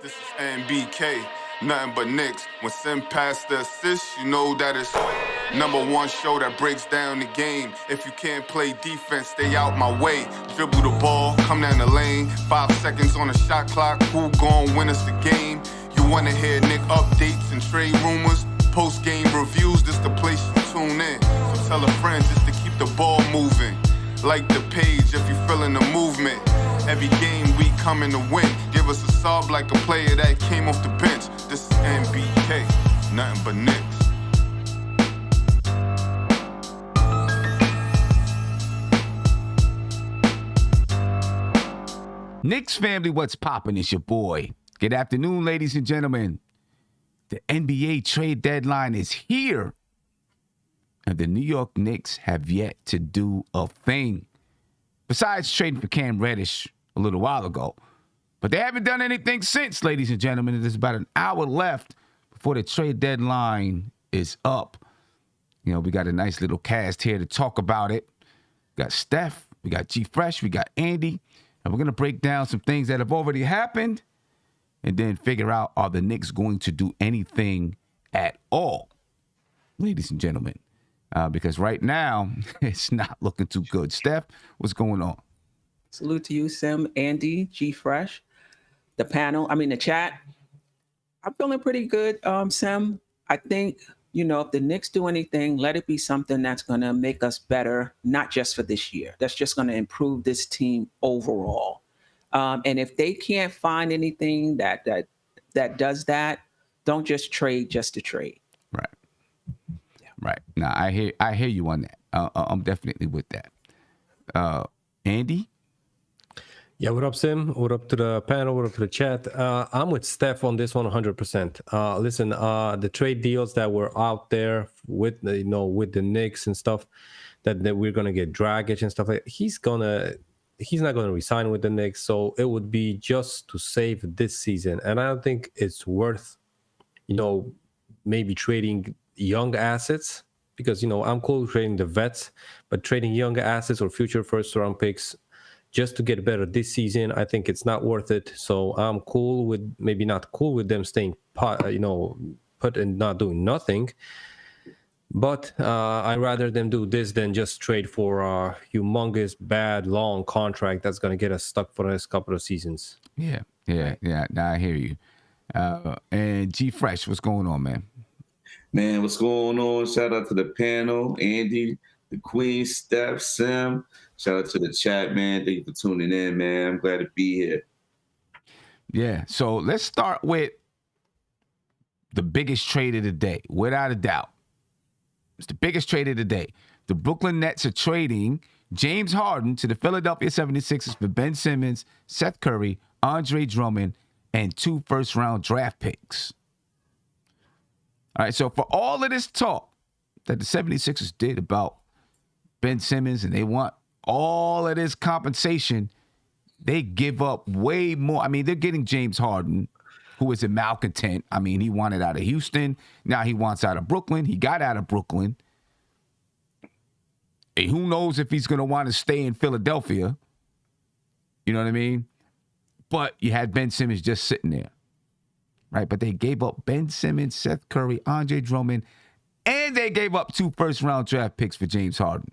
This is NBK, nothing but Knicks. When Sim passed the assist, you know that it's number one show that breaks down the game. If you can't play defense, stay out my way. Dribble the ball, come down the lane. 5 seconds on the shot clock, who gon' win us the game? You wanna hear Nick updates and trade rumors? Post-game reviews, this the place you tune in. So tell a friend just to keep the ball moving. Like the page if you feeling the movement. Every game we coming to win. Give us a sub like a player that came off the bench. This is NBK, nothing but Knicks. Knicks family, what's poppin'? It's your boy. Good afternoon, ladies and gentlemen. The NBA trade deadline is here. And the New York Knicks have yet to do a thing. Besides trading for Cam Reddish a little while ago. But they haven't done anything since, ladies and gentlemen. There's about an hour left before the trade deadline is up. You know, we got a nice little cast here to talk about it. We got Steph, we got G Fresh, we got Andy. And we're going to break down some things that have already happened and then figure out, are the Knicks going to do anything at all, ladies and gentlemen? Because right now, it's not looking too good. Steph, what's going on? Salute to you, Sim, Andy, G Fresh, the chat. I'm feeling pretty good, Sim. I think, if the Knicks do anything, let it be something that's going to make us better, not just for this year. That's just going to improve this team overall. And if they can't find anything that does that, don't just trade just to trade. Right. Yeah. Right. Now, I hear you on that. I'm definitely with that. Andy? Yeah, what up, Sim? What up to the panel? What up to the chat? I'm with Steph on this one 100%. Listen, the trade deals that were out there with with the Knicks and stuff, that we're gonna get Dragic and stuff like that, he's not gonna resign with the Knicks, so it would be just to save this season. And I don't think it's worth, maybe trading young assets, because I'm cool with trading the vets, but trading young assets or future first round picks just to get better this season, I think it's not worth it. So I'm cool with, maybe not cool with them staying put and not doing nothing. But I'd rather them do this than just trade for a humongous, bad, long contract that's going to get us stuck for the next couple of seasons. Yeah. Now I hear you. And G Fresh, what's going on, man? Man, what's going on? Shout out to the panel, Andy, the Queen, Steph, Sim. Shout out to the chat, man. Thank you for tuning in, man. I'm glad to be here. Yeah, so let's start with the biggest trade of the day, without a doubt. It's the biggest trade of the day. The Brooklyn Nets are trading James Harden to the Philadelphia 76ers for Ben Simmons, Seth Curry, Andre Drummond, and 2 first-round draft picks. All right, so for all of this talk that the 76ers did about Ben Simmons and they want all of this compensation, they give up way more. I mean, they're getting James Harden, who is a malcontent. I mean, he wanted out of Houston. Now he wants out of Brooklyn. He got out of Brooklyn. And who knows if he's going to want to stay in Philadelphia. You know what I mean? But you had Ben Simmons just sitting there. Right? But they gave up Ben Simmons, Seth Curry, Andre Drummond, and they gave up 2 first-round draft picks for James Harden.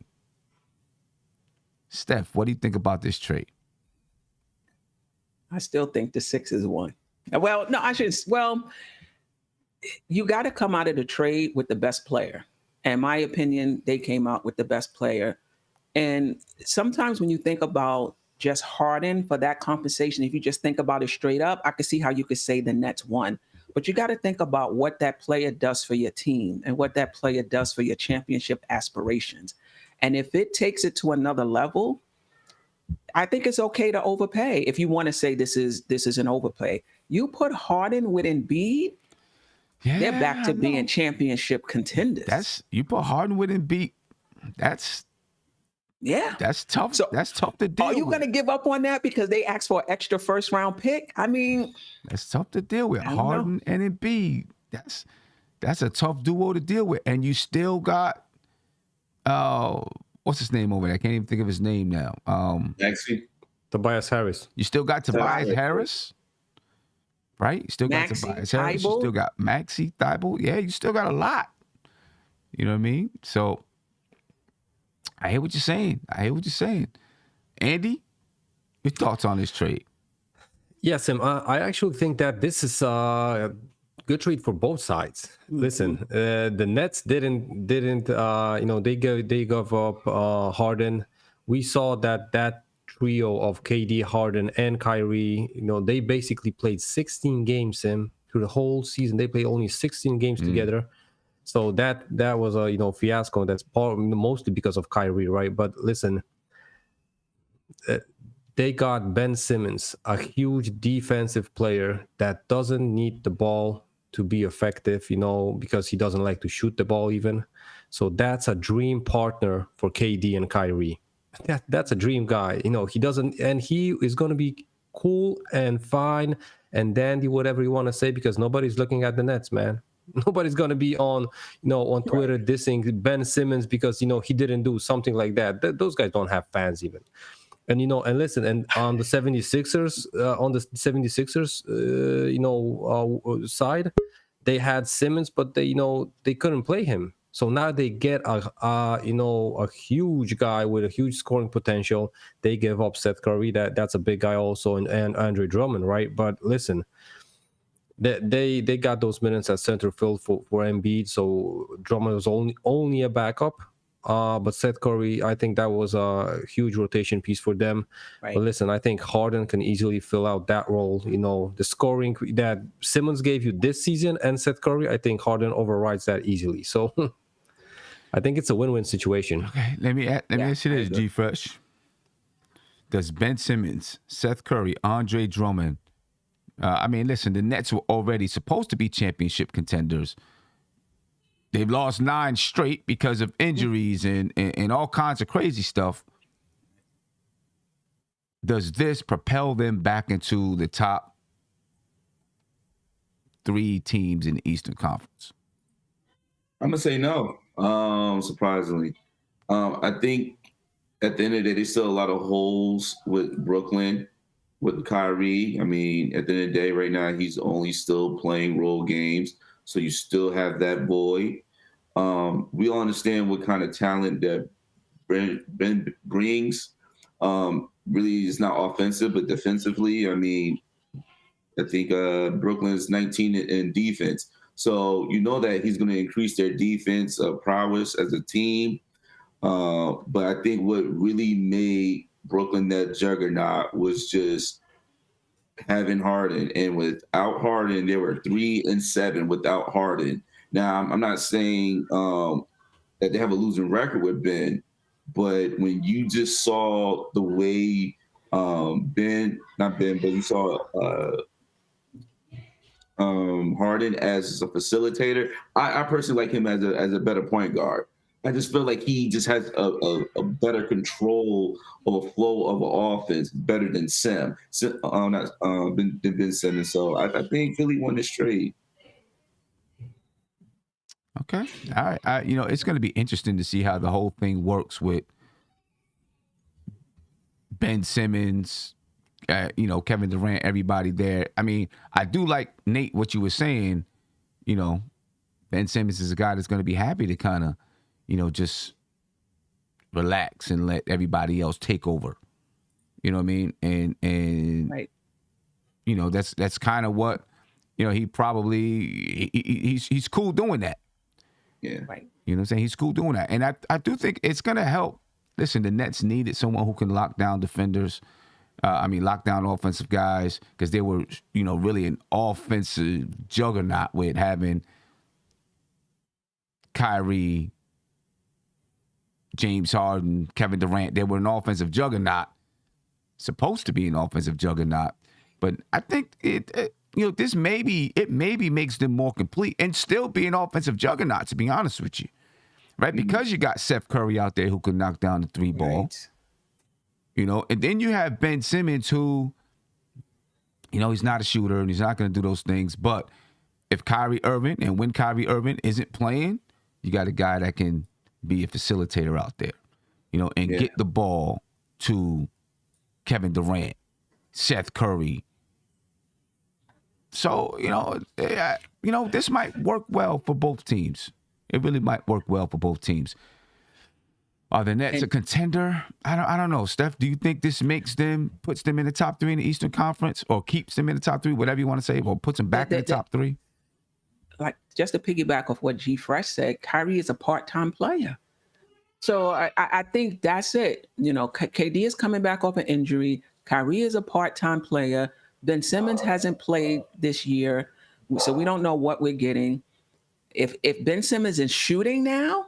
Steph, what do you think about this trade? I still think the Sixers won. Well, no, you got to come out of the trade with the best player. In my opinion, they came out with the best player. And sometimes when you think about just Harden for that compensation, if you just think about it straight up, I could see how you could say the Nets won. But you got to think about what that player does for your team and what that player does for your championship aspirations. And if it takes it to another level, I think it's okay to overpay. If you want to say this is an overpay, you put Harden with Embiid, they're back to being championship contenders. You put Harden with Embiid. That's tough. So that's tough to deal with. Are you going to give up on that because they asked for an extra first round pick? I mean, that's tough to deal with. Harden and Embiid. That's a tough duo to deal with, and you still got what's his name over there? I can't even think of his name now. Actually, Tobias Harris. You still got Tobias Harris? right? You still got Maxey, Tobias Harris. You Thibault. still got Maxey, Thibault. Yeah, you still got a lot. You know what I mean? So I hear what you're saying. Andy, your thoughts on this trade? Yeah, Sim, I actually think that this is a good trade for both sides. Listen, the Nets didn't they gave up Harden. We saw that trio of KD, Harden, and Kyrie. They basically played 16 games, Sim, through the whole season. They played only 16 games together. So that was a fiasco. That's mostly because of Kyrie, right? But listen. They got Ben Simmons, a huge defensive player that doesn't need the ball to be effective, because he doesn't like to shoot the ball even. So that's a dream partner for KD and Kyrie. That's a dream guy. He doesn't, and he is going to be cool and fine and dandy, whatever you want to say, because nobody's looking at the Nets, man. Nobody's going to be on Twitter dissing Ben Simmons because, he didn't do something like that. Those guys don't have fans even. And and listen, and on the 76ers, side, they had Simmons, but they couldn't play him. So now they get a huge guy with a huge scoring potential. They give up Seth Curry, that's a big guy also, and Andre Drummond, right? But listen, they got those minutes at center field for Embiid, so Drummond was only a backup. But Seth Curry, I think that was a huge rotation piece for them. Right. But listen, I think Harden can easily fill out that role. The scoring that Simmons gave you this season and Seth Curry, I think Harden overrides that easily. So I think it's a win-win situation. Okay, let me ask you this, G Fresh. Does Ben Simmons, Seth Curry, Andre Drummond? Listen, the Nets were already supposed to be championship contenders. They've lost 9 straight because of injuries and all kinds of crazy stuff. Does this propel them back into the top 3 teams in the Eastern Conference? I'm going to say no, surprisingly. I think at the end of the day, there's still a lot of holes with Brooklyn, with Kyrie. At the end of the day, right now, he's only still playing role games. So you still have that void. We all understand what kind of talent that Ben brings. Really is not offensive, but defensively, I think Brooklyn's 19 in defense. So that he's going to increase their defense prowess as a team. But I think what really made Brooklyn that juggernaut was just having Harden. And without Harden, they were 3-7 without Harden. Now, I'm not saying that they have a losing record with Ben, but when you just saw the way you saw Harden as a facilitator, I personally like him as a better point guard. I just feel like he just has a better control of a flow of an offense, better than than Ben Simmons. So I think Philly won this trade. Okay. All right. It's going to be interesting to see how the whole thing works with Ben Simmons, Kevin Durant, everybody there. I do like, Nate, what you were saying. Ben Simmons is a guy that's going to be happy to kind of, just relax and let everybody else take over. You know what I mean? And right. That's kind of what, he probably, he's cool doing that. Yeah. Right. You know what I'm saying? He's cool doing that. And I do think it's going to help. Listen, the Nets needed someone who can lock down defenders. Lock down offensive guys, because they were, really an offensive juggernaut with having Kyrie, James Harden, Kevin Durant. They were an offensive juggernaut, supposed to be an offensive juggernaut. But I think this maybe makes them more complete and still be an offensive juggernaut, to be honest with you. Right? Mm-hmm. Because you got Seth Curry out there who can knock down the 3 ball. Right. And then you have Ben Simmons who, he's not a shooter and he's not going to do those things. But if when Kyrie Irving isn't playing, you got a guy that can be a facilitator out there, and get the ball to Kevin Durant, Seth Curry, So this might work well for both teams. It really might work well for both teams. Are the Nets a contender? I don't know. Steph, do you think this puts them in the top 3 in the Eastern Conference, or keeps them in the top 3, whatever you want to say, or puts them back in the top 3? Like, just to piggyback off what G Fresh said, Kyrie is a part-time player. So I think that's it. KD is coming back off an injury. Kyrie is a part-time player. Ben Simmons hasn't played this year, so we don't know what we're getting. If Ben Simmons is shooting now,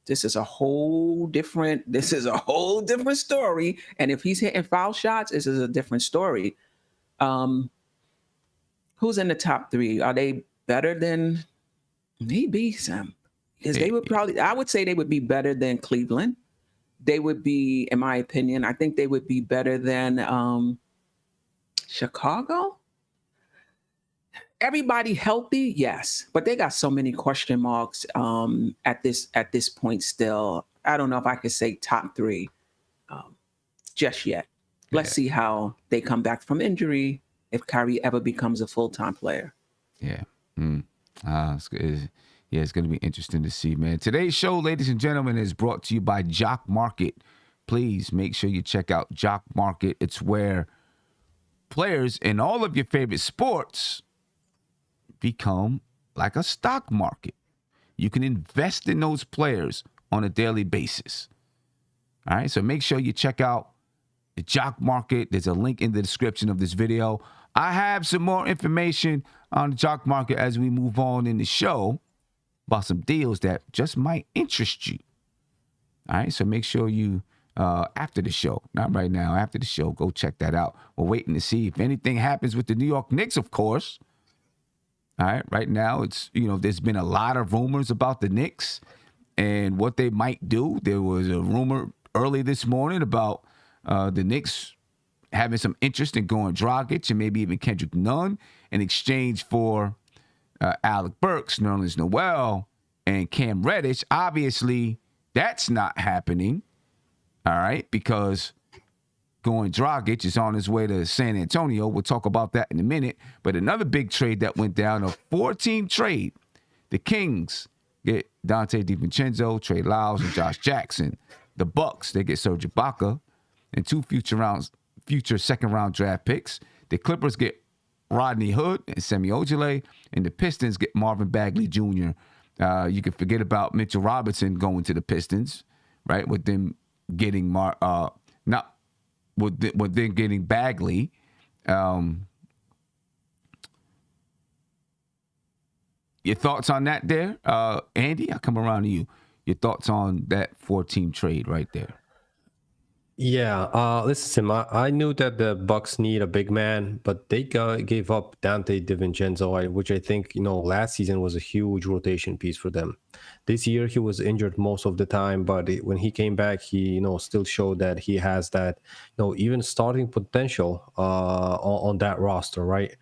this is a whole different story. And if he's hitting foul shots, this is a different story. Who's in the top 3? Are they better than maybe some? Because they would I would say they would be better than Cleveland. They would be, in my opinion, I think they would be better than Chicago. Everybody healthy, yes, but they got so many question marks at this point still. I don't know if I could say top 3 just yet. Let's see how they come back from injury if Kyrie ever becomes a full-time player. Yeah. It's going to be interesting to see, man. Today's show, ladies and gentlemen, is brought to you by Jock Market. Please make sure you check out Jock Market. It's where players in all of your favorite sports become like a stock market. You can invest in those players on a daily basis. All right, so make sure you check out the Jock Market. There's a link in the description of this video. I have some more information on the Jock Market as we move on in the show about some deals that just might interest you. All right, so make sure you, after the show, not right now, after the show, go check that out. We're waiting to see if anything happens with the New York Knicks, of course. All right, right now, there's been a lot of rumors about the Knicks and what they might do. There was a rumor early this morning about the Knicks having some interest in going Dragic and maybe even Kendrick Nunn in exchange for Alec Burks, Nerlens Noel, and Cam Reddish. Obviously, that's not happening, all right, because going Dragic is on his way to San Antonio. We'll talk about that in a minute. But another big trade that went down, a 4-team trade. The Kings get Dante DiVincenzo, Trey Lyles, and Josh Jackson. The Bucks, they get Serge Ibaka and 2 future second-round draft picks. The Clippers get Rodney Hood and Semi Ojeleye, and the Pistons get Marvin Bagley Jr. You can forget about Mitchell Robinson going to the Pistons, right? With them getting with them getting Bagley. Your thoughts on that there, Andy? I'll come around to you. Your thoughts on that 4-team trade right there? Yeah, listen, Tim, I knew that the Bucks need a big man, but they gave up Dante DiVincenzo, which I think, last season was a huge rotation piece for them. This year, he was injured most of the time, but when he came back, he, still showed that he has that, even starting potential on that roster, right?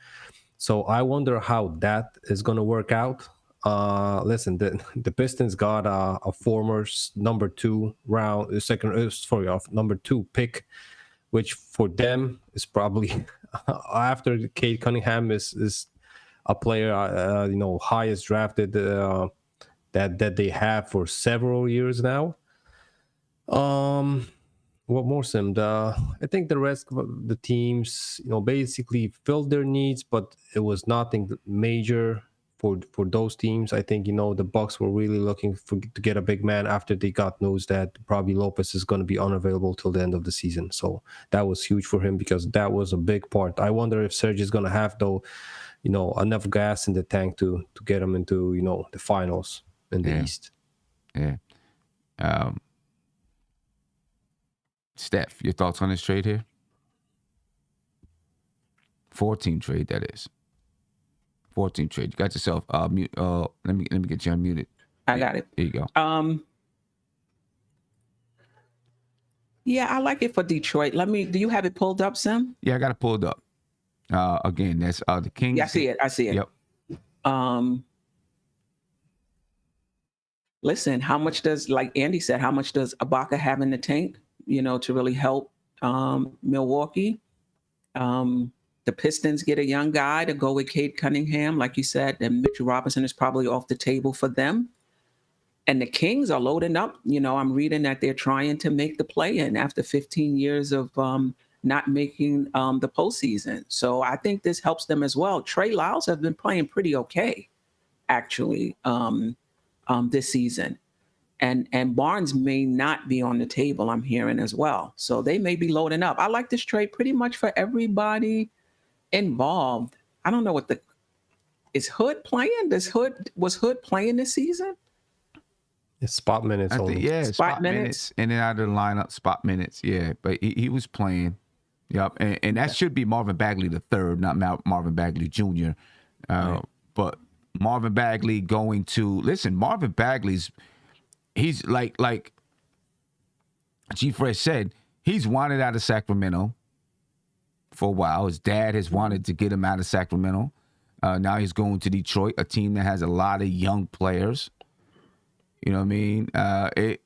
So I wonder how that is going to work out. Listen, the Pistons got a former number 2 pick, which for them is probably after Cade Cunningham is a player, highest drafted that they have for several years now. What more, Sim? I think the rest of the teams, basically filled their needs, but it was nothing major. For those teams, I think, the Bucks were really looking to get a big man after they got news that probably Lopez is going to be unavailable till the end of the season. So that was huge for him because that was a big part. I wonder if Serge is going to have, though, enough gas in the tank to get him into, the finals in the East. Yeah. Steph, your thoughts on this trade here? 4-team trade, that is. 4-team trade. You got yourself mute. Let me get you unmuted. I got it. There you go. Yeah, I like it for Detroit. Do you have it pulled up, Sim? Yeah, I got it pulled up. Again, that's the Kings. Yeah, I see it. Yep. Listen, how much does, like Andy said, how much does Ibaka have in the tank, to really help Milwaukee? The the Pistons get a young guy to go with Cade Cunningham, like you said, and Mitchell Robinson is probably off the table for them. And the Kings are loading up. I'm reading that they're trying to make the play-in after 15 years of not making the postseason. So I think this helps them as well. Trey Lyles has been playing pretty okay, actually, this season. And Barnes may not be on the table, I'm hearing as well. So they may be loading up. I like this trade pretty much for everybody involved. I don't know is Hood playing? Was Hood playing this season? It's spot minutes I only. think, yeah, spot minutes. In and out of the lineup, spot minutes. Yeah, but he was playing. Yep, and that should be Marvin Bagley the third, not Marvin Bagley Jr. Right. But Marvin Bagley going to Marvin Bagley's. He's like G. Fresh said, he's wanted out of Sacramento for a while. His dad has wanted to get him out of Sacramento. Now he's going to Detroit, a team that has a lot of young players. You know what I mean?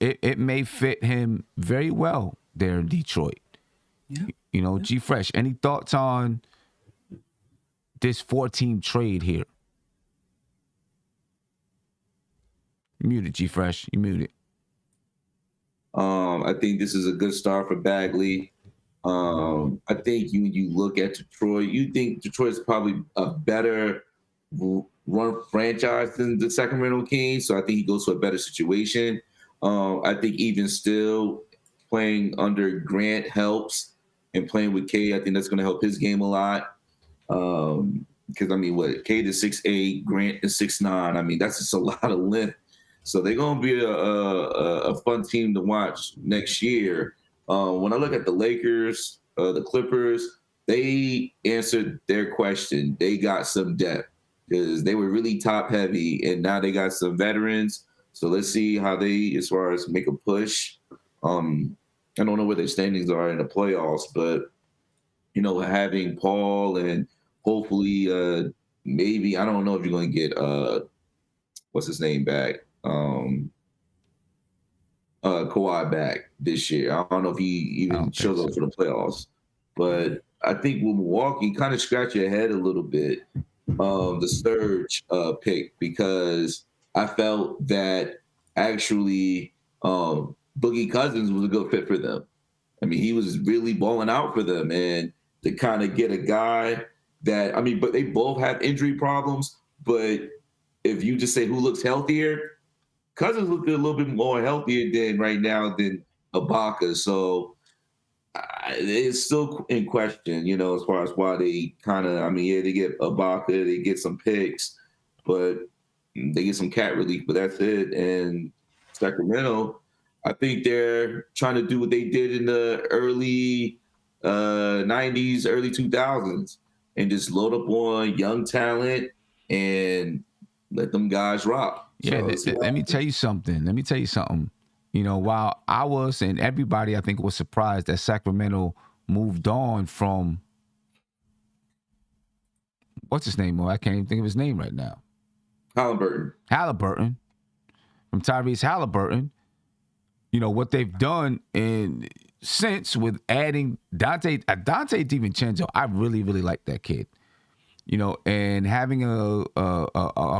It may fit him very well there in Detroit. Yeah. G. Fresh, any thoughts on this 4-team trade here? Muted, G. Fresh. You muted. I think this is a good start for Bagley. I think you look at Detroit, you think Detroit's probably a better run franchise than the Sacramento Kings, so I think he goes to a better situation. I think even still playing under Grant helps, and playing with Cade, I think that's going to help his game a lot. Because Cade is 6'8", Grant is 6'9". That's just a lot of length. So they're going to be a fun team to watch next year. When I look at the Lakers, the Clippers, they answered their question. They got some depth because they were really top heavy, and now they got some veterans. So let's see how they, as far as make a push. I don't know where their standings are in the playoffs, but having Paul and hopefully maybe, I don't know if you're going to get what's his name back. Kawhi back this year. I don't know if he even shows up for the playoffs, but I think with Milwaukee, kind of scratch your head a little bit, the Surge pick, because I felt that actually Boogie Cousins was a good fit for them. He was really balling out for them, and to kind of get a guy that, but they both have injury problems, but if you just say who looks healthier, Cousins looked a little bit more healthier right now than Ibaka. So it's still in question, as far as why they kind of, they get Ibaka, they get some picks, but they get some cap relief, but that's it. And Sacramento, I think they're trying to do what they did in the early 90s, early 2000s, and just load up on young talent and let them guys rock. Yeah, let me tell you something. While I was, and everybody I think was surprised that Sacramento moved on from, what's his name? I can't even think of his name right now. Halliburton. From Tyrese Halliburton. What they've done since with adding Dante DiVincenzo. I really, really like that kid. And having a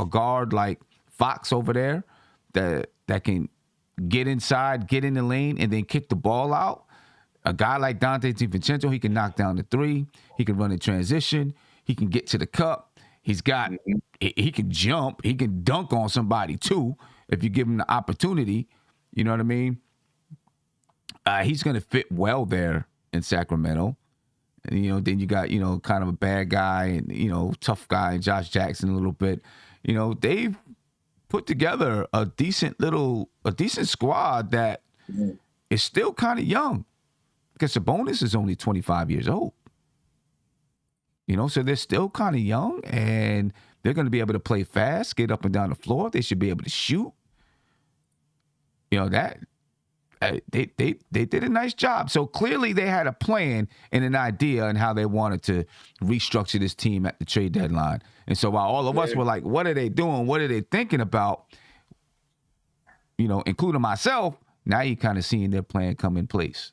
guard like Fox over there that can get inside, get in the lane, and then kick the ball out. A guy like Dante DiVincenzo, he can knock down the three. He can run in transition. He can get to the cup. He can jump. He can dunk on somebody too if you give him the opportunity. You know what I mean? He's going to fit well there in Sacramento. And, then you got, kind of a bad guy and, tough guy, Josh Jackson a little bit. They've put together a decent squad that is still kind of young, because Sabonis is only 25 years old. So they're still kind of young, and they're going to be able to play fast, get up and down the floor. They should be able to shoot. That they did a nice job. So clearly they had a plan and an idea on how they wanted to restructure this team at the trade deadline. And so while all of us were like, what are they doing? What are they thinking about? Including myself, now you kind of seeing their plan come in place.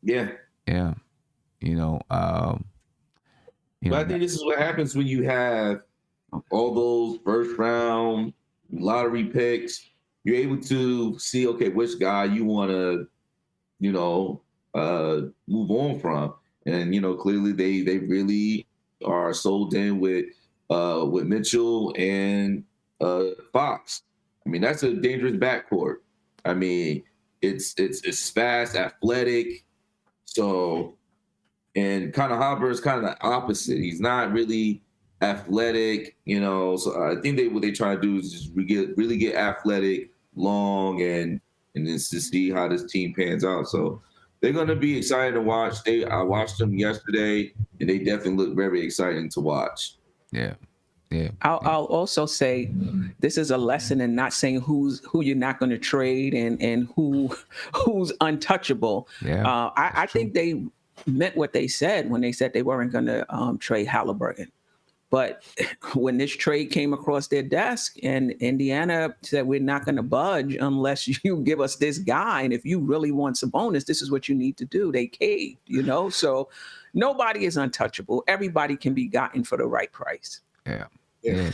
Yeah. Yeah. But I think this is what happens when you have all those first round lottery picks. You're able to see, okay, which guy you want to, move on from. And, clearly they really are sold in with Mitchell and Fox. I mean, that's a dangerous backcourt. I mean, it's fast, athletic. So, and kind of Hopper is kind of the opposite. He's not really athletic, So I think what they try to do is just really get athletic, long, and then to see how this team pans out. So they're going to be excited to watch. I watched them yesterday, and they definitely look very exciting to watch. Yeah. Yeah. I'll also say this is a lesson in not saying who you're not going to trade and who's untouchable. Yeah, I think they meant what they said when they said they weren't going to trade Halliburton. But when this trade came across their desk and Indiana said, we're not going to budge unless you give us this guy. And if you really want Sabonis, this is what you need to do. They caved, So nobody is untouchable. Everybody can be gotten for the right price. Yeah. No.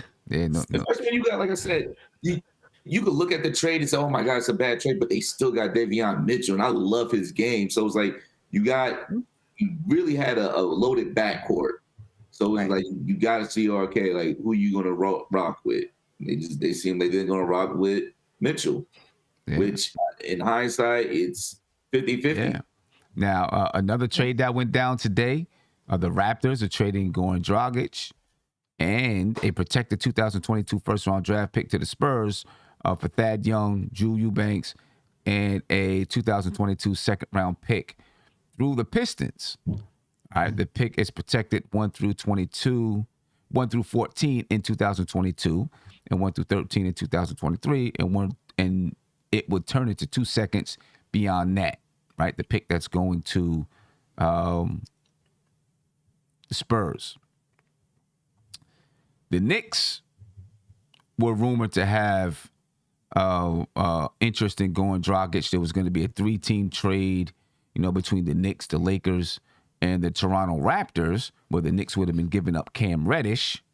Especially when you got, like I said, you could look at the trade and say, oh my God, it's a bad trade, but they still got Davion Mitchell, and I love his game. So it's like you really had a loaded backcourt. So it's like you got to see, okay, like who you gonna rock with? They seem like they're gonna rock with Mitchell, which in hindsight it's 50-50. Yeah. Now another trade that went down today, the Raptors are trading Goran Dragic and a protected 2022 first-round draft pick to the Spurs for Thad Young, Drew Eubanks, and a 2022 second-round pick through the Pistons. All right, the pick is protected 1 through 14 in 2022, and 1 through 13 in 2023, and it would turn into 2 seconds beyond that. Right, the pick that's going to the Spurs. The Knicks were rumored to have interest in Goran Dragic. There was going to be a 3-team trade, between the Knicks, the Lakers, and the Toronto Raptors, where the Knicks would have been giving up Cam Reddish.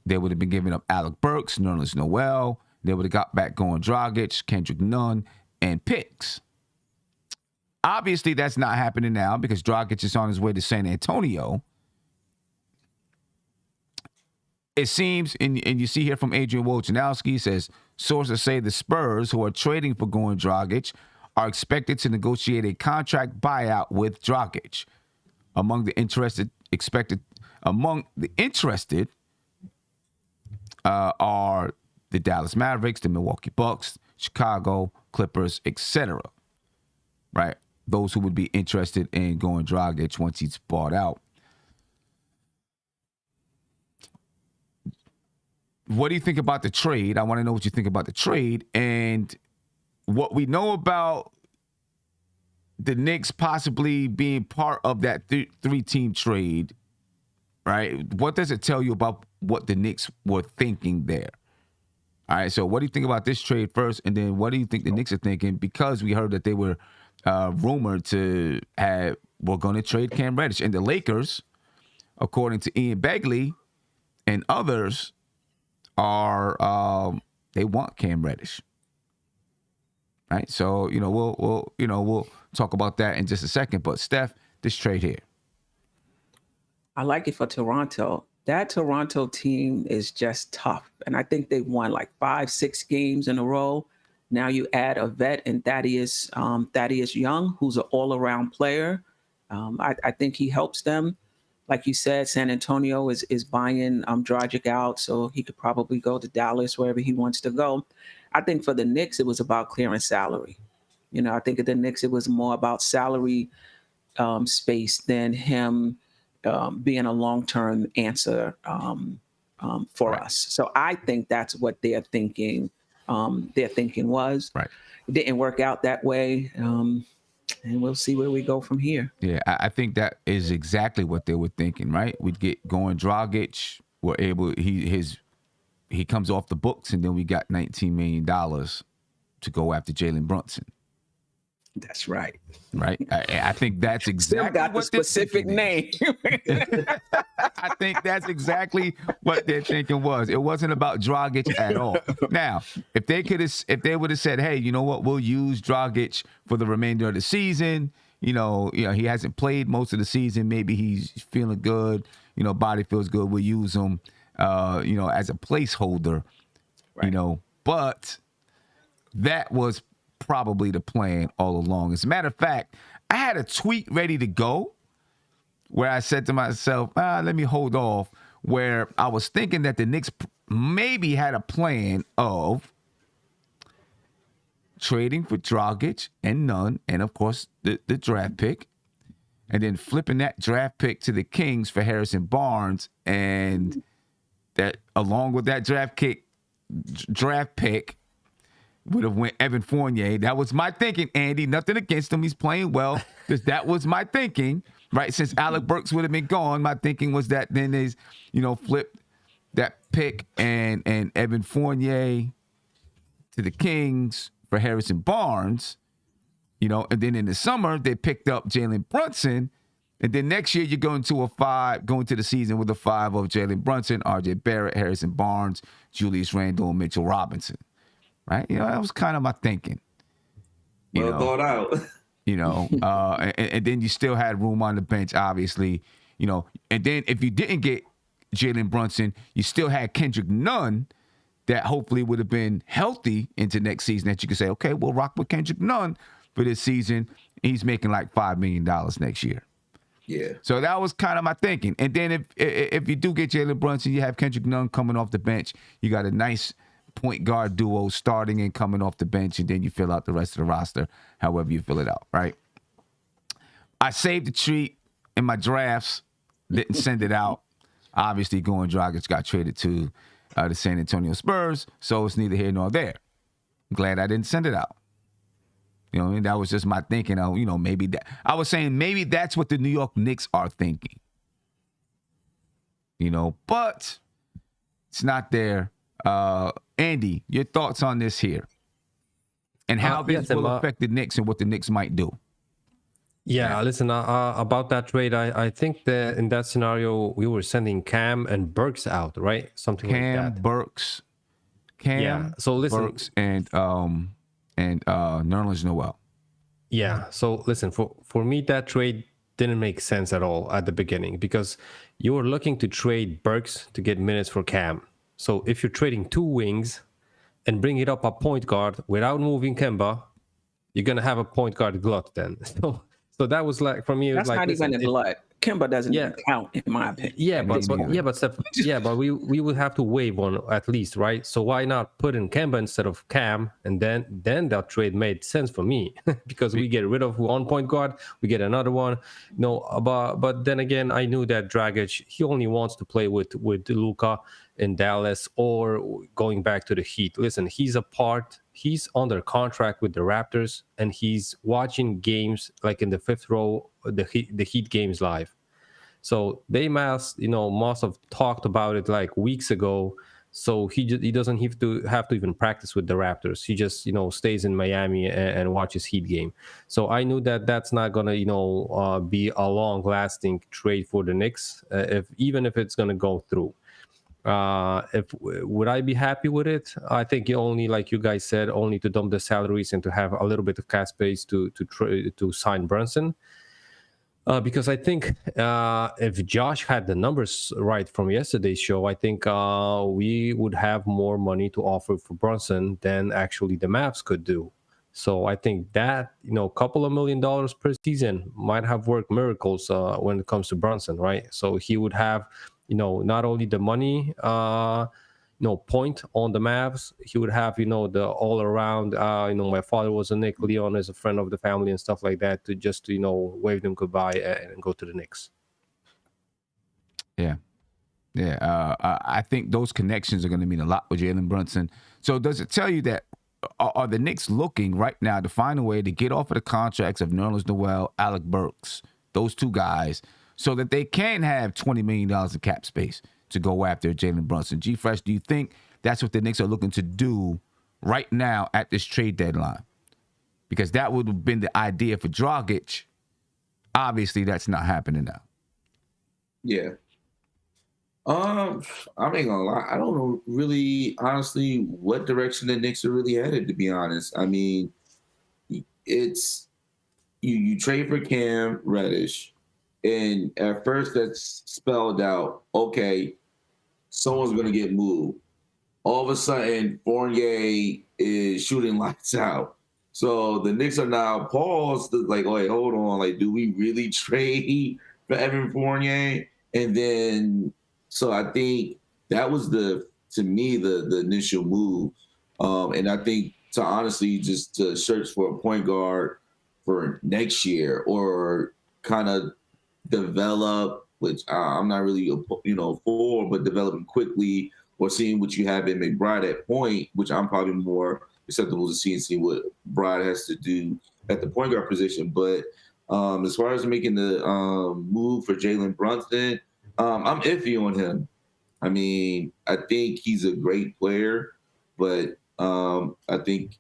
They would have been giving up Alec Burks, Nerlens Noel. They would have got back Goran Dragic, Kendrick Nunn, and picks. Obviously, that's not happening now because Dragic is on his way to San Antonio. It seems, and you see here from Adrian Wojnarowski, says, sources say the Spurs, who are trading for Goran Dragic, are expected to negotiate a contract buyout with Dragic. Among the interested are the Dallas Mavericks, the Milwaukee Bucks, Chicago, Clippers, etc. Right? Those who would be interested in Goran Dragic once he's bought out. What do you think about the trade? I want to know what you think about the trade and what we know about the Knicks possibly being part of that 3-team trade, right? What does it tell you about what the Knicks were thinking there? All right, so what do you think about this trade first, and then what do you think the Knicks are thinking? Because we heard that they were rumored to were going to trade Cam Reddish, and the Lakers, according to Ian Begley and others, are they want Cam Reddish. Right, so we'll talk about that in just a second. But Steph, this trade here, I like it for Toronto. That Toronto team is just tough, and I think they won like 5-6 games in a row. Now you add a vet and Thaddeus Young, who's an all-around player. I think he helps them. Like you said, San Antonio is buying Dragic out, so he could probably go to Dallas, wherever he wants to go. I think for the Knicks, it was about clearing salary. I think at the Knicks, it was more about salary space than him being a long-term answer for us. So I think that's what their thinking was. Right. It didn't work out that way. And we'll see where we go from here. Yeah, I think that is exactly what they were thinking, right? We'd get Goran Dragic. We're able, he comes off the books, and then we got $19 million to go after Jalen Brunson. That's right. Right. I think that's exactly Still got the what they're specific thinking name. I think that's exactly what their thinking was. It wasn't about Dragic at all. Now, if they would have said, "Hey, you know what? We'll use Dragic for the remainder of the season. You know, he hasn't played most of the season. Maybe he's feeling good. You know, body feels good. We'll use him, as a placeholder. Right. You know, but that was probably the plan all along. As a matter of fact, I had a tweet ready to go where I said to myself, let me hold off, where I was thinking that the Knicks maybe had a plan of trading for Dragic and Nunn, and of course the draft pick, and then flipping that draft pick to the Kings for Harrison Barnes, and that along with that draft pick would have went Evan Fournier. That was my thinking, Andy. Nothing against him. He's playing well. That was my thinking, right? Since Alec Burks would have been gone, my thinking was that then there's, flip that pick and Evan Fournier to the Kings for Harrison Barnes, and then in the summer they picked up Jalen Brunson, and then next year you're going to the season with a 5 of Jalen Brunson, RJ Barrett, Harrison Barnes, Julius Randle, and Mitchell Robinson. Right? That was kind of my thinking. Well thought out. And then you still had room on the bench, obviously. And then if you didn't get Jalen Brunson, you still had Kendrick Nunn that hopefully would have been healthy into next season that you could say, okay, we'll rock with Kendrick Nunn for this season. He's making like $5 million next year. Yeah. So that was kind of my thinking. And then if you do get Jalen Brunson, you have Kendrick Nunn coming off the bench. You got a nice point guard duo starting and coming off the bench, and then you fill out the rest of the roster however you fill it out, right? I saved the treat in my drafts, didn't send it out. Obviously, Goran Dragic got traded to the San Antonio Spurs, so it's neither here nor there. I'm glad I didn't send it out. And that was just my thinking of, maybe that. I was saying maybe that's what the New York Knicks are thinking. But it's not there. Andy, your thoughts on this here and how this will affect the Knicks and what the Knicks might do? Yeah, listen, about that trade, I think that in that scenario, we were sending Cam and Burks out, right? Something like that. Cam, so listen, Burks, and Nerlens Noel. Yeah, so listen, for me, that trade didn't make sense at all at the beginning because you were looking to trade Burks to get minutes for Cam. So if you're trading 2 wings and bring it up a point guard without moving Kemba, you're going to have a point guard glut then. So that was like, for me, it was that's like... That's not even a glut. Kemba doesn't even count, in my opinion. But we would have to waive one at least, right? So why not put in Kemba instead of Cam? And then that trade made sense for me because we get rid of one point guard, we get another one. But then again, I knew that Dragic, he only wants to play with Luka in Dallas or going back to the Heat. Listen, he's under contract with the Raptors and he's watching games like in the 5th row, the Heat games live. So they must have talked about it like weeks ago. So he doesn't have to even practice with the Raptors. He just stays in Miami and watches Heat game. So I knew that that's not gonna be a long lasting trade for the Knicks even if it's gonna go through. Would I be happy with it? I think only, like you guys said, only to dump the salaries and to have a little bit of cash space to sign Brunson. Because I think if Josh had the numbers right from yesterday's show, I think we would have more money to offer for Brunson than actually the Mavs could do. So I think that, a couple of $1 million per season might have worked miracles when it comes to Brunson, right? So he would have, not only the money, point on the Mavs, he would have, the all around, my father was a Knick, Leon is a friend of the family and stuff like that to just, wave them goodbye and go to the Knicks. Yeah. I think those connections are going to mean a lot with Jalen Brunson. So does it tell you that are the Knicks looking right now to find a way to get off of the contracts of Nerlens Noel, Alec Burks, those 2 guys, so that they can have $20 million in cap space to go after Jalen Brunson? G-Fresh, do you think that's what the Knicks are looking to do right now at this trade deadline? because that would have been the idea for Dragic. Obviously, that's not happening now. Yeah. I ain't gonna lie. I don't know really, honestly, what direction the Knicks are really headed, to be honest. I mean, it's you trade for Cam Reddish, and at first that's spelled out, okay, someone's gonna get moved. All of a sudden, Fournier is shooting lights out. So the Knicks are now paused, like, wait, hold on, like, do we really trade for Evan Fournier? And then, so I think that was to me, the initial move. And I think to honestly just to search for a point guard for next year or kind of develop, which I'm not really, for, but developing quickly or seeing what you have in McBride at point, which I'm probably more acceptable to see what Bride has to do at the point guard position. But as far as making the move for Jalen Brunson, I'm iffy on him. I mean, I think he's a great player, but I think,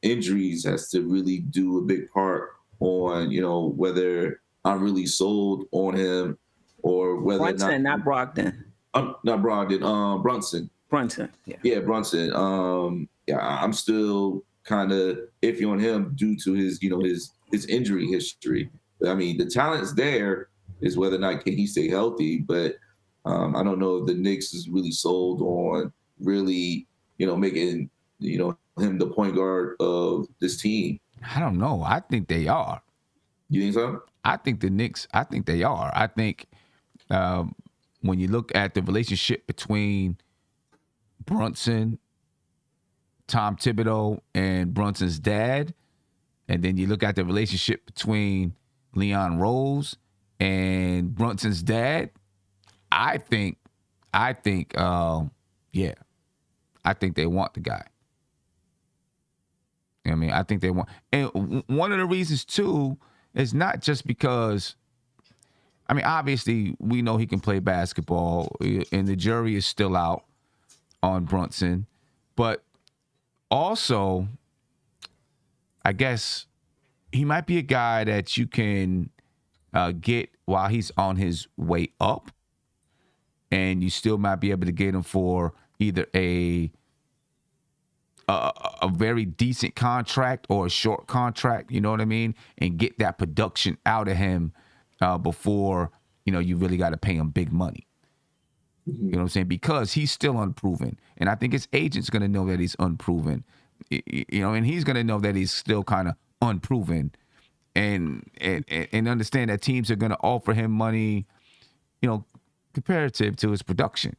injuries has to really do a big part on, whether I'm really sold on him or whether Brunson, not Brogdon. Not Brogdon, Brunson. Brunson, yeah. Yeah, Brunson. I'm still kind of iffy on him due to his injury history. I mean, the talent's there. Is whether or not can he stay healthy, but I don't know if the Knicks is really sold on really, making, him the point guard of this team. I don't know. I think they are. You think so? I think the Knicks, I think they are. I think when you look at the relationship between Brunson, Tom Thibodeau, and Brunson's dad, and then you look at the relationship between Leon Rose and Brunson's dad, I think I think they want the guy. I mean, I think they want, and one of the reasons too is not just because, I mean, obviously we know he can play basketball, and the jury is still out on Brunson, but also, I guess he might be a guy that you can get while he's on his way up, and you still might be able to get him for either a very decent contract or a short contract, you know what I mean, and get that production out of him before, you really got to pay him big money. You know what I'm saying? Because he's still unproven. And I think his agent's going to know that he's unproven, and he's going to know that he's still kind of unproven, and understand that teams are going to offer him money, comparative to his production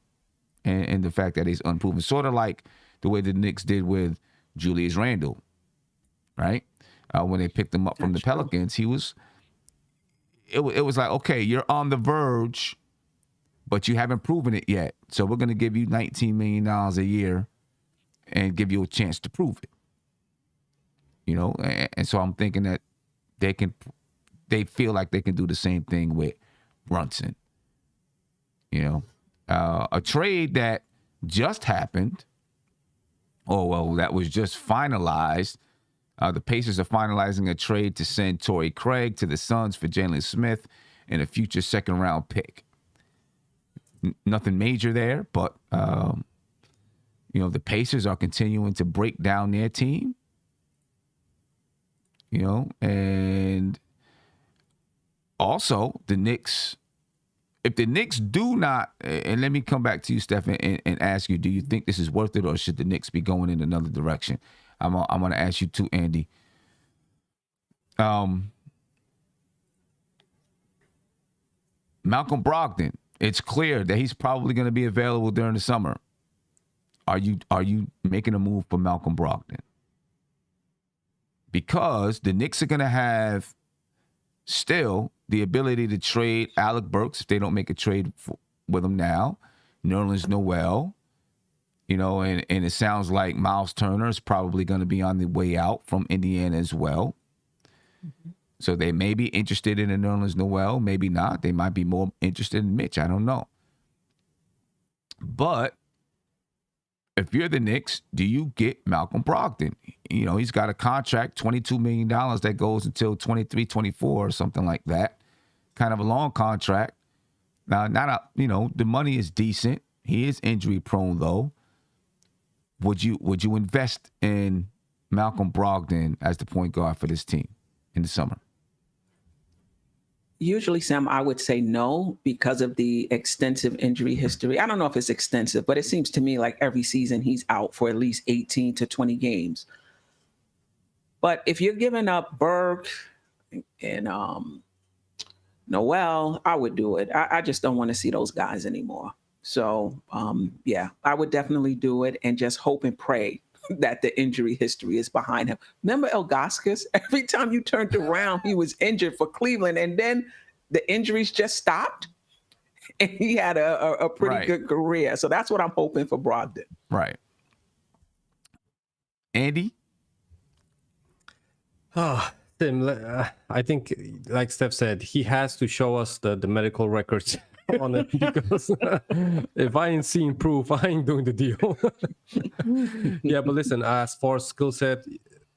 and the fact that he's unproven. Sort of like the way the Knicks did with Julius Randle, right? When they picked him up from the Pelicans, it was like, okay, you're on the verge, but you haven't proven it yet. So we're going to give you $19 million a year and give you a chance to prove it. And so I'm thinking that they feel like they can do the same thing with Brunson. A trade that just happened, that was just finalized. The Pacers are finalizing a trade to send Torrey Craig to the Suns for Jalen Smith and a future second-round pick. Nothing major there, but the Pacers are continuing to break down their team. And also the Knicks. If the Knicks do not, and let me come back to you, Stephen, and ask you, do you think this is worth it, or should the Knicks be going in another direction? I'm going to ask you too, Andy. Malcolm Brogdon, it's clear that he's probably going to be available during the summer. Are you making a move for Malcolm Brogdon? Because the Knicks are going to have still the ability to trade Alec Burks if they don't make a trade with him now. Nerlens Noel, and it sounds like Miles Turner is probably going to be on the way out from Indiana as well. Mm-hmm. So they may be interested in a Nerlens Noel, maybe not. They might be more interested in Mitch. I don't know. But if you're the Knicks, do you get Malcolm Brogdon? You know, he's got a contract, $22 million that goes until 23, 24 or something like that. Kind of a long contract. Now, the money is decent. He is injury prone though. Would you invest in Malcolm Brogdon as the point guard for this team in the summer? Usually, Sam, I would say no because of the extensive injury history. I don't know if it's extensive, but it seems to me like every season he's out for at least 18 to 20 games. But if you're giving up Berg and Noel, I would do it. I just don't want to see those guys anymore. So, yeah, I would definitely do it and just hope and pray that the injury history is behind him. Remember Ilgauskas? Every time you turned around, he was injured for Cleveland, and then the injuries just stopped, and he had a pretty good career. So that's what I'm hoping for Brogdon. Right. Andy? Tim, I think, like Steph said, he has to show us the medical records on it, because if I ain't seeing proof, I ain't doing the deal. Yeah, but listen, as far as skill set,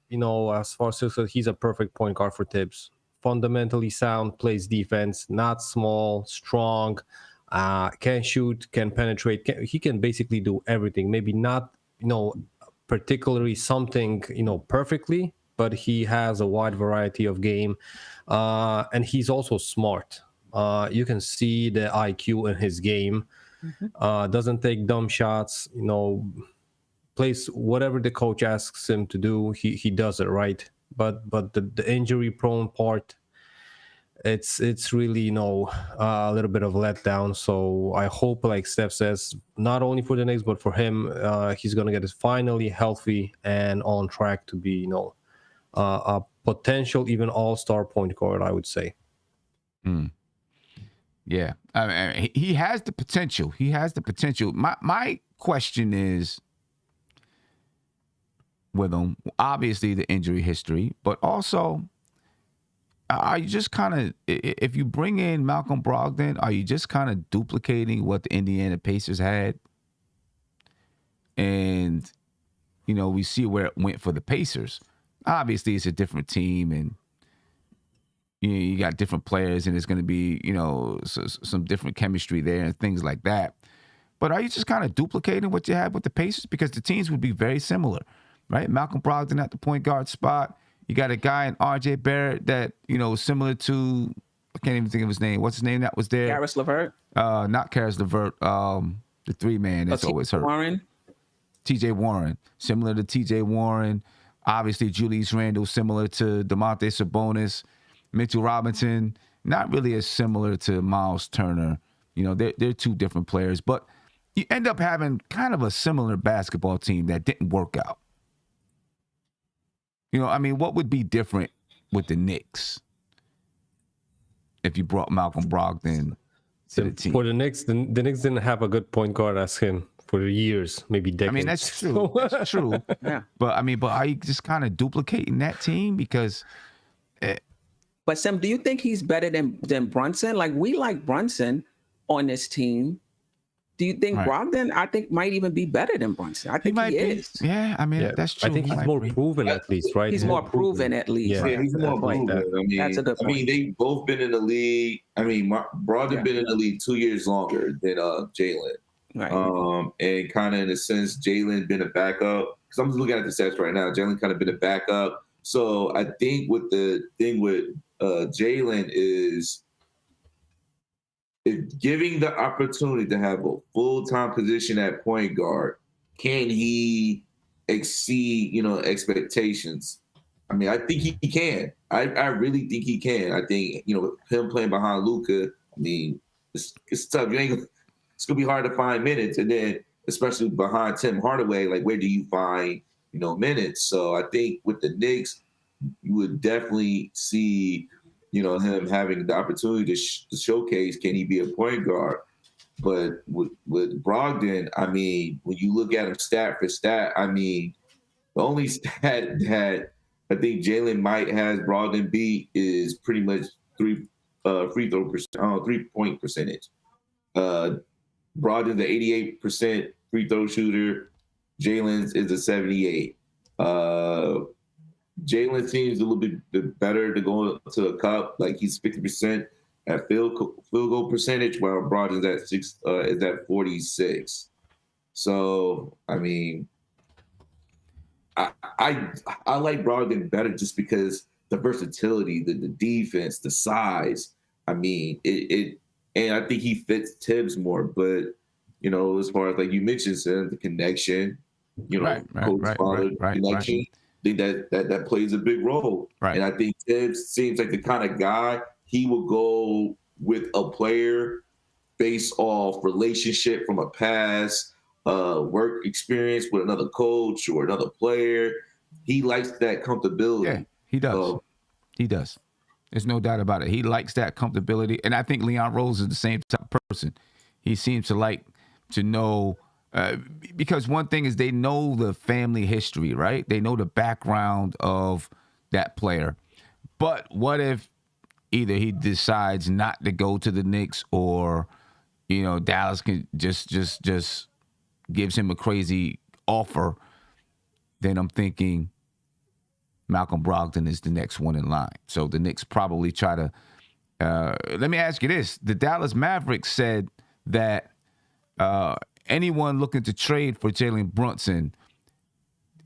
he's a perfect point guard for Tibbs. Fundamentally sound, plays defense, not small, strong, can shoot, can penetrate. He can basically do everything. Maybe not, particularly something, perfectly, but he has a wide variety of game, and he's also smart. You can see the IQ in his game. Doesn't take dumb shots. Plays whatever the coach asks him to do. He does it right. But the injury prone part, it's really a little bit of letdown. So I hope, like Steph says, not only for the Knicks but for him, he's gonna get finally healthy and on track to be a potential even all-star point guard, I would say. Yeah, I mean, he has the potential. He has the potential. My question is with him, obviously the injury history, but also, are you just kind of, if you bring in Malcolm Brogdon, are you just kind of duplicating what the Indiana Pacers had? And, we see where it went for the Pacers. Obviously, it's a different team, and you got different players, and there's going to be, some different chemistry there and things like that. But are you just kind of duplicating what you had with the Pacers? Because the teams would be very similar, right? Malcolm Brogdon at the point guard spot. You got a guy in R.J. Barrett that, similar to, I can't even think of his name. What's his name that was there? Karis LeVert? Not Karis LeVert. The three-man that's always hurt. Warren? T.J. Warren. Similar to T.J. Warren. Obviously, Julius Randle, similar to Domantas Sabonis. Mitchell Robinson, not really as similar to Miles Turner. They're two different players, but you end up having kind of a similar basketball team that didn't work out. What would be different with the Knicks if you brought Malcolm Brogdon to the team? For the Knicks, the Knicks didn't have a good point guard as him for years, maybe decades. That's true. That's true. Yeah. But are you just kind of duplicating that team? Because But Sam, do you think he's better than Brunson? Like, we like Brunson on this team. Do you think Brogdon, I think, might even be better than Brunson? I think he is. Yeah, that's true. I think he's more proven at least, right? He's more proven at least. Yeah, he's more proven. That's a good point. They've both been in the league. Brogdon been in the league 2 years longer than Jalen. Right. And kind of in a sense, Jalen been a backup. Because I'm just looking at the stats right now. Jalen kind of been a backup. So I think what the thing with Jalen is giving the opportunity to have a full-time position at point guard. Can he exceed, expectations? I think he can. I really think he can. I think, him playing behind Luka, it's tough. It's gonna be hard to find minutes, and then especially behind Tim Hardaway, like where do you find minutes? So I think with the Knicks, you would definitely see him having the opportunity to showcase can he be a point guard. But with Brogdon, when you look at him stat for stat, the only stat that I think Jalen might has Brogdon beat is pretty much 3-point percentage. Brogdon's the 88% free throw shooter. Jalen's is a 78. Jalen seems a little bit better to go to a cup. Like he's 50% at field goal percentage, while Brogdon's is at 46. So I mean, I like Brogdon better just because the versatility, the defense, the size. I mean, it and I think he fits Tibbs more. But as far as like you mentioned, Sam, the connection, coach-father connection. I think that plays a big role. Right. And I think Tibbs seems like the kind of guy he will go with a player based off relationship from a past work experience with another coach or another player. He likes that comfortability. Yeah, he does. He does. There's no doubt about it. He likes that comfortability. And I think Leon Rose is the same type of person. He seems to like to know, because one thing is they know the family history, right? They know the background of that player. But what if either he decides not to go to the Knicks, or, Dallas can just gives him a crazy offer? Then I'm thinking Malcolm Brogdon is the next one in line. So the Knicks probably try to, let me ask you this. The Dallas Mavericks said that anyone looking to trade for Jalen Brunson,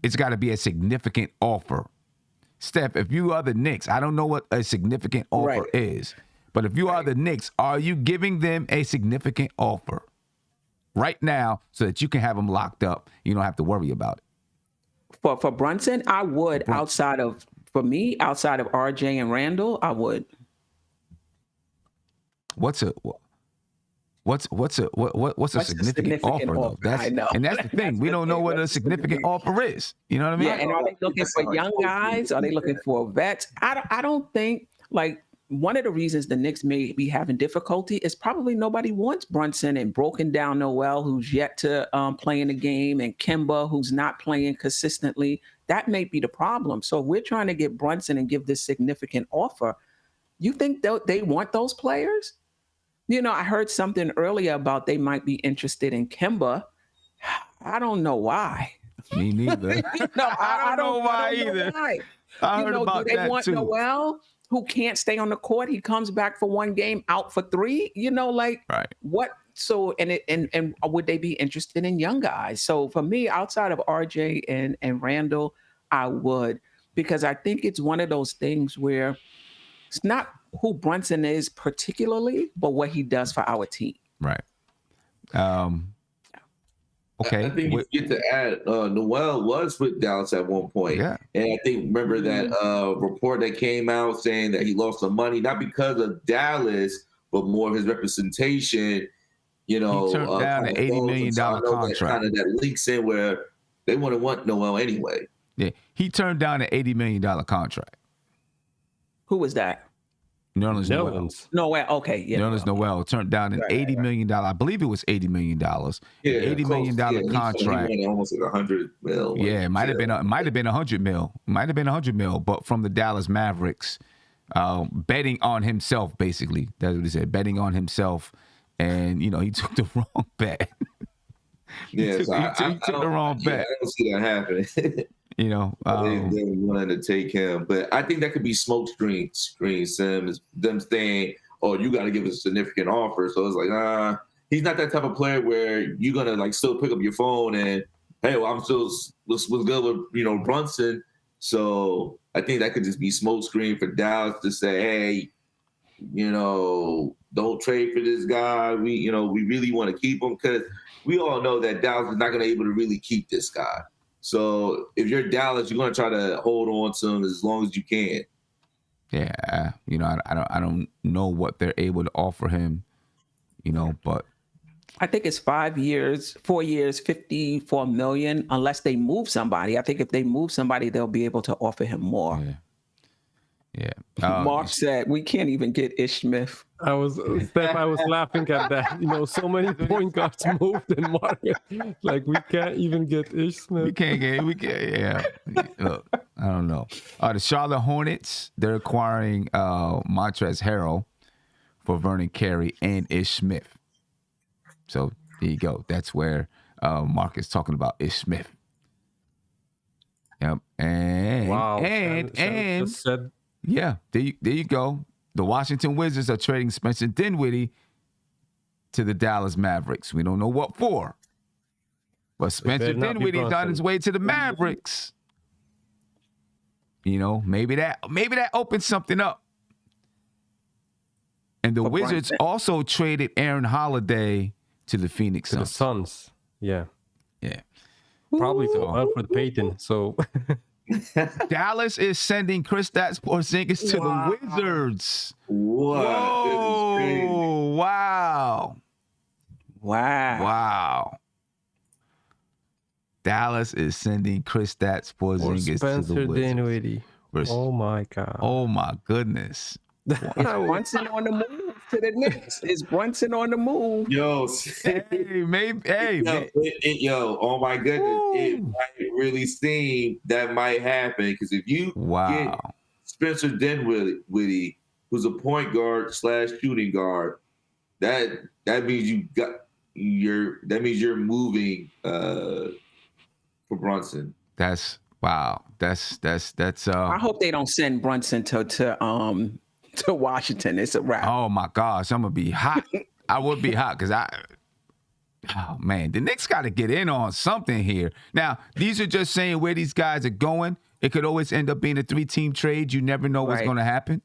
it's got to be a significant offer. Steph, if you are the Knicks, I don't know what a significant offer is, but if you are the Knicks, are you giving them a significant offer right now so that you can have them locked up? You don't have to worry about it. For Brunson, I would. Outside of RJ and Randall, I would. What's a significant offer though? That's the thing. We don't know what a significant offer is. You know what I mean? Yeah, and are they looking for young guys? Are they looking for vets? I don't think, like, one of the reasons the Knicks may be having difficulty is probably nobody wants Brunson and broken down Noel, who's yet to play in the game, and Kemba, who's not playing consistently. That may be the problem. So if we're trying to get Brunson and give this significant offer, you think they want those players? I heard something earlier about they might be interested in Kemba. I don't know why. Me neither. I don't know why either. I heard about that too. Do they want Noel, who can't stay on the court? He comes back for one game, out for three. Right. What? So and would they be interested in young guys? So for me, outside of RJ and Randall, I would, because I think it's one of those things where it's not who Brunson is particularly, but what he does for our team. Right. Okay. I think you get to add, Noel was with Dallas at one point. Yeah. And I think, remember that report that came out saying that he lost some money, not because of Dallas, but more of his representation. He turned down an $80 million contract. That leaks in where they wouldn't want Noel anyway. Yeah. He turned down an $80 million contract. Who was that? Nerlens Noel. Noel, okay, yeah. Nerlens Noel turned down an $80 million. I believe it was $80 million. Yeah, $80 million contract. He almost like $100 million. Yeah, it might have been $100 million. Might have been $100 million, but from the Dallas Mavericks, betting on himself, basically. That's what he said, betting on himself, and he took the wrong bet. He took the wrong bet. I don't see that happening. They wanted to take him, but I think that could be smoke screen Sim, is them saying, "Oh, you got to give us a significant offer." So it's like, he's not that type of player where you're gonna like still pick up your phone and, hey, well, I'm still was good with Brunson. So I think that could just be smoke screen for Dallas to say, hey, don't trade for this guy. We really want to keep him, because we all know that Dallas is not going to be able to really keep this guy. So if you're Dallas, you're going to try to hold on to him as long as you can. Yeah, I don't know what they're able to offer him, but I think it's 4 years, $54 million, unless they move somebody. I think if they move somebody, they'll be able to offer him more. Yeah. Mark said we can't even get Ish Smith. I was laughing at that. So many point guards moved in market. Like, we can't even get Ish Smith. Yeah. Look, I don't know. The Charlotte Hornets, they're acquiring Montrezl Harrell for Vernon Carey and Ish Smith. So there you go. That's where Mark is talking about Ish Smith. Yep. And Wow. and Sam just said yeah, there you go. The Washington Wizards are trading Spencer Dinwiddie to the Dallas Mavericks. We don't know what for. But Spencer better not be Dinwiddie's on Brunson. his way to the Mavericks. You know, maybe that opens something up. And the For Wizards Brunson. also traded Aaron Holiday to the Phoenix to the Suns. Suns. Yeah. Yeah. Probably to Alfred Payton. So Dallas is sending Kristaps Porzingis to the Wizards. What? Whoa! Wow! Wow! Dallas is sending Kristaps or Porzingis to the Spencer Wizards. Dinwiddie. Oh my God. Oh my goodness! Is Brunson on the move to the Knicks? Is Brunson on the move? Yo, Hey, maybe. Hey, oh my goodness, it Woo. might really seem that might happen because if you get Spencer Dinwiddie, who's a point guard / shooting guard, that means you're moving for Brunson. That's wow. That's. I hope they don't send Brunson to Washington. It's a wrap. Oh my gosh, I'm gonna be hot. I would be hot because oh man, the Knicks got to get in on something here. Now, these are just saying where these guys are going. It could always end up being a 3-team trade. You never know what's Right. going to happen.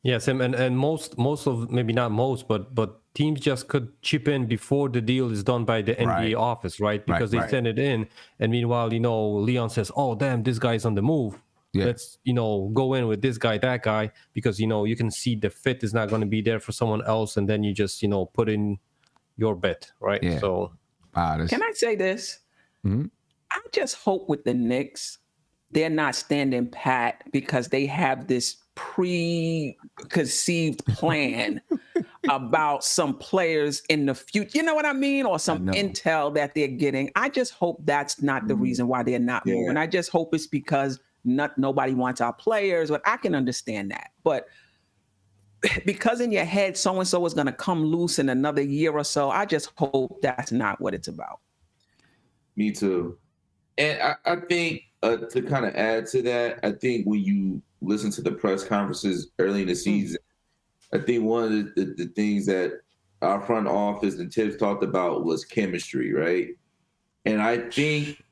Yes, and most of, maybe not most, but teams just could chip in before the deal is done by the NBA Right. office, right? Because they right. send it in, and meanwhile, Leon says, "Oh, damn, this guy's on the move. Yeah. Let's go in with this guy, that guy, because you can see the fit is not going to be there for someone else, and then you just put in your bet, right? Yeah. So Can I say this? Mhm. I just hope with the Knicks, they're not standing pat because they have this preconceived plan about some players in the future. You know what I mean? Or some intel that they're getting. I just hope that's not the reason why they're not moving. I just hope it's because nobody wants our players. But I can understand that. But because in your head, so-and-so is going to come loose in another year or so, I just hope that's not what it's about. Me too. And I think to kind of add to that, I think when you listen to the press conferences early in the season, I think one of the things that our front office and Tibbs talked about was chemistry, right? And I think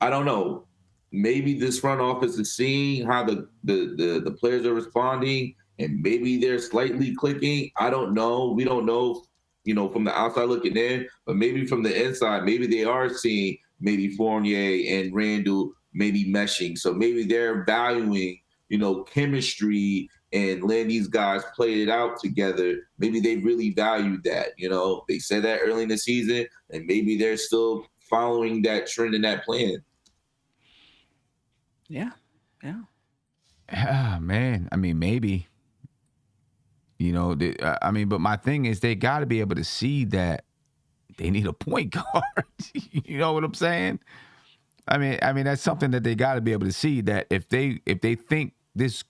I don't know, maybe this front office is seeing how the players are responding, and maybe they're slightly clicking. I don't know. We don't know, from the outside looking in, but maybe from the inside, maybe they are seeing maybe Fournier and Randall maybe meshing. So maybe they're valuing, chemistry and letting these guys play it out together. Maybe they really valued that. They said that early in the season, and maybe they're still following that trend and that plan. Yeah. Ah, man. I mean, maybe. But my thing is they got to be able to see that they need a point guard. You know what I'm saying? I mean that's something that they got to be able to see, that if they think this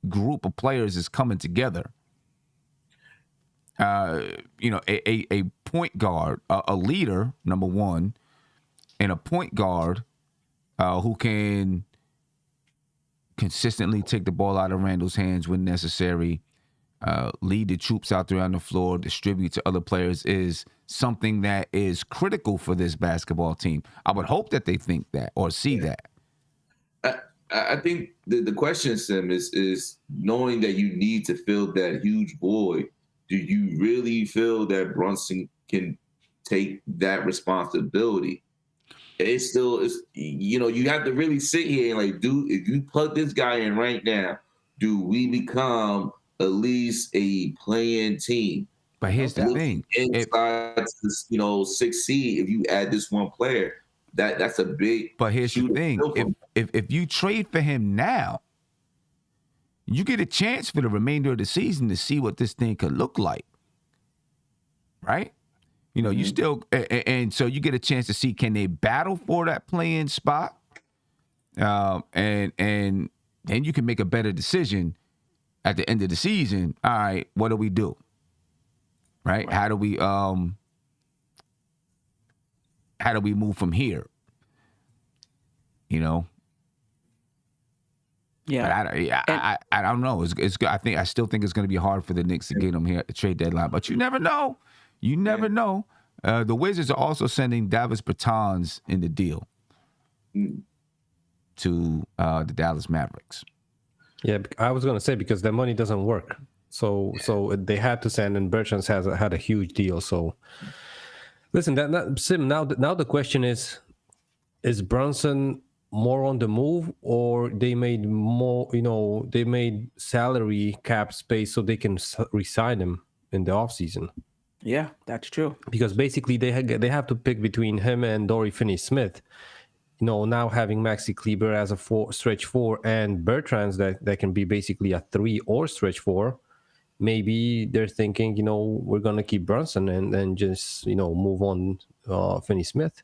group of players is coming together, a point guard, a leader, number one, and a point guard who can consistently take the ball out of Randall's hands when necessary, lead the troops out there on the floor, distribute to other players, is something that is critical for this basketball team. I would hope that they think that or see that. I think the question, Sim, is knowing that you need to fill that huge void. Do you really feel that Brunson can take that responsibility? It's still, you have to really sit here and if you plug this guy in right now, do we become at least a playing team? But here's the thing: inside, 6 seed, if you add this one player, that's a big. But here's the thing: if you trade for him now, you get a chance for the remainder of the season to see what this thing could look like, right? You still, and so you get a chance to see, can they battle for that play-in spot, and then you can make a better decision at the end of the season. All right, what do we do? Right? How do we move from here? you know. Yeah. But I don't know. It's good. I still think it's going to be hard for the Knicks to get him here at the trade deadline. But you never know. You never know. The Wizards are also sending Davis Bertans in the deal to the Dallas Mavericks. Yeah, I was going to say because their money doesn't work. So they had to send, and Bertrand's had a huge deal. So listen, Sim, now the question is Brunson more on the move, or they made more, they made salary cap space so they can re-sign him in the offseason? Yeah, that's true. Because basically they have to pick between him and Dorian Finney-Smith. Now having Maxi Kleber as a stretch 4 and Bertrand's that can be basically a 3 or stretch 4, maybe they're thinking, we're going to keep Brunson and then just, move on Finney-Smith.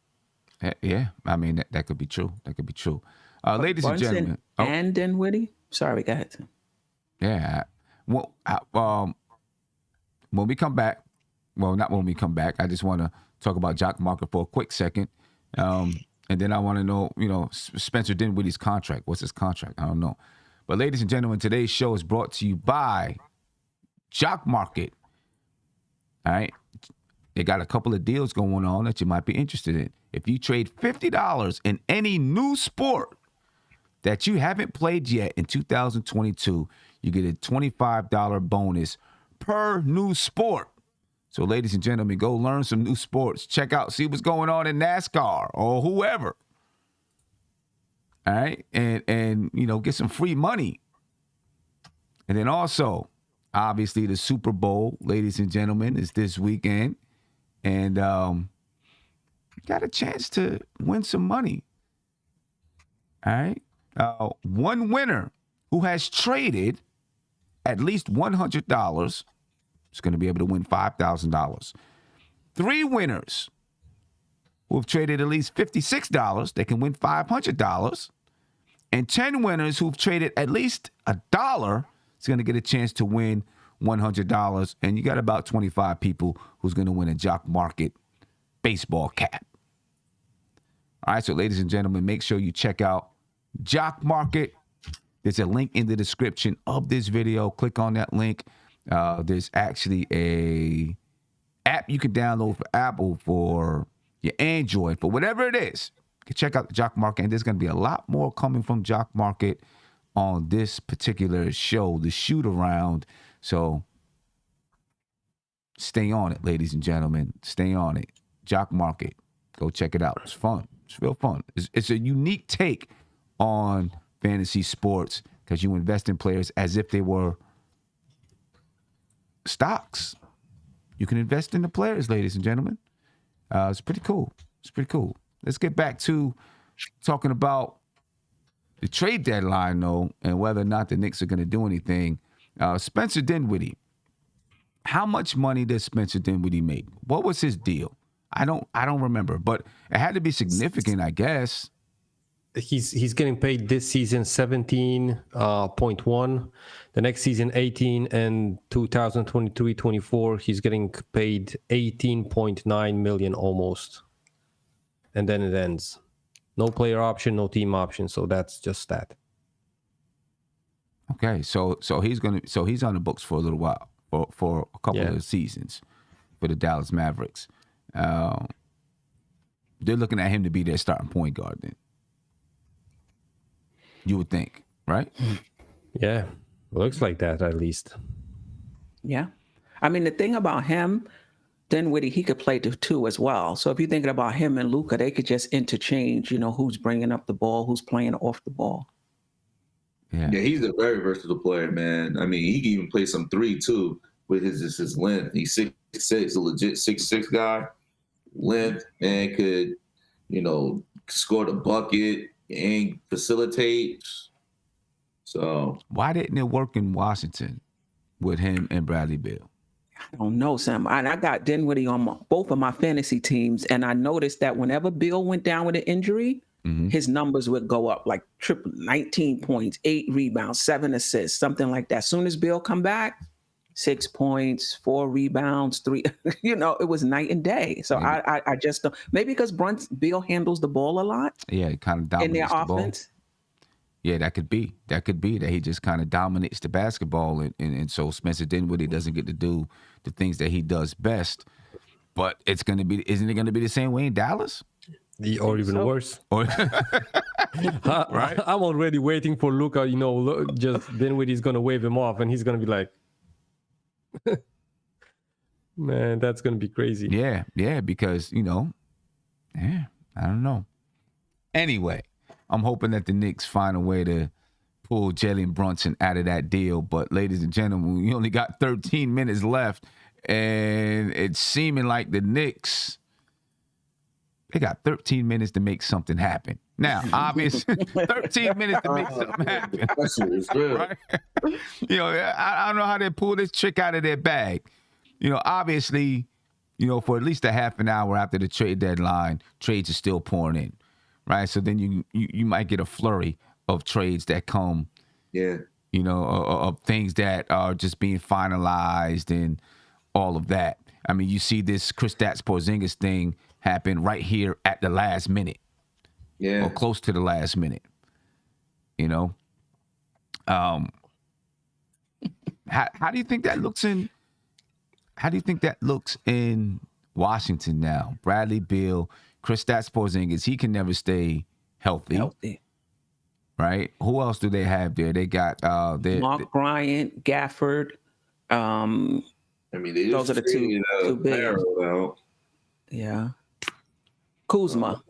Yeah, I mean, that could be true. That could be true. Ladies and Brunson gentlemen. and Dinwiddie? Sorry, go ahead, Tim. Yeah. Well, when we come back, well, not when we come back, I just want to talk about Jock Market for a quick second. And then I want to know, Spencer Dinwiddie's contract. What's his contract? I don't know. But ladies and gentlemen, today's show is brought to you by Jock Market. All right. They got a couple of deals going on that you might be interested in. If you trade $50 in any new sport that you haven't played yet in 2022, you get a $25 bonus per new sport. So, ladies and gentlemen, go learn some new sports. Check out, see what's going on in NASCAR or whoever. All right? And get some free money. And then also, obviously, the Super Bowl, ladies and gentlemen, is this weekend. And got a chance to win some money. All right? One winner who has traded at least $100 is going to be able to win $5,000. 3 winners who have traded at least $56, they can win $500. And 10 winners who've traded at least $1 is going to get a chance to win $100. And you got about 25 people who's going to win a Jock Market baseball cap. All right, so ladies and gentlemen, make sure you check out Jock Market. There's a link in the description of this video. Click on that link. There's actually a app you can download for Apple, for your Android, for whatever it is. You can check out the Jock Market, and there's going to be a lot more coming from Jock Market on this particular show, the shoot around. So stay on it, ladies and gentlemen. Stay on it. Jock Market. Go check it out. It's fun. It's real fun. It's a unique take on fantasy sports because you invest in players as if they were stocks. You can invest in the players, ladies and gentlemen. It's pretty cool. It's pretty cool. Let's get back to talking about the trade deadline, though, and whether or not the Knicks are going to do anything. Spencer Dinwiddie. How much money does Spencer Dinwiddie make? What was his deal? I don't remember, but it had to be significant, I guess. He's getting paid this season 17.1, the next season 18, and 2023-24 he's getting paid 18.9 million almost, and then it ends. No player option, no team option, so that's just that. Okay, so he's on the books for a little while, for a couple of seasons for the Dallas Mavericks. They're looking at him to be their starting point guard then. You would think, right? Yeah, looks like that at least. Yeah. I mean, the thing about him, Dinwiddie, he could play the 2 as well. So if you're thinking about him and Luka, they could just interchange, who's bringing up the ball, who's playing off the ball. Yeah, he's a very versatile player, man. I mean, he can even play some 3 too with his length. He's 6'6", a legit 6'6" guy. Length, and could, score the bucket and facilitate. So why didn't it work in Washington with him and Bradley Beal? I don't know, Sam. I got Dinwiddie on both of my fantasy teams, and I noticed that whenever Beal went down with an injury, his numbers would go up like 19 points, 8 rebounds, 7 assists, something like that. As soon as Beal come back, 6 points, 4 rebounds, 3. It was night and day. So Maybe. I just don't. Maybe because Bill handles the ball a lot Yeah, it kind of in their dominates the ball. offense. Yeah, that could be. That could be that he just kind of dominates the basketball, and so Spencer Dinwiddie doesn't get to do the things that he does best. But isn't it gonna be the same way in Dallas? Or even worse. Or Right? I'm already waiting for Luka. Just Dinwiddie's gonna wave him off, and he's gonna be like, "Man, that's gonna be crazy." yeah, because I don't know. Anyway, I'm hoping that the Knicks find a way to pull Jalen Brunson out of that deal. But ladies and gentlemen, we only got 13 minutes left, and it's seeming like the Knicks, they got 13 minutes to make something happen. Now, obviously, 13 minutes to make something happen. Right? I don't know how they pull this trick out of their bag. Obviously, for at least a half an hour after the trade deadline, trades are still pouring in, right? So then you might get a flurry of trades that come, of things that are just being finalized and all of that. I mean, you see this Kristaps Porzingis thing happen right here at the last minute, or close to the last minute. How do you think that looks in? How do you think that looks in Washington now? Bradley Beal, Kristaps Porzingis, he can never stay healthy. Right? Who else do they have there? They got Mark Bryant, Gafford. Those are the two big. Yeah. Kuzma.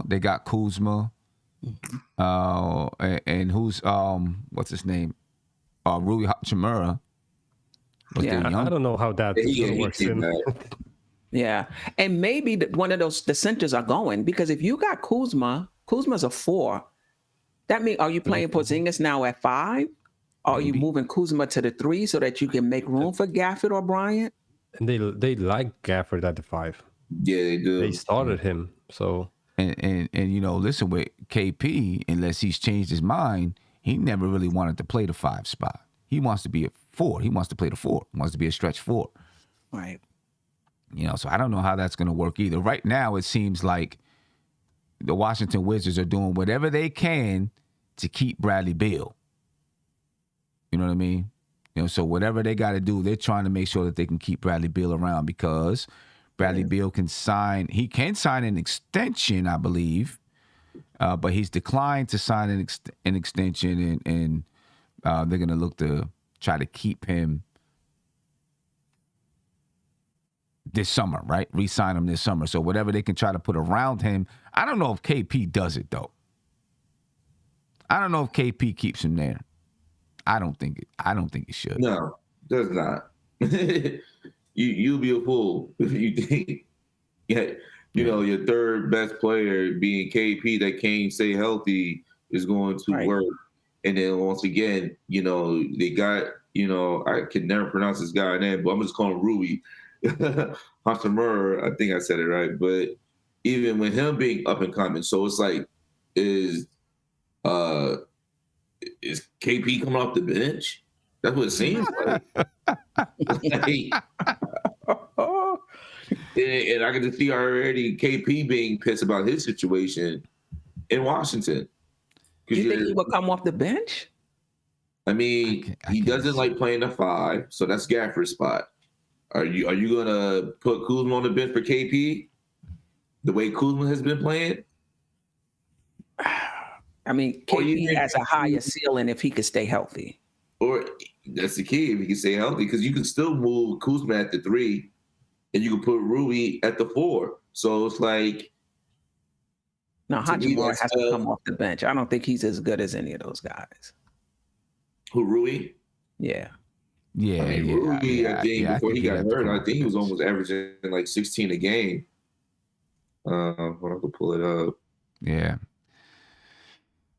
They got Kuzma. And who's what's his name? Rui Hachimura. I don't know how that's gonna work. Yeah, and maybe one of the centers are going, because if you got Kuzma's a 4. That means, are you playing Porzingis now at 5? Are you moving Kuzma to the 3 so that you can make room for Gafford or Bryant? And they like Gafford at the 5. Yeah, they do. They started him, so. And listen, with KP, unless he's changed his mind, he never really wanted to play the 5 spot. He wants to be a 4. He wants to play the 4. He wants to be a stretch 4. Right. So I don't know how that's going to work either. Right now, it seems like the Washington Wizards are doing whatever they can to keep Bradley Beal. You know what I mean? So whatever they got to do, they're trying to make sure that they can keep Bradley Beal around, because Bradley Beal can sign an extension, I believe, but he's declined to sign an extension, and they're going to look to try to keep him this summer, right? Re-sign him this summer. So whatever they can try to put around him. I don't know if KP does it, though. I don't know if KP keeps him there. I don't think it should. No, does not. You'll be a fool if you think, your third best player being KP that can't stay healthy is going to work. And then once again, they got, I can never pronounce this guy's name, but I'm just calling him Rui Hachimura. I think I said it right. But even with him being up and coming, so it's like, is KP coming off the bench? That's what it seems like. And I can just see already KP being pissed about his situation in Washington. You think he would come off the bench? I mean, he doesn't like playing the 5, so that's Gafford's spot. Are you gonna put Kuzma on the bench for KP the way Kuzma has been playing? I mean, KP has a higher ceiling if he could stay healthy. Or that's the key, if he can stay healthy, because you can still move Kuzma at the 3, and you can put Rui at the 4. So it's like, no, Hachimura has to come off the bench. I don't think he's as good as any of those guys. Who, Rui? Yeah. Yeah, I mean, Rui, I think before he got hurt, I think he was almost averaging like 16 a game. Hold on, I can pull it up. Yeah.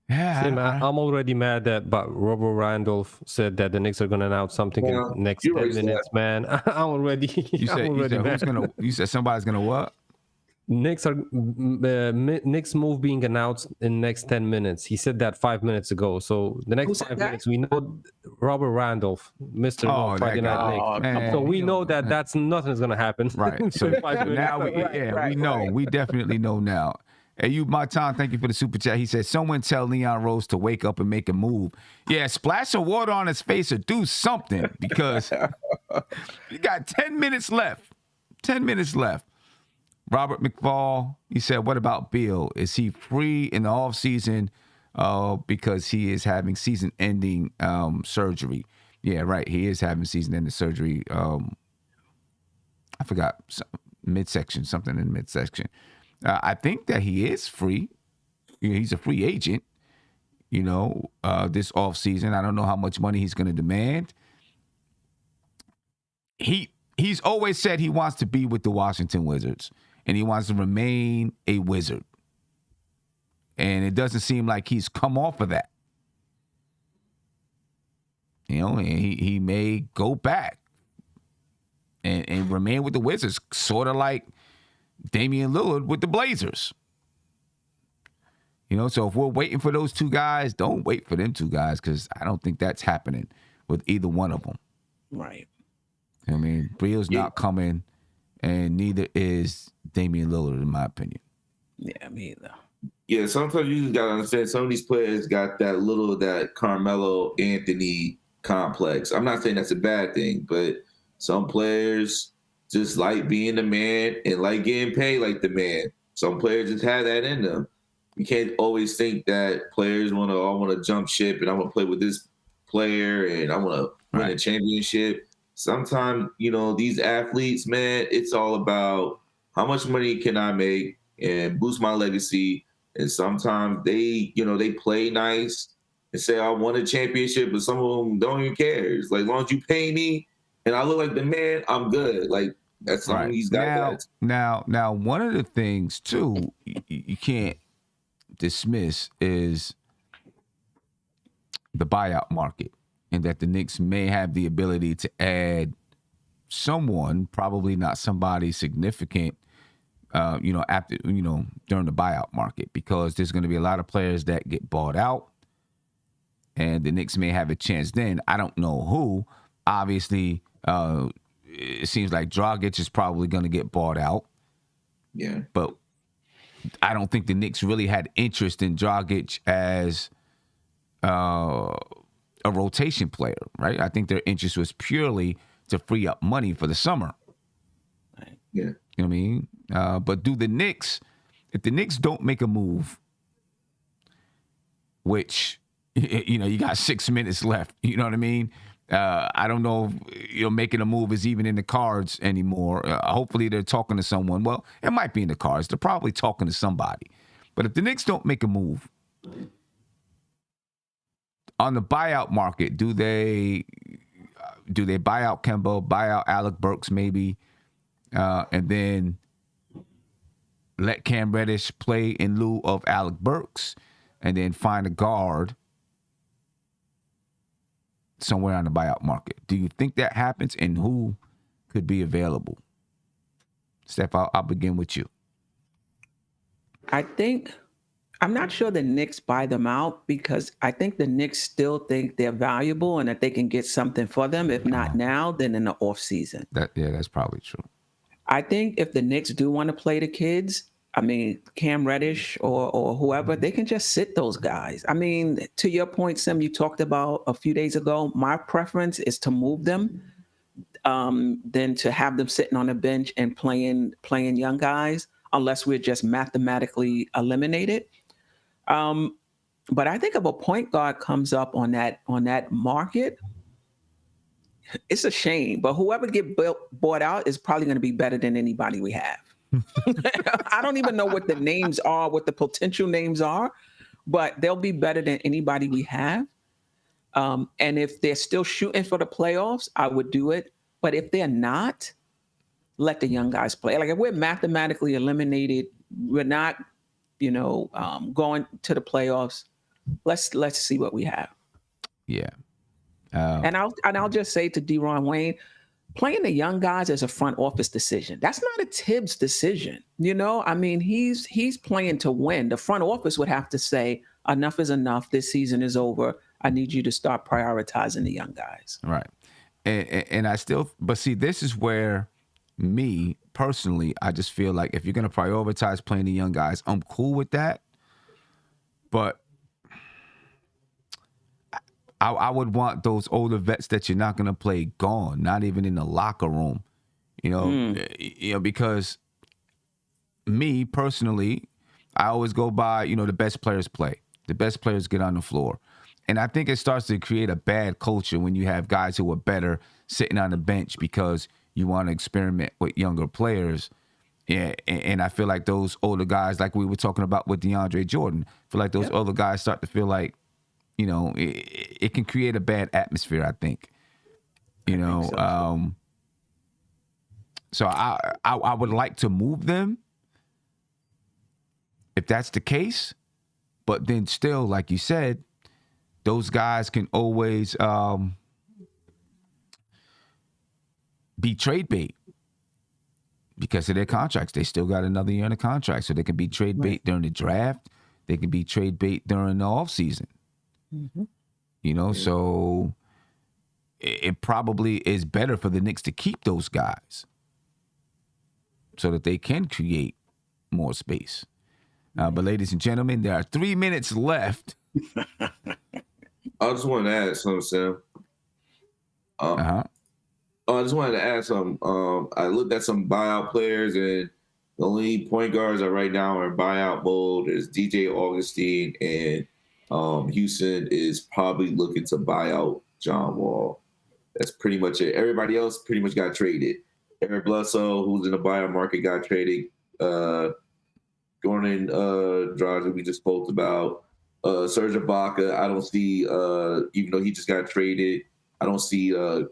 See, man, I'm already mad that Robert Randolph said that the Knicks are going to announce something in the next 10 minutes, man. I'm already mad. You said somebody's going to what? Knicks move being announced in next 10 minutes. He said that 5 minutes ago. So the next 5 minutes, we know Robert Randolph, Mr. Oh, Friday that Night guy. Knicks. Oh, Man, So we know that that's nothing's gonna happen. Right. So in 5 minutes. now we know. We definitely know now. Hey, you, my time. Thank you for the super chat. He said, "Someone tell Leon Rose to wake up and make a move. Yeah, splash some water on his face or do something because you got 10 minutes left. 10 minutes left." Robert McFall, he said, "What about Beal? Is he free in the offseason because he is having season-ending surgery?" Yeah, right. He is having season-ending surgery. I forgot midsection, something in midsection. I think that he is free. You know, he's a free agent. You know, this offseason, I don't know how much money he's going to demand. He's always said he wants to be with the Washington Wizards. And he wants to remain a Wizard. And it doesn't seem like he's come off of that. You know, and he may go back and remain with the Wizards, sort of like Damian Lillard with the Blazers. You know, so if we're waiting for those two guys, don't wait for them two guys because I don't think that's happening with either one of them. Right. I mean, Beal's not coming, and neither is Damian Lillard, in my opinion. Yeah, me either. Yeah, sometimes you just gotta understand some of these players got that Carmelo Anthony complex. I'm not saying that's a bad thing, but some players just like being the man and like getting paid like the man. Some players just have that in them. You can't always think that players want to jump ship and I want to play with this player and I want to win a championship. Sometimes, you know, these athletes, man, it's all about how much money can I make and boost my legacy. And sometimes they play nice and say, I won a championship, but some of them don't even care. It's like, as long as you pay me and I look like the man, I'm good. Like, that's something these guys. Now, one of the things, too, you can't dismiss is the buyout market. And that the Knicks may have the ability to add someone, probably not somebody significant, after, during the buyout market, because there's going to be a lot of players that get bought out, and the Knicks may have a chance then. I don't know who. Obviously, it seems like Dragic is probably going to get bought out. Yeah. But I don't think the Knicks really had interest in Dragic as a rotation player, right? I think their interest was purely to free up money for the summer. Yeah. You know what I mean? But if the Knicks don't make a move, which, you know, you got 6 minutes left, you know what I mean? I don't know if, making a move is even in the cards anymore. Hopefully they're talking to someone. Well, it might be in the cards. They're probably talking to somebody. But if the Knicks don't make a move, on the buyout market, do they buy out Kemba, buy out Alec Burks maybe, and then let Cam Reddish play in lieu of Alec Burks, and then find a guard somewhere on the buyout market? Do you think that happens, and who could be available? Steph, I'll begin with you. I'm not sure the Knicks buy them out because I think the Knicks still think they're valuable and that they can get something for them. If not now, then in the offseason. That's probably true. I think if the Knicks do want to play the kids, I mean, Cam Reddish or whoever, they can just sit those guys. I mean, to your point, Sim, you talked about a few days ago, my preference is to move them than to have them sitting on the bench and playing young guys, unless we're just mathematically eliminated. But I think if a point guard comes up on that market, it's a shame. But whoever get bought out is probably going to be better than anybody we have. I don't even know what the names are, what the potential names are, but they'll be better than anybody we have. And if they're still shooting for the playoffs, I would do it. But if they're not, let the young guys play. Like if we're mathematically eliminated, we're not going to the playoffs. Let's see what we have. Yeah. And I'll just say to Deron Wayne, playing the young guys is a front office decision. That's not a Tibbs decision. You know, I mean, he's playing to win. The front office would have to say, enough is enough. This season is over. I need you to start prioritizing the young guys. Right. And I still, but see, this is where me personally, I just feel like if you're going to prioritize playing the young guys, I'm cool with that. But I would want those older vets that you're not going to play gone, not even in the locker room, you know, because me personally, I always go by, you know, the best players play. The best players get on the floor. And I think it starts to create a bad culture when you have guys who are better sitting on the bench because you want to experiment with younger players. Yeah, and I feel like those older guys, like we were talking about with DeAndre Jordan, feel like those older guys start to feel like, you know, it can create a bad atmosphere, I think. You know, so I would like to move them if that's the case. But then still, like you said, those guys can always be trade bait because of their contracts. They still got another year in the contract. So they can be trade bait during the draft. They can be trade bait during the offseason. Mm-hmm. You know, so it probably is better for the Knicks to keep those guys so that they can create more space. But ladies and gentlemen, there are 3 minutes left. I just wanted to add something, Sam. I just wanted to add something. I looked at some buyout players, and the only point guards that right now are in buyout mode is DJ Augustine, and Houston is probably looking to buy out John Wall. That's pretty much it. Everybody else pretty much got traded. Eric Bledsoe, who's in the buyout market, got traded. Gordon Dragic, we just spoke about. Serge Ibaka, I don't see, even though he just got traded, I don't see the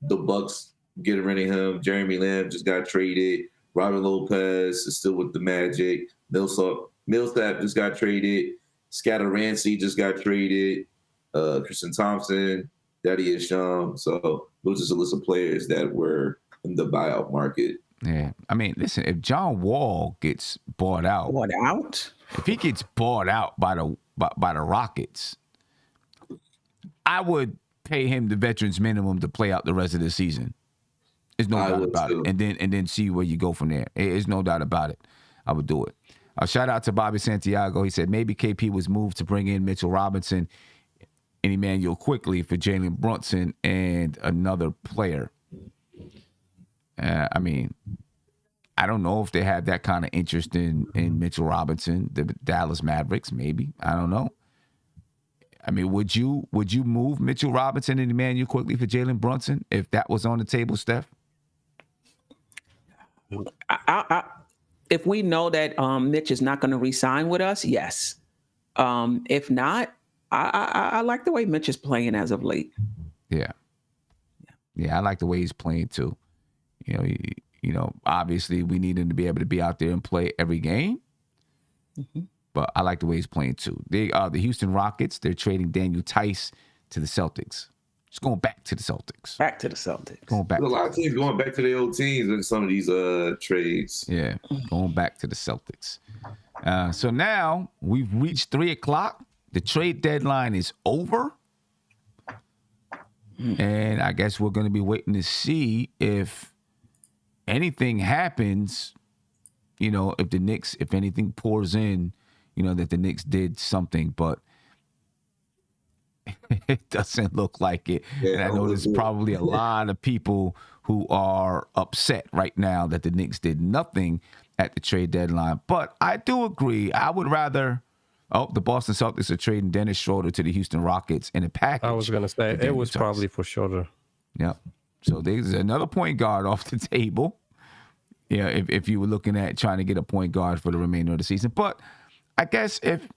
Bucks getting rid of him. Jeremy Lamb just got traded. Robin Lopez is still with the Magic. Millsap just got traded. Scatterrancy just got traded. Tristan Thompson, Daddy Isham. So those are just a list of players that were in the buyout market. Yeah, I mean, listen, if John Wall gets bought out, if he gets bought out by the Rockets, I would pay him the veterans minimum to play out the rest of the season. There's no doubt about it. And then see where you go from there. There's no doubt about it. I would do it. Shout out to Bobby Santiago. He said maybe KP was moved to bring in Mitchell Robinson and Emmanuel quickly for Jalen Brunson and another player. I mean, I don't know if they have that kind of interest in Mitchell Robinson, the Dallas Mavericks, maybe. I don't know. I mean, would you move Mitchell Robinson and Emmanuel quickly for Jalen Brunson if that was on the table, Steph? If we know that Mitch is not going to re-sign with us, yes. If not, I like the way Mitch is playing as of late. Yeah, I like the way he's playing too. You know, obviously we need him to be able to be out there and play every game. Mm-hmm. But I like the way he's playing too. They are the Houston Rockets. They're trading Daniel Tice to the Celtics. Just going back to the Celtics. Going back. There's a lot of teams going back to their old teams in some of these trades. Yeah, going back to the Celtics. So now we've reached 3:00. The trade deadline is over. And I guess we're going to be waiting to see if anything happens, you know, if anything pours in, you know, that the Knicks did something, but it doesn't look like it. Yeah, and I know there's probably a lot of people who are upset right now that the Knicks did nothing at the trade deadline. But I do agree. I would rather... Oh, the Boston Celtics are trading Dennis Schroeder to the Houston Rockets in a package. I was going to say, it was probably for Schroeder. Yep. So there's another point guard off the table. Yeah, if you were looking at trying to get a point guard for the remainder of the season. But I guess if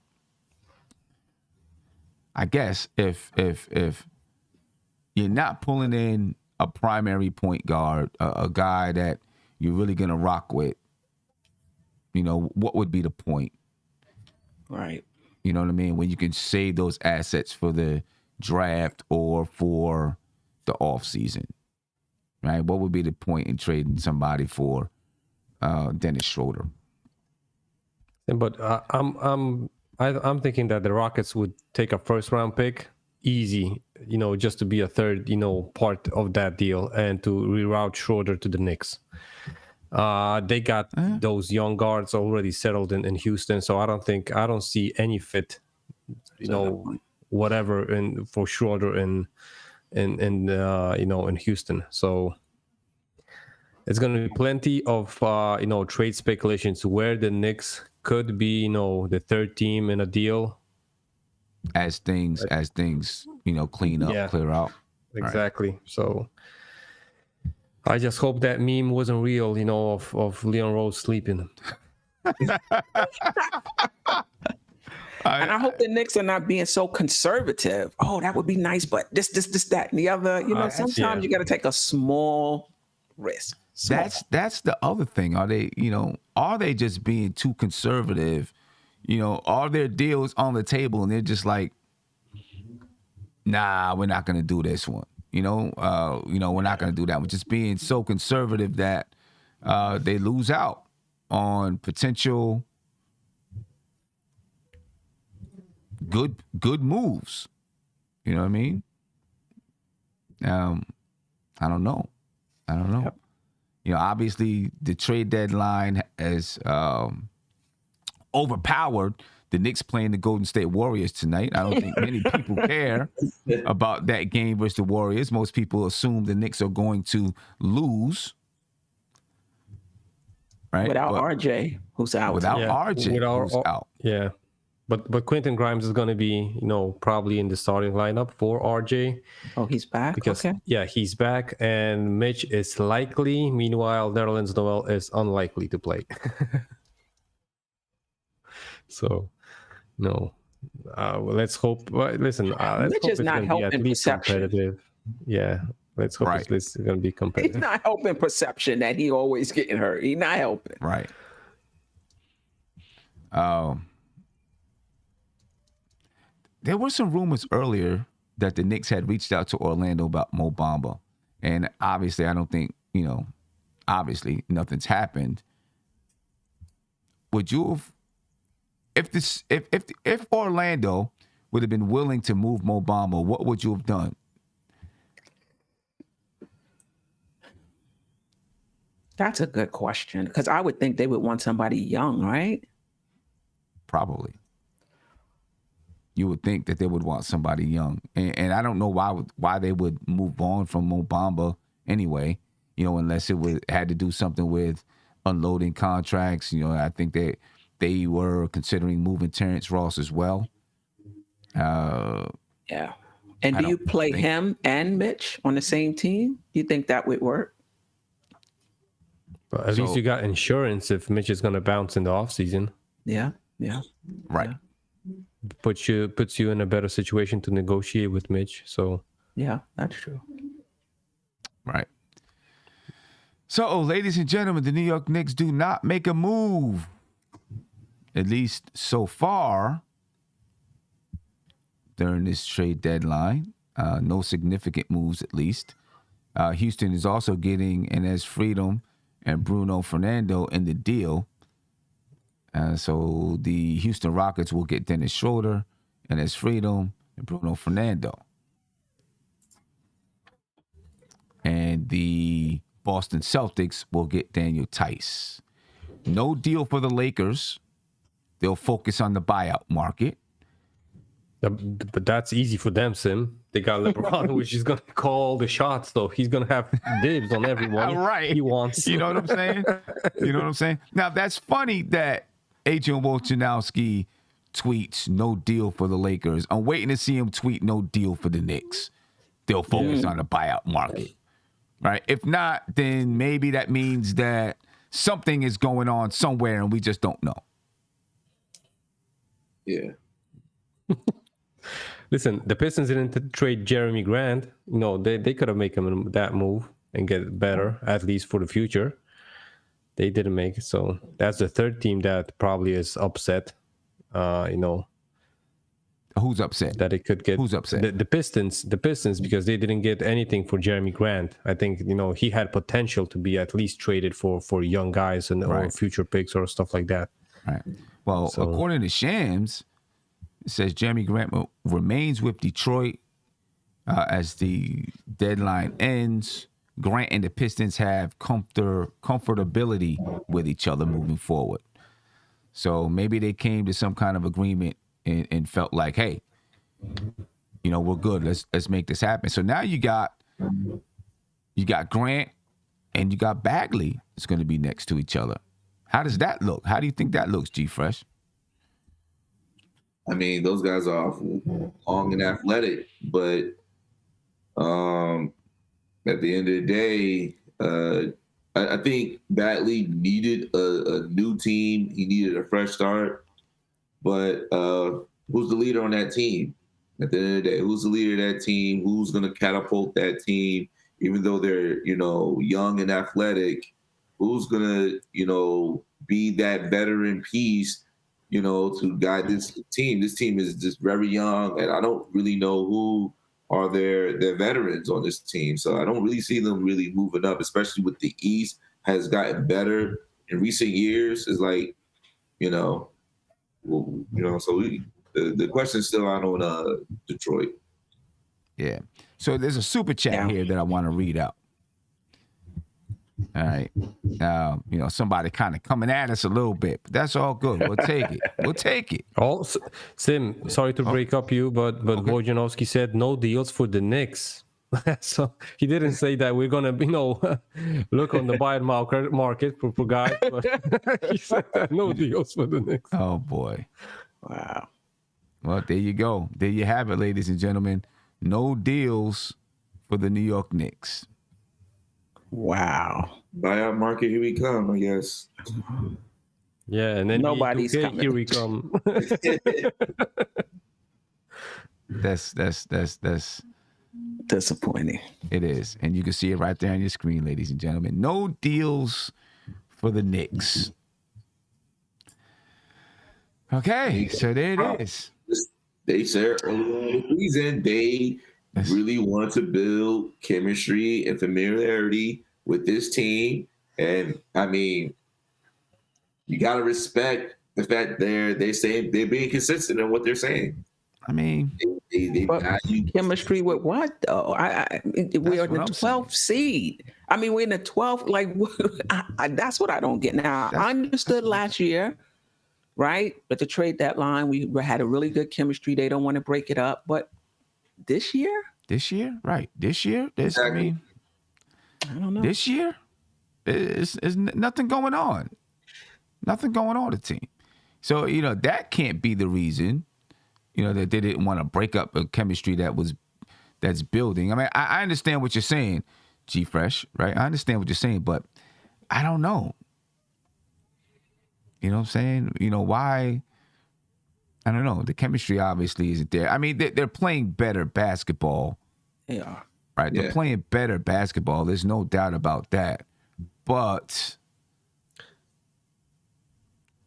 you're not pulling in a primary point guard, a guy that you're really going to rock with, you know, what would be the point? Right. You know what I mean? When you can save those assets for the draft or for the off season, right? What would be the point in trading somebody for Dennis Schroeder? But I'm thinking that the Rockets would take a first round pick, easy, just to be a third, part of that deal and to reroute Schroeder to the Knicks. They got those young guards already settled in Houston, so I don't see any fit, whatever for Schroeder in Houston. So it's going to be plenty of trade speculations where the Knicks could be, the third team in a deal as things clean up, clear out. Exactly. Right. So I just hope that meme wasn't real, of Leon Rose sleeping. And I hope the Knicks are not being so conservative. Oh, that would be nice, but this, that, and the other. Sometimes you got to take a small risk. That's the other thing. Are they just being too conservative? Are their deals on the table and they're just like, nah, we're not gonna do this one. We're not gonna do that. We're just being so conservative that they lose out on potential good moves. You know what I mean? I don't know. Yep. Obviously the trade deadline has overpowered the Knicks playing the Golden State Warriors tonight. I don't think many people care about that game versus the Warriors. Most people assume the Knicks are going to lose. Right? Without RJ, who's out. Without RJ, who's out. Yeah. But Quentin Grimes is going to be, probably in the starting lineup for RJ. Oh, he's back? Because, okay. Yeah, he's back. And Mitch is likely. Meanwhile, Nerlens Noel is unlikely to play. So, no. Let's hope. Well, listen, let's Mitch hope is it's not going to be at helping least perception. competitive. Yeah. Let's hope it's going to be competitive. He's not helping perception that he always getting hurt. He's not helping. Right. There were some rumors earlier that the Knicks had reached out to Orlando about Mo Bamba. And obviously, I don't think, obviously nothing's happened. Would you have, if Orlando would have been willing to move Mo Bamba, what would you have done? That's a good question, because I would think they would want somebody young, right? Probably. You would think that they would want somebody young. And I don't know why they would move on from Mo Bamba anyway, unless it had to do something with unloading contracts. I think they were considering moving Terrence Ross as well. Yeah. And do you play him and Mitch on the same team? Do you think that would work? But at least you got insurance if Mitch is going to bounce in the offseason. Yeah. Right. Yeah. Puts you in a better situation to negotiate with Mitch. So yeah, that's true. Right. So, ladies and gentlemen, the New York Knicks do not make a move, at least so far, during this trade deadline. No significant moves, at least. Houston is also getting Enes Freedom and Bruno Fernando in the deal. So the Houston Rockets will get Dennis Schroeder, Enes Freedom, and Bruno Fernando. And the Boston Celtics will get Daniel Tice. No deal for the Lakers. They'll focus on the buyout market. But that's easy for them, Sim. They got LeBron, which is going to call the shots, so he's going to have dibs on everyone he wants. You know what I'm saying? Now, that's funny that Adrian Wojnarowski tweets no deal for the Lakers. I'm waiting to see him tweet no deal for the Knicks. They'll focus on the buyout market. Right? If not, then maybe that means that something is going on somewhere and we just don't know. Yeah. Listen, the Pistons didn't trade Jeremy Grant. They could have made him that move and get better, at least for the future. They didn't make it. So that's the third team that probably is upset. Who's upset? That it could get Who's upset? the Pistons because they didn't get anything for Jeremy Grant. I think he had potential to be at least traded for young guys and or future picks or stuff like that. Right. Well, according to Shams, it says Jeremy Grant remains with Detroit as the deadline ends. Grant and the Pistons have comfortability with each other moving forward. So maybe they came to some kind of agreement and felt like, hey, we're good. Let's make this happen. So now you got Grant and you got Bagley. It's going to be next to each other. How does that look? How do you think that looks, G Fresh? I mean, those guys are long and athletic, but at the end of the day, I think Bagley needed a new team. He needed a fresh start. But who's the leader on that team? At the end of the day, who's the leader of that team? Who's going to catapult that team? Even though they're, young and athletic, who's going to, be that veteran piece, to guide this team? This team is just very young, and I don't really know who are their veterans on this team. So I don't really see them really moving up, especially with the East has gotten better in recent years. It's like, so the question's still out on Detroit. Yeah. So there's a super chat here that I want to read out. All right. Somebody kind of coming at us a little bit, but that's all good. We'll take it. We'll take it. Oh, Sim, sorry to break up you, but Okay. Wojnarowski said no deals for the Knicks. So he didn't say that we're gonna, look on the buyout market for guys, but he said that no deals for the Knicks. Oh boy. Wow. Well, there you go. There you have it, ladies and gentlemen. No deals for the New York Knicks. Wow. Buyout market, here we come, I guess. Yeah, and then Nobody's coming. here we come. That's Disappointing. it is. And you can see it right there on your screen, ladies and gentlemen. No deals for the Knicks. Okay, so there it is. They said earlier in the season they really want to build chemistry and familiarity with this team. And I mean, you gotta respect the fact they're being consistent in what they're saying. I mean, they value Chemistry with what though? We are in the 12th seed. I mean, we're in the 12th. Like, that's what I don't get. Now, I understood last year, right? But the trade deadline, we had a really good chemistry. They don't want to break it up. But this year, right? This year, I mean, I don't know. This year, is nothing going on. Nothing going on with the team. So that can't be the reason. That they didn't want to break up a chemistry that's building. I mean, I understand what you're saying, G Fresh, right? I understand what you're saying, but I don't know. You know what I'm saying? Why? I don't know. The chemistry obviously isn't there. I mean, they're playing better basketball. They are. Right? Yeah. They're playing better basketball. There's no doubt about that. But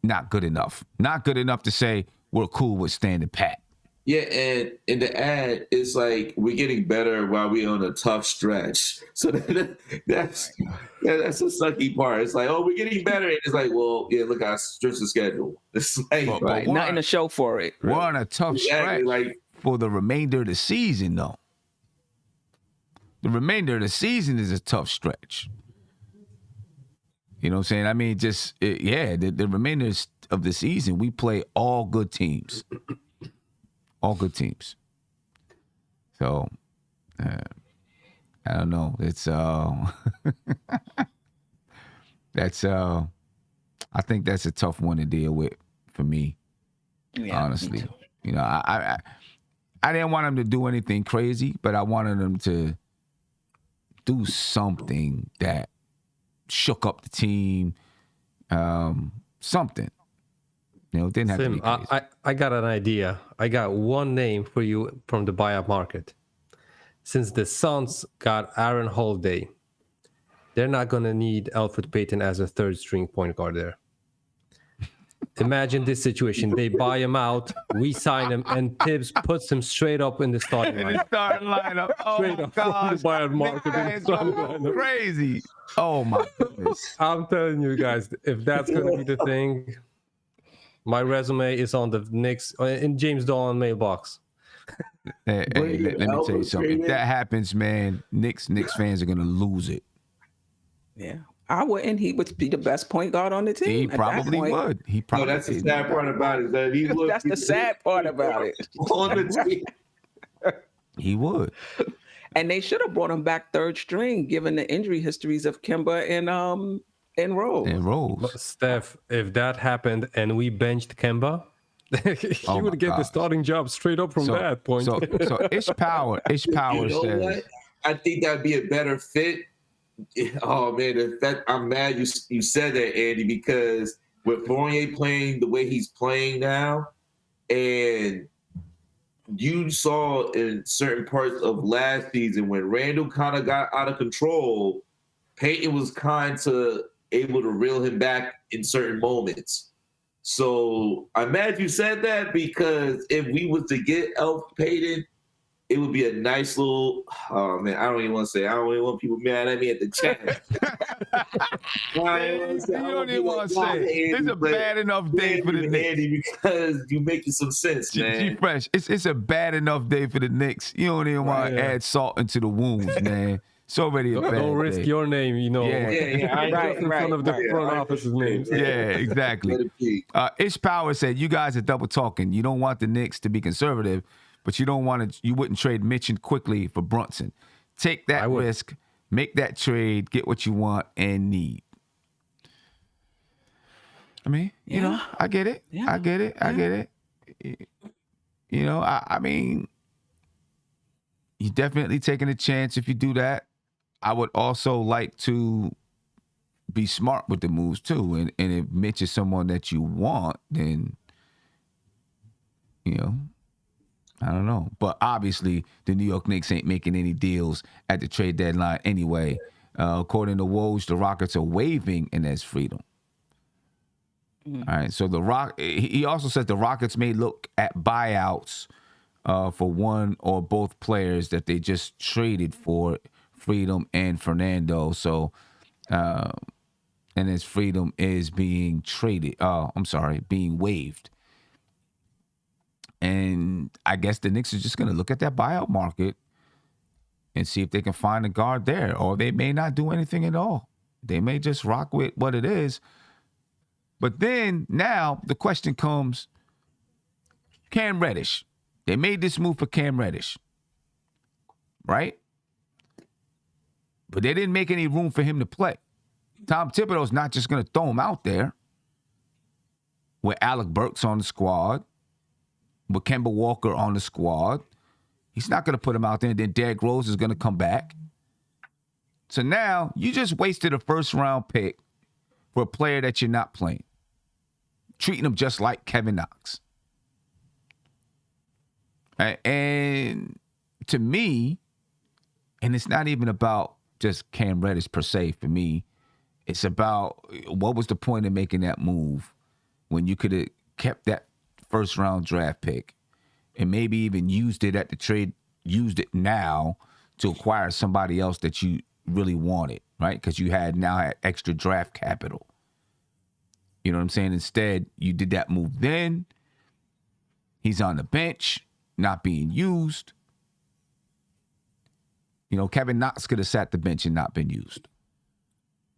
not good enough. Not good enough to say we're cool with standing pat. Yeah, and in the ad, it's like we're getting better while we're on a tough stretch. So that's the sucky part. It's like, oh, we're getting better. And it's like, well, yeah, look, I stretched the schedule. It's like, Right. Nothing to show for it. We're on a tough stretch for the remainder of the season, though. The remainder of the season is a tough stretch. You know what I'm saying? I mean, the remainder of the season, we play all good teams. All good teams. So, I don't know. It's I think that's a tough one to deal with for me. Yeah, honestly, me too. I didn't want him to do anything crazy, but I wanted him to do something that shook up the team. Something. It didn't have to be crazy. I got an idea. I got one name for you from the buyout market. Since the Suns got Aaron Holiday, they're not going to need Elfrid Payton as a third string point guard there. imagine this situation. They buy him out, we sign him, and Tibbs puts him straight up in the starting In line. the starting lineup. Oh Straight my up from the gosh. buyout market in the Fans starting go lineup. crazy. Oh my goodness. I'm telling you guys, if that's going to be the thing, my resume is on the Knicks in James Dolan mailbox. Hey, let me tell you something. If that happens, man, Knicks fans are gonna lose it. Yeah. I wouldn't. He would be the best point guard on the team. He at that probably point. would. He No, probably. that's the sad part about it. That he would. That's the sad part about it. On the team. He would. And they should have brought him back third string, given the injury histories of Kimba and Rose. And Rose. But Steph, if that happened and we benched Kemba, he Oh my would get the gosh. starting job straight up from that point. So Ish Power You know says. what? I think that'd be a better fit. Oh man, I'm mad you said that, Andy, because with Fournier playing the way he's playing now, and you saw in certain parts of last season when Randall kind of got out of control, Peyton was kind of able to reel him back in certain moments. So I'm mad you said that, because if we was to get Elf Payton, it would be a nice little. Oh man, I don't even want to say. I don't even want people mad at me at the chat. You don't even want to say. It's a bad enough day for the Knicks. Andy, because you making some sense, G man. Fresh. It's a bad enough day for the Knicks. You don't even want to add salt into the wounds, man. It's already a bad Don't risk day. your name, Yeah. I ain't Right, in front of the right. front office's names. Yeah, exactly. Let it be. Ish Power said, "You guys are double talking. You don't want the Knicks to be conservative, but you don't want to. You wouldn't trade Mitchell quickly for Brunson. Take that risk, make that trade, get what you want and need." I mean, you know, I get it. Yeah. I get it. I get it. You know, I mean, you're definitely taking a chance if you do that. I would also like to be smart with the moves too. And if Mitch is someone that you want, then, you know, I don't know. But obviously, the New York Knicks ain't making any deals at the trade deadline anyway. According to Woj, the Rockets are waiving Inez Freedom. All right. So he also said the Rockets may look at buyouts for one or both players that they just traded for, Freedom and Fernando. So, and his Freedom is being traded. Being waived. And I guess the Knicks are just going to look at that buyout market and see if they can find a guard there, or they may not do anything at all. They may just rock with what it is. But then now the question comes, Cam Reddish. They made this move for Cam Reddish, right? But they didn't make any room for him to play. Tom Thibodeau's not just going to throw him out there with Alec Burks on the squad, with Kemba Walker on the squad. He's not going to put him out there, and then Derrick Rose is going to come back. So now you just wasted a first-round pick for a player that you're not playing, treating him just like Kevin Knox. And to me, and it's not even about just Cam Reddish per se for me, it's about what was the point of making that move when you could have kept that first-round draft pick and maybe even used it at the trade, used it now to acquire somebody else that you really wanted, right? Because you now had extra draft capital. You know what I'm saying? Instead, you did that move then. He's on the bench, not being used. You know, Kevin Knox could have sat the bench and not been used.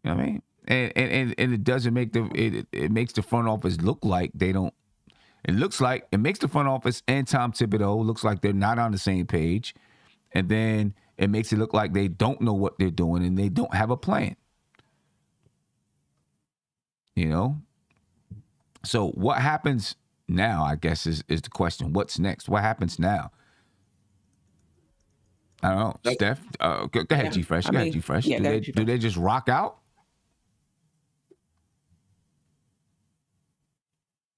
You know what I mean? And it doesn't make it makes the front office look like they don't. It makes the front office and Tom Thibodeau looks like they're not on the same page. And then it makes it look like they don't know what they're doing and they don't have a plan. You know? So what happens now, I guess, is the question. What's next? What happens now? I don't know. Steph, go ahead, G-Fresh. Go ahead, G-Fresh. Do they just rock out?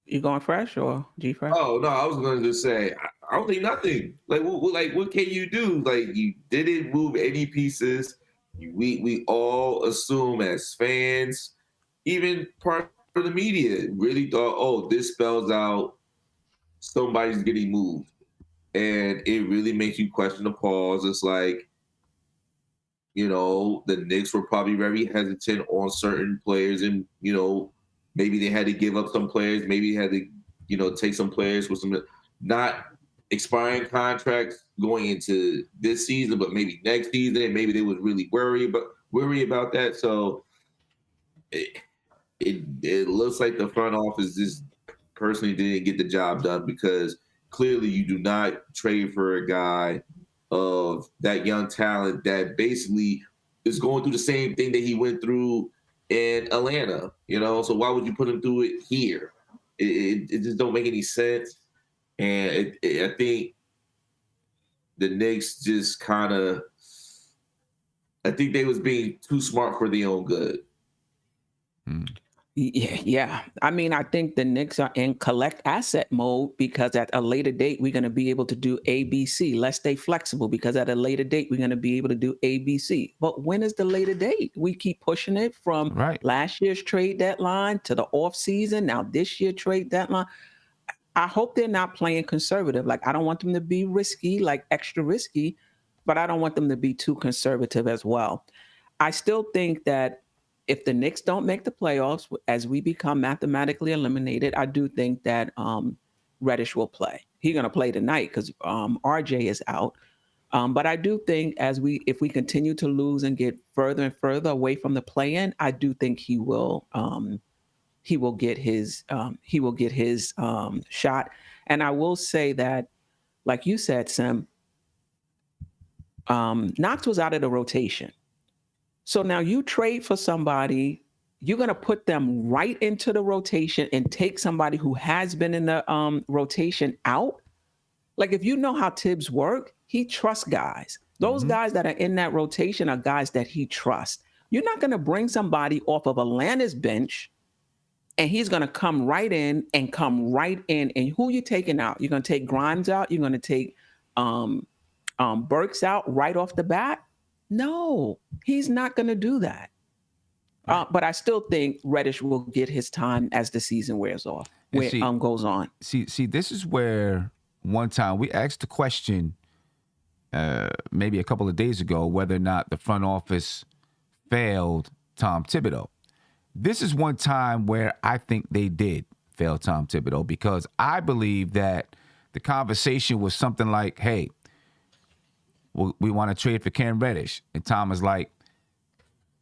You going Fresh or G-Fresh? Oh no, I was going to just say I don't think nothing. Like what can you do? Like you didn't move any pieces. We all assume as fans, even part for the media. Really thought, oh, this spells out somebody's getting moved. And it really makes you question the pause. It's like, the Knicks were probably very hesitant on certain players, and, maybe they had to give up some players. Maybe they had to, take some players with some not expiring contracts going into this season, but maybe next season. And maybe they would really worry about that. So it looks like the front office just personally didn't get the job done, because clearly you do not trade for a guy of that young talent that basically is going through the same thing that he went through in Atlanta, So why would you put him through it here? It just don't make any sense. And I think the Knicks just kind of, I think they was being too smart for their own good. Yeah. I mean, I think the Knicks are in collect asset mode, because at a later date, we're going to be able to do ABC. Let's stay flexible, because at a later date, we're going to be able to do ABC. But when is the later date? We keep pushing it from last year's trade deadline to the off season. Now this year trade deadline. I hope they're not playing conservative. Like, I don't want them to be risky, like extra risky, but I don't want them to be too conservative as well. I still think that if the Knicks don't make the playoffs, as we become mathematically eliminated, I do think that Reddish will play. He's going to play tonight because RJ is out. But I do think if we continue to lose and get further and further away from the play-in, I do think he will get his shot. And I will say that, like you said, Sim, Knox was out of the rotation. So now you trade for somebody, you're going to put them right into the rotation and take somebody who has been in the rotation out. Like, if you know how Tibbs work, he trusts guys. Those guys that are in that rotation are guys that he trusts. You're not going to bring somebody off of Atlanta's bench and he's going to come right in. And who you taking out? You're going to take Grimes out? You're going to take Burks out right off the bat? No, he's not going to do that. But I still think Reddish will get his time as the season wears off, goes on. See, this is where one time we asked the question, maybe a couple of days ago, whether or not the front office failed Tom Thibodeau. This is one time where I think they did fail Tom Thibodeau, because I believe that the conversation was something like, hey, we want to trade for Cam Reddish. And Tom is like,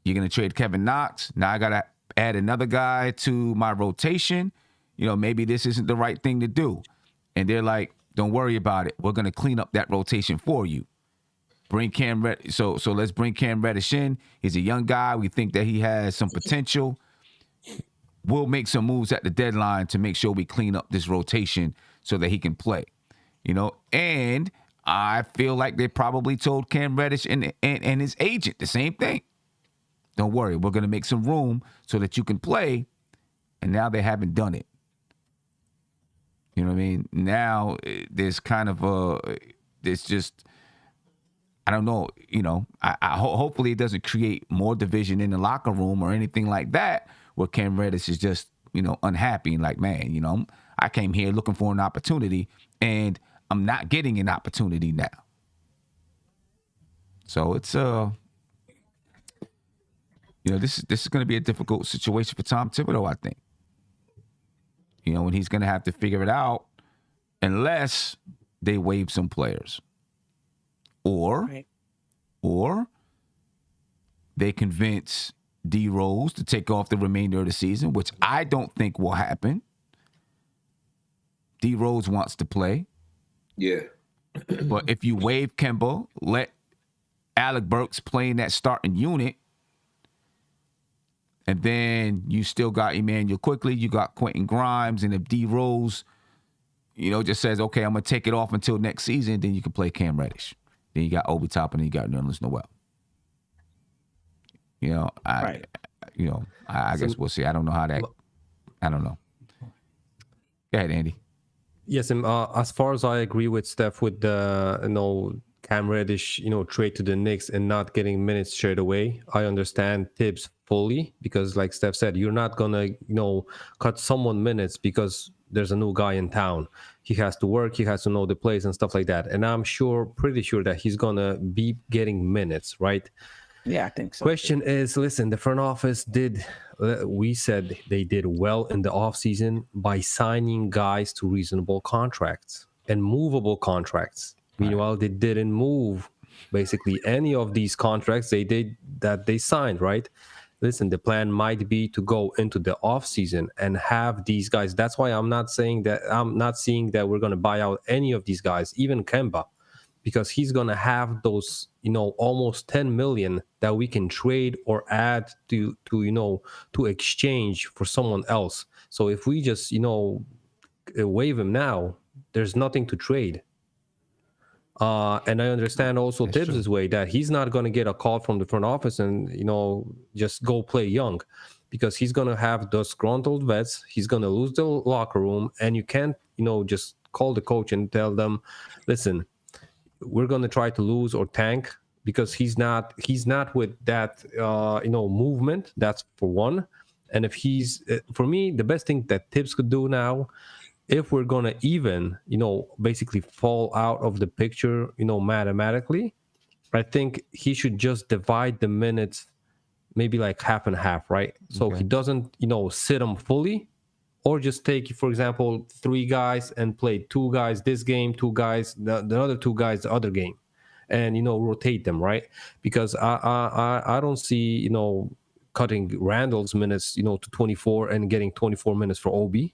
you're going to trade Kevin Knox? Now I got to add another guy to my rotation. Maybe this isn't the right thing to do. And they're like, don't worry about it. We're going to clean up that rotation for you. Bring Cam Reddish. So let's bring Cam Reddish in. He's a young guy. We think that he has some potential. We'll make some moves at the deadline to make sure we clean up this rotation so that he can play. And I feel like they probably told Cam Reddish and his agent the same thing. Don't worry, we're going to make some room so that you can play. And now they haven't done it. You know what I mean? Now there's kind of there's just, I don't know, hopefully it doesn't create more division in the locker room or anything like that, where Cam Reddish is just, unhappy and like, man, I came here looking for an opportunity and I'm not getting an opportunity now. So it's this is going to be a difficult situation for Tom Thibodeau, I think. And he's going to have to figure it out, unless they waive some players, or they convince D Rose to take off the remainder of the season, which I don't think will happen. D Rose wants to play. Yeah. But if you waive Kemba, let Alec Burks play in that starting unit, and then you still got Emmanuel Quickly, you got Quentin Grimes, and if D Rose, just says, okay, I'm going to take it off until next season, then you can play Cam Reddish. Then you got Obi Toppin and you got Nerlens Noel. I guess we'll see. I don't know how that, I don't know. Go ahead, Andy. Yes, as far as I agree with Steph with the Cam Reddish, trade to the Knicks and not getting minutes straight away, I understand Tibbs' fully, because like Steph said, you're not gonna cut someone minutes because there's a new guy in town. He has to work, he has to know the plays and stuff like that. And I'm pretty sure that he's gonna be getting minutes, right? Yeah, I think so. Question is, listen, the front office we said they did well in the offseason by signing guys to reasonable contracts and movable contracts. Meanwhile, they didn't move basically any of these contracts they signed, right? Listen, the plan might be to go into the offseason and have these guys. That's why I'm not seeing that we're going to buy out any of these guys, even Kemba, because he's going to have those, almost 10 million that we can trade or add to exchange for someone else. So if we just, waive him now, there's nothing to trade. And I understand also Tibbs' way that he's not going to get a call from the front office and, just go play young, because he's going to have those disgruntled vets. He's going to lose the locker room, and you can't, just call the coach and tell them, listen, we're going to try to lose or tank, because he's not with that, movement. That's for one. And if for me, the best thing that Tibbs could do now, if we're going to even, basically fall out of the picture, mathematically, I think he should just divide the minutes, maybe like half and half, right? So he doesn't, sit them fully, or just take, for example, 3 guys and play 2 guys this game, 2 guys, the other 2 guys, the other game, and, rotate them, right? Because I don't see, cutting Randall's minutes, to 24 and getting 24 minutes for Obi.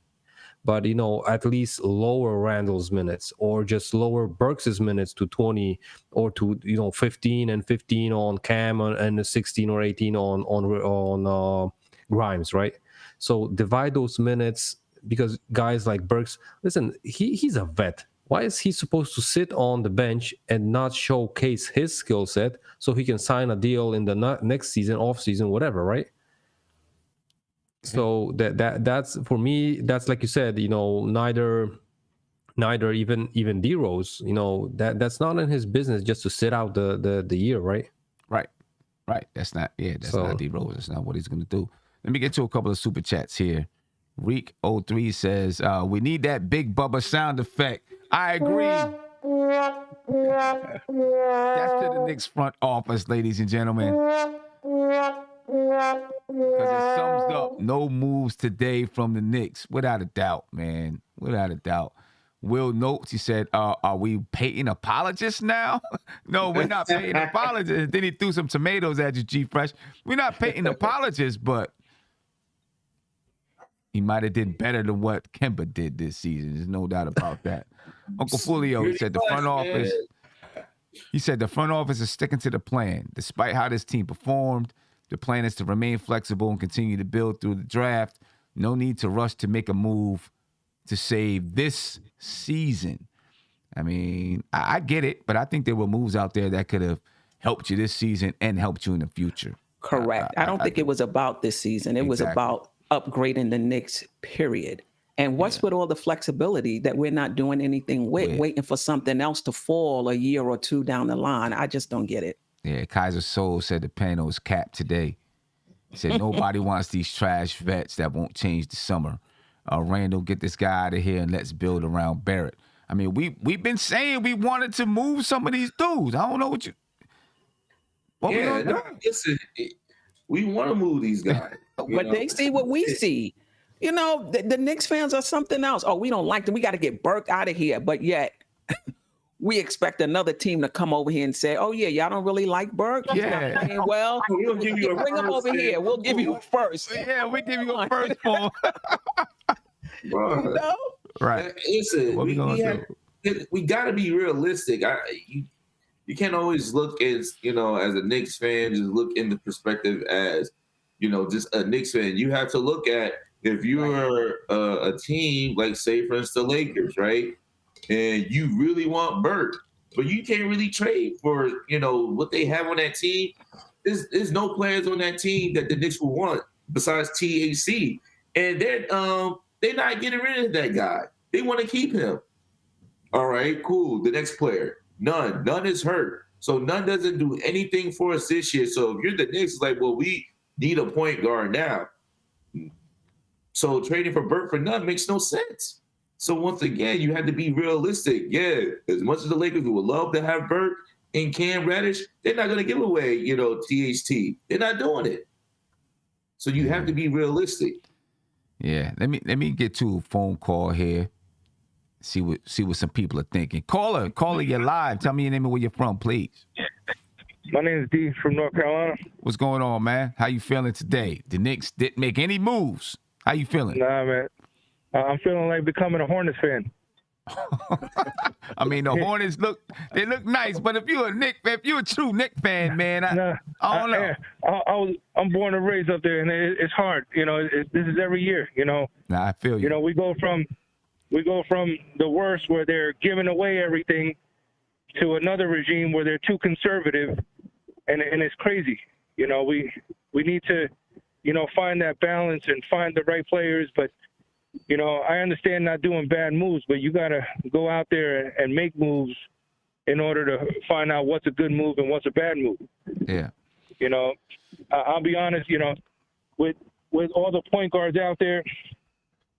But, at least lower Randall's minutes, or just lower Burks' minutes to 20, or to, 15 and 15 on Cam, and 16 or 18 on Grimes, right? So divide those minutes, because guys like Burks, listen, he's a vet. Why is he supposed to sit on the bench and not showcase his skill set so he can sign a deal in the next season, off season, whatever, right? So that's, for me, that's like you said, neither even D-Rose, that's not in his business just to sit out the year, right? Right. That's not D-Rose. That's not what he's going to do. Let me get to a couple of super chats here. Reek03 says, we need that Big Bubba sound effect. I agree. That's to the Knicks front office, ladies and gentlemen. Because it sums up no moves today from the Knicks. Without a doubt, man. Without a doubt. Will Notes, he said, are we paying apologists now? No, we're not paying apologists. Then he threw some tomatoes at you, G-Fresh. We're not paying apologists, but he might have did better than what Kemba did this season. There's no doubt about that. Uncle Fulio, he said the front office. He said the front office is sticking to the plan. Despite how this team performed, the plan is to remain flexible and continue to build through the draft. No need to rush to make a move to save this season. I mean, I get it, but I think there were moves out there that could have helped you this season and helped you in the future. Correct. I don't think it was about this season. It was about upgrading the Knicks, period. And what's with all the flexibility that we're not doing anything with, waiting for something else to fall a year or 2 down the line? I just don't get it. Yeah, Kaiser Soul said the panel is capped today. He said nobody wants these trash vets that won't change the summer. Randall, get this guy out of here and let's build around Barrett. I mean, we've been saying we wanted to move some of these dudes. I don't know what listen, we want to move these guys. But they see what we see. The Knicks fans are something else. Oh, we don't like them. We got to get Burke out of here. But yet, we expect another team to come over here and say, oh, yeah, y'all don't really like Burke? Yeah. Well, we'll give you bring him over here. We'll give you a first. Yeah, we'll give you a first for him. Right. Listen, we got to be realistic. You can't always look as a Knicks fan, just look in the perspective as, just a Knicks fan. You have to look at, if you're a team like, say, for instance, the Lakers, right? And you really want Burke, but you can't really trade for, what they have on that team. There's no players on that team that the Knicks will want besides THC. And they're not getting rid of that guy. They want to keep him. All right, cool. The next player, None is hurt. So None doesn't do anything for us this year. So if you're the Knicks, it's like, well, we need a point guard now. So trading for Burt for none makes no sense. So once again, you had to be realistic. Yeah, as much as the Lakers would love to have Burt and Cam Reddish, they're not going to give away, THT. They're not doing it. So you have to be realistic. Yeah, let me get to a phone call here. See what some people are thinking. Caller, you're live. Tell me your name and where you're from, please. My name is D from North Carolina. What's going on, man? How you feeling today? The Knicks didn't make any moves. How you feeling? Nah, man. I'm feeling like becoming a Hornets fan. I mean, the Hornets look nice, but if you're a true Knicks fan, man, I don't know. I'm born and raised up there, and it's hard. This is every year. Nah, I feel you. We go from the worst where they're giving away everything to another regime where they're too conservative, and it's crazy. We need to find that balance and find the right players, but I understand not doing bad moves, but you got to go out there and make moves in order to find out what's a good move and what's a bad move. Yeah. I'll be honest, with all the point guards out there,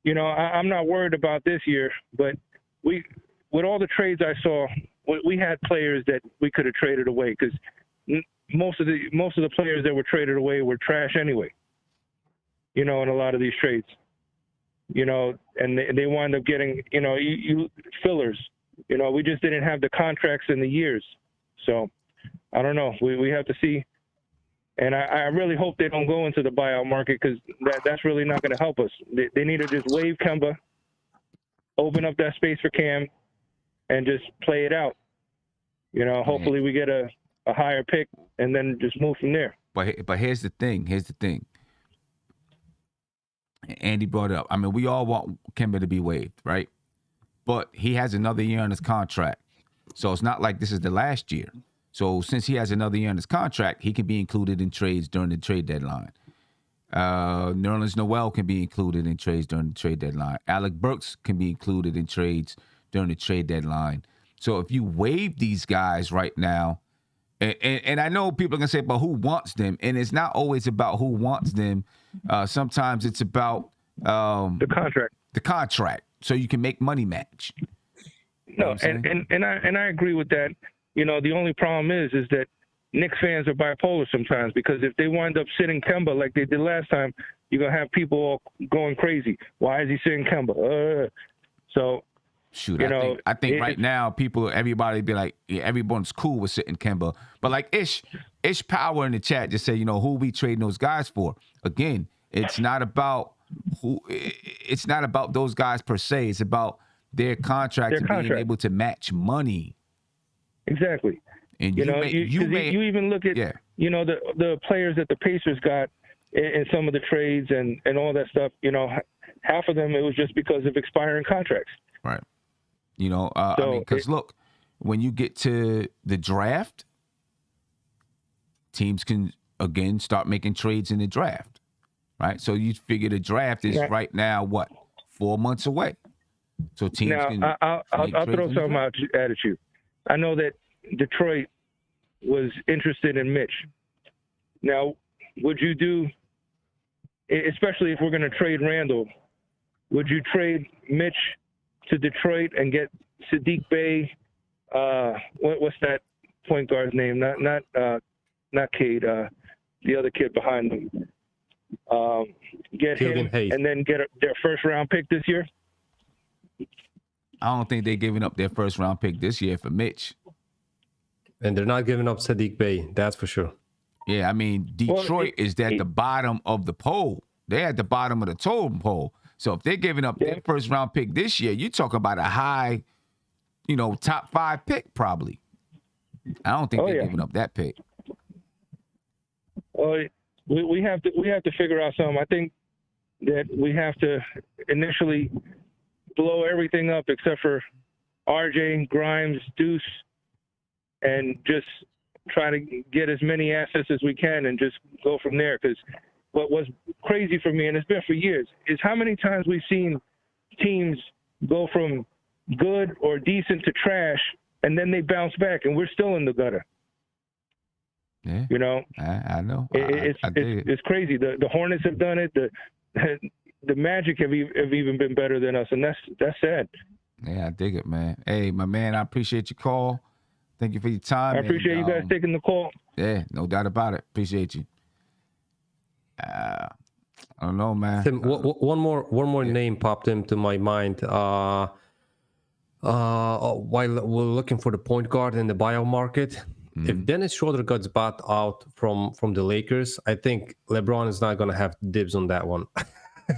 I'm not worried about this year, but with all the trades I saw, we had players that we could have traded away because most of the players that were traded away were trash anyway, in a lot of these trades. And they wind up getting, fillers. We just didn't have the contracts in the years. So I don't know. We have to see. And I really hope they don't go into the buyout market because that's really not going to help us. They need to just waive Kemba, open up that space for Cam, and just play it out. Hopefully we get a higher pick and then just move from there. But here's the thing. Andy brought it up. I mean, we all want Kemba to be waived, right? But he has another year on his contract. So it's not like this is the last year. So since he has another year on his contract, he can be included in trades during the trade deadline. Nerlens Noel can be included in trades during the trade deadline. Alec Burks can be included in trades during the trade deadline. So if you waive these guys right now, and I know people are going to say, but who wants them? And it's not always about who wants them. Sometimes it's about the contract. The contract, so you can make money match. No, and I agree with that. The only problem is that Knicks fans are bipolar sometimes because if they wind up sitting Kemba like they did last time, you're gonna have people all going crazy. Why is he sitting Kemba? So. Shoot, I think right now everybody be like, yeah, everyone's cool with sitting Kemba. But like Ish Power in the chat just said, who we trading those guys for? Again, it's not about those guys per se. It's about their contracts and being able to match money. Exactly. And you even look at the players that the Pacers got in some of the trades and all that stuff. Half of them it was just because of expiring contracts. Right. Because look, when you get to the draft, teams can, again, start making trades in the draft, right? So you figure the draft is right now, 4 months away? So teams can... I'll throw something out at you. I know that Detroit was interested in Mitch. Now, would you do, especially if we're going to trade Randall, would you trade Mitch to Detroit and get Sadiq Bey? What's that point guard's name? Not Cade. The other kid behind them. Get him and then get their first round pick this year. I don't think they're giving up their first round pick this year for Mitch. And they're not giving up Sadiq Bey. That's for sure. Yeah, I mean Detroit is at the bottom of the pole. They're at the bottom of the totem pole. So if they're giving up their first round pick this year, you talk about a high, top 5 pick probably. I don't think they're giving up that pick. Well, we have to figure out something. I think that we have to initially blow everything up except for RJ, Grimes, Deuce, and just try to get as many assets as we can and just go from there. Because what was crazy for me, and it's been for years, is how many times we've seen teams go from good or decent to trash, and then they bounce back, and we're still in the gutter. Yeah. You know, I know. I dig it. it's crazy. The Hornets have done it. The Magic have even been better than us, and that's sad. Yeah, I dig it, man. Hey, my man, I appreciate your call. Thank you for your time. I appreciate you guys taking the call. Yeah, no doubt about it. Appreciate you. I don't know, man. Tim, one more name popped into my mind. While we're looking for the point guard in the buyout market, if Dennis Schroeder gets bought out from the Lakers, I think LeBron is not going to have dibs on that one.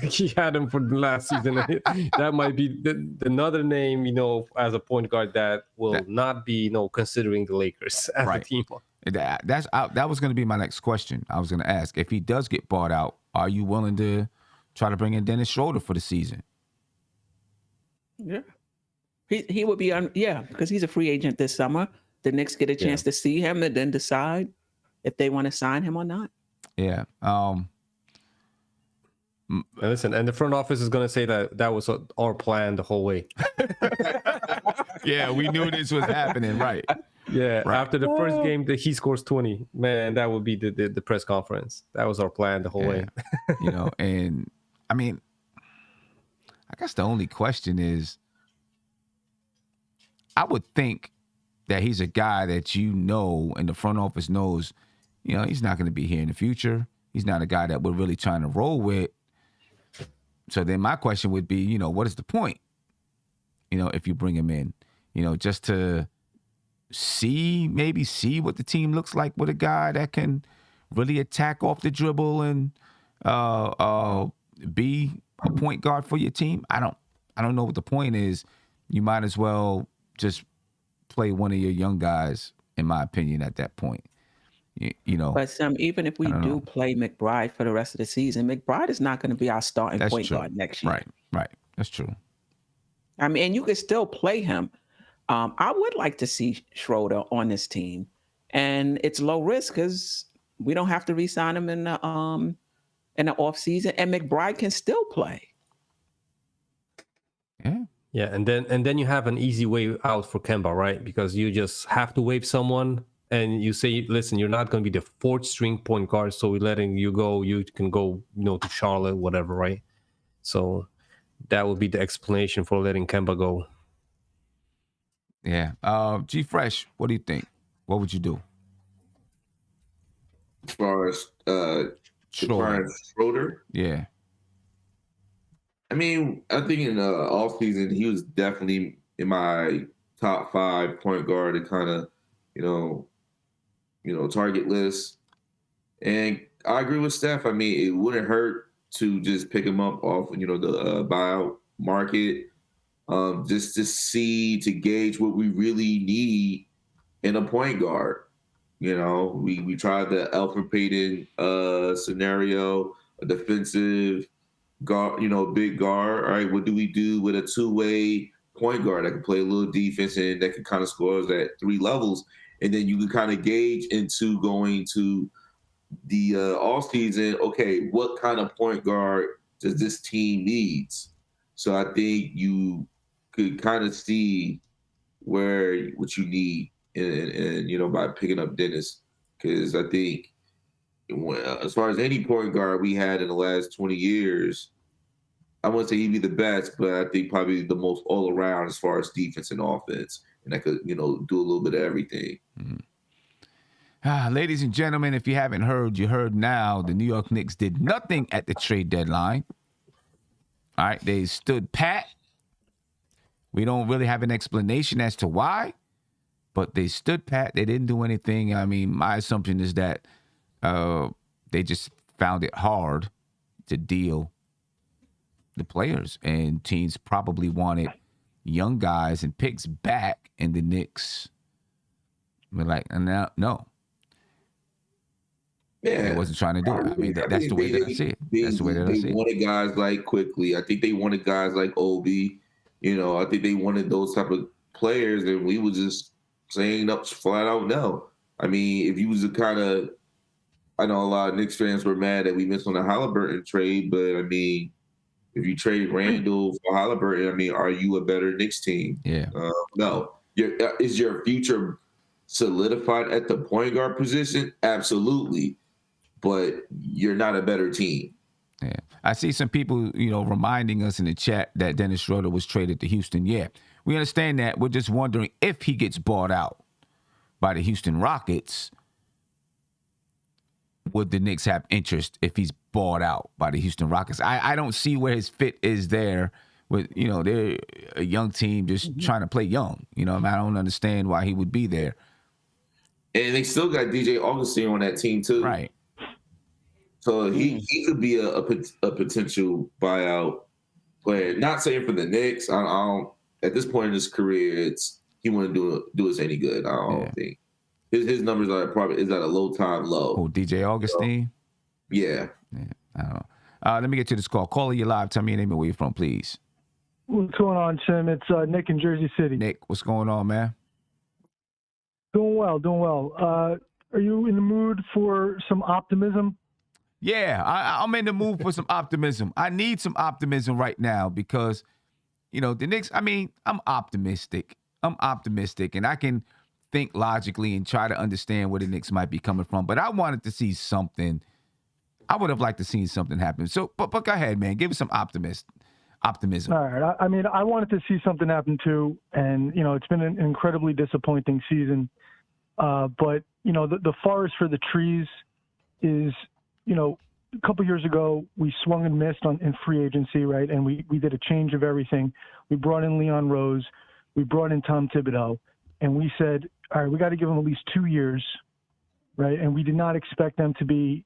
He had him for the last season. That might be another name, as a point guard that will not be, considering the Lakers as a team. That was going to be my next question. I was going to ask, if he does get bought out, are you willing to try to bring in Dennis Schroeder for the season? Yeah. He would be because he's a free agent this summer. The Knicks get a chance to see him and then decide if they want to sign him or not. Yeah. And listen, and the front office is going to say that was our plan the whole way. Yeah, we knew this was happening, right? Yeah, right. After the first game that he scores 20, man, that would be the press conference. That was our plan the whole way. And I mean, I guess the only question is, I would think that he's a guy that and the front office knows, he's not going to be here in the future. He's not a guy that we're really trying to roll with. So then my question would be, what is the point? If you bring him in, just to see what the team looks like with a guy that can really attack off the dribble and be a point guard for your team. I don't know what the point is. You might as well just play one of your young guys, in my opinion, at that point. But even if we do play McBride for the rest of the season, McBride is not going to be our starting point guard next year. Right. That's true. I mean, and you can still play him. I would like to see Schroeder on this team, and it's low risk because we don't have to re-sign him in the off season, and McBride can still play. Yeah, and then you have an easy way out for Kemba, right? Because you just have to waive someone. And you say, listen, you're not going to be the fourth string point guard, so we're letting you go. You can go, to Charlotte, whatever, right? So that would be the explanation for letting Kemba go. Yeah. G Fresh, what do you think? What would you do? As far as Schroeder? Yeah. I mean, I think in the offseason, he was definitely in my top 5 point guard to kind of, target list. And I agree with Steph. I mean, it wouldn't hurt to just pick him up off, the buyout market, just to gauge what we really need in a point guard. We tried the Alfred Payton scenario, a defensive guard, big guard. All right, what do we do with a two-way point guard that can play a little defense and that can kind of score us at 3 levels? And then you can kind of gauge into going to the off season. Okay, what kind of point guard does this team needs? So I think you could kind of see what you need, and by picking up Dennis, because I think as far as any point guard we had in the last 20 years, I wouldn't say he'd be the best, but I think probably the most all around as far as defense and offense. And I could, do a little bit of everything. Ladies and gentlemen, if you haven't heard, you heard now. The New York Knicks did nothing at the trade deadline. All right, they stood pat. We don't really have an explanation as to why, but they stood pat. They didn't do anything. I mean, my assumption is that they just found it hard to deal the players, and teams probably wanted young guys and picks back, and the Knicks were like, no. Yeah, they wasn't trying to do it. I mean, that's the way that I see it. That's the way that I see it. They wanted guys like Quickly. I think they wanted guys like Obi. I think they wanted those type of players, and we were just saying up flat out no. I mean, if you was I know a lot of Knicks fans were mad that we missed on the Halliburton trade, but I mean, if you trade Randall for Halliburton, I mean, are you a better Knicks team? Yeah. No. Is your future solidified at the point guard position, absolutely. But you're not a better team. Yeah. I see some people, reminding us in the chat that Dennis Schroeder was traded to Houston. Yeah, we understand that. We're just wondering if he gets bought out by the Houston Rockets, would the Knicks have interest if he's bought out by the Houston Rockets? I don't see where his fit is there. With they're a young team just trying to play young. I don't understand why he would be there. And they still got DJ Augustine on that team too, Right? So he could be a potential buyout player. Not saying for the Knicks. I don't. At this point in his career, he wouldn't do us any good. I don't think his numbers are probably is at a low time low. Oh, DJ Augustine. So, yeah. I don't know. Let me get to this call. Caller, you live. Tell me your name and where you're from, please. What's going on, Tim? It's Nick in Jersey City. Nick, what's going on, man? Doing well. Are you in the mood for some optimism? Yeah, I'm in the mood for some optimism. I need some optimism right now because, the Knicks, I'm optimistic. And I can think logically and try to understand where the Knicks might be coming from. But I wanted to see something. I would have liked to see something happen. So, but go ahead, man. Give us some optimism. All right. I wanted to see something happen too. And, it's been an incredibly disappointing season. But, the forest for the trees is, a couple years ago, we swung and missed in free agency, right? And we did a change of everything. We brought in Leon Rose. We brought in Tom Thibodeau. And we said, all right, we got to give them at least 2 years, right? And we did not expect them to be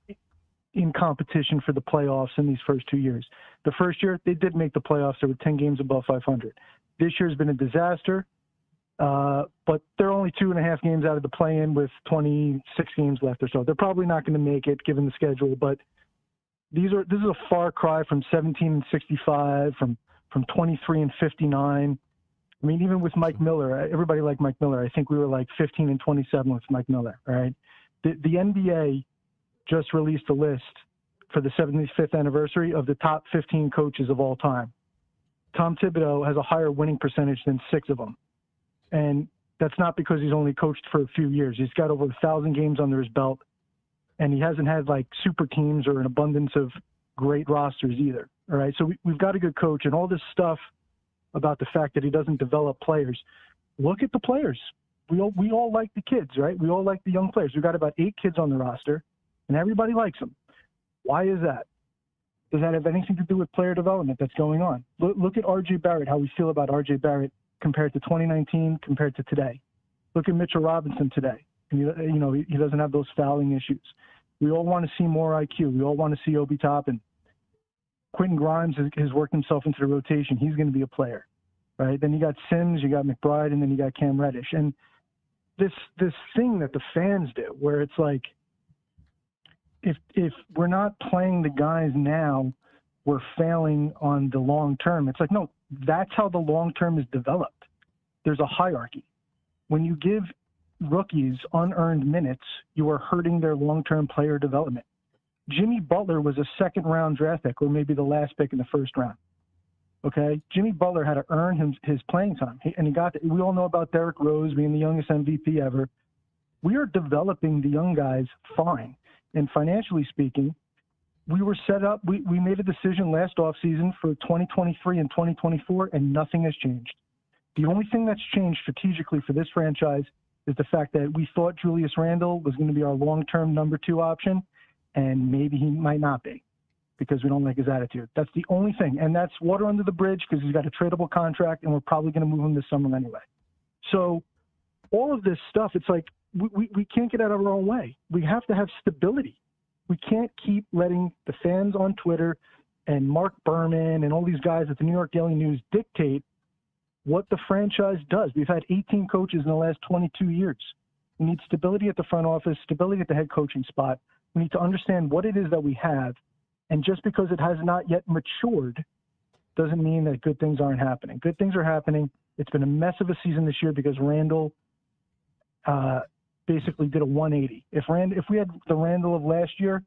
in competition for the playoffs in these first 2 years. The first year, they did make the playoffs. They were 10 games above 500. This year's been a disaster, but they're only 2.5 games out of the play-in with 26 games left or so. They're probably not going to make it given the schedule, but this is a far cry from 17-65, from 23-59. Even with Mike Miller, everybody liked Mike Miller. I think we were like 15-27 with Mike Miller, all right? The NBA just released a list for the 75th anniversary of the top 15 coaches of all time. Tom Thibodeau has a higher winning percentage than 6 of them. And that's not because he's only coached for a few years. He's got over 1,000 games under his belt, and he hasn't had like super teams or an abundance of great rosters either. All right. So we've got a good coach, and all this stuff about the fact that he doesn't develop players. Look at the players. We all like the kids, right? We all like the young players. We've got about 8 kids on the roster, and everybody likes them. Why is that? Does that have anything to do with player development that's going on? Look at R.J. Barrett, how we feel about R.J. Barrett compared to 2019, compared to today. Look at Mitchell Robinson today. And he doesn't have those fouling issues. We all want to see more IQ. We all want to see Obi Toppin. Quentin Grimes has worked himself into the rotation. He's going to be a player, right? Then you got Sims, you got McBride, and then you got Cam Reddish. And this thing that the fans do, where it's like, if we're not playing the guys now, we're failing on the long term. It's like, no, that's how the long term is developed. There's a hierarchy. When you give rookies unearned minutes, you are hurting their long-term player development. Jimmy Butler was a second-round draft pick, or maybe the last pick in the first round. Okay? Jimmy Butler had to earn his playing time, and he got it. We all know about Derrick Rose being the youngest MVP ever. We are developing the young guys fine. And financially speaking, we were set up. We made a decision last offseason for 2023 and 2024, and nothing has changed. The only thing that's changed strategically for this franchise is the fact that we thought Julius Randle was going to be our long-term number 2 option, and maybe he might not be because we don't like his attitude. That's the only thing, and that's water under the bridge because he's got a tradable contract, and we're probably going to move him this summer anyway. So all of this stuff, it's like we can't get out of our own way. We have to have stability. We can't keep letting the fans on Twitter and Mark Berman and all these guys at the New York Daily News dictate what the franchise does. We've had 18 coaches in the last 22 years. We need stability at the front office, stability at the head coaching spot. We need to understand what it is that we have. And just because it has not yet matured doesn't mean that good things aren't happening. Good things are happening. It's been a mess of a season this year because Randle basically did a 180. If we had the Randle of last year,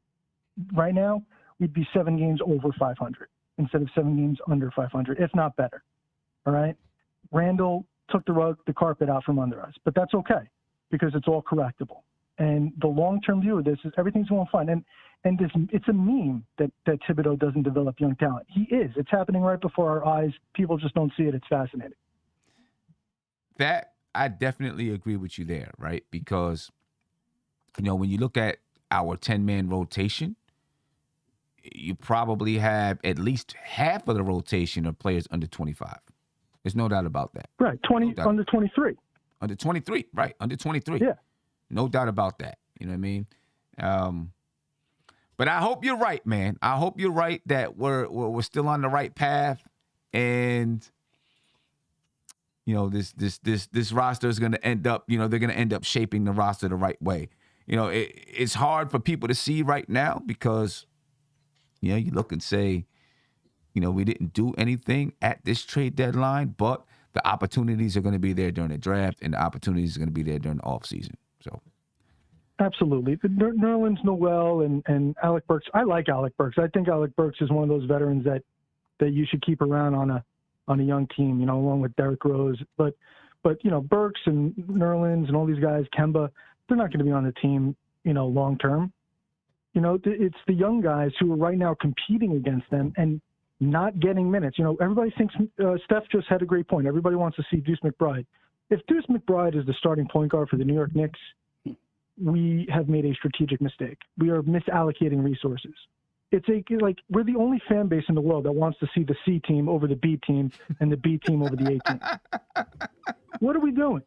right now, we'd be 7 games over 500 instead of 7 games under 500, if not better. All right? Randle took the carpet out from under us, but that's okay. because it's all correctable. And the long-term view of this is everything's going fine. And it's a meme that Thibodeau doesn't develop young talent. He is. It's happening right before our eyes. People just don't see it. It's fascinating. That I definitely agree with you there, right? Because, when you look at our 10-man rotation, you probably have at least half of the rotation of players under 25. There's no doubt about that. Right, under 23. Under 23, right, under 23. Yeah. No doubt about that. You know what I mean? But I hope you're right, man. I hope you're right that we're still on the right path, and this roster is going to end up, they're going to end up shaping the roster the right way. It's hard for people to see right now because, you look and say, we didn't do anything at this trade deadline, but the opportunities are going to be there during the draft, and the opportunities are going to be there during the offseason. So, absolutely. Nerlens Noel and Alec Burks. I like Alec Burks. I think Alec Burks is one of those veterans that you should keep around on a young team, along with Derrick Rose. But Burks and Nerlens and all these guys, Kemba, they're not going to be on the team, long term. It's the young guys who are right now competing against them and not getting minutes. Everybody thinks Steph just had a great point. Everybody wants to see Deuce McBride. If Deuce McBride is the starting point guard for the New York Knicks, we have made a strategic mistake. We are misallocating resources. We're the only fan base in the world that wants to see the C team over the B team and the B team over the A team. What are we doing?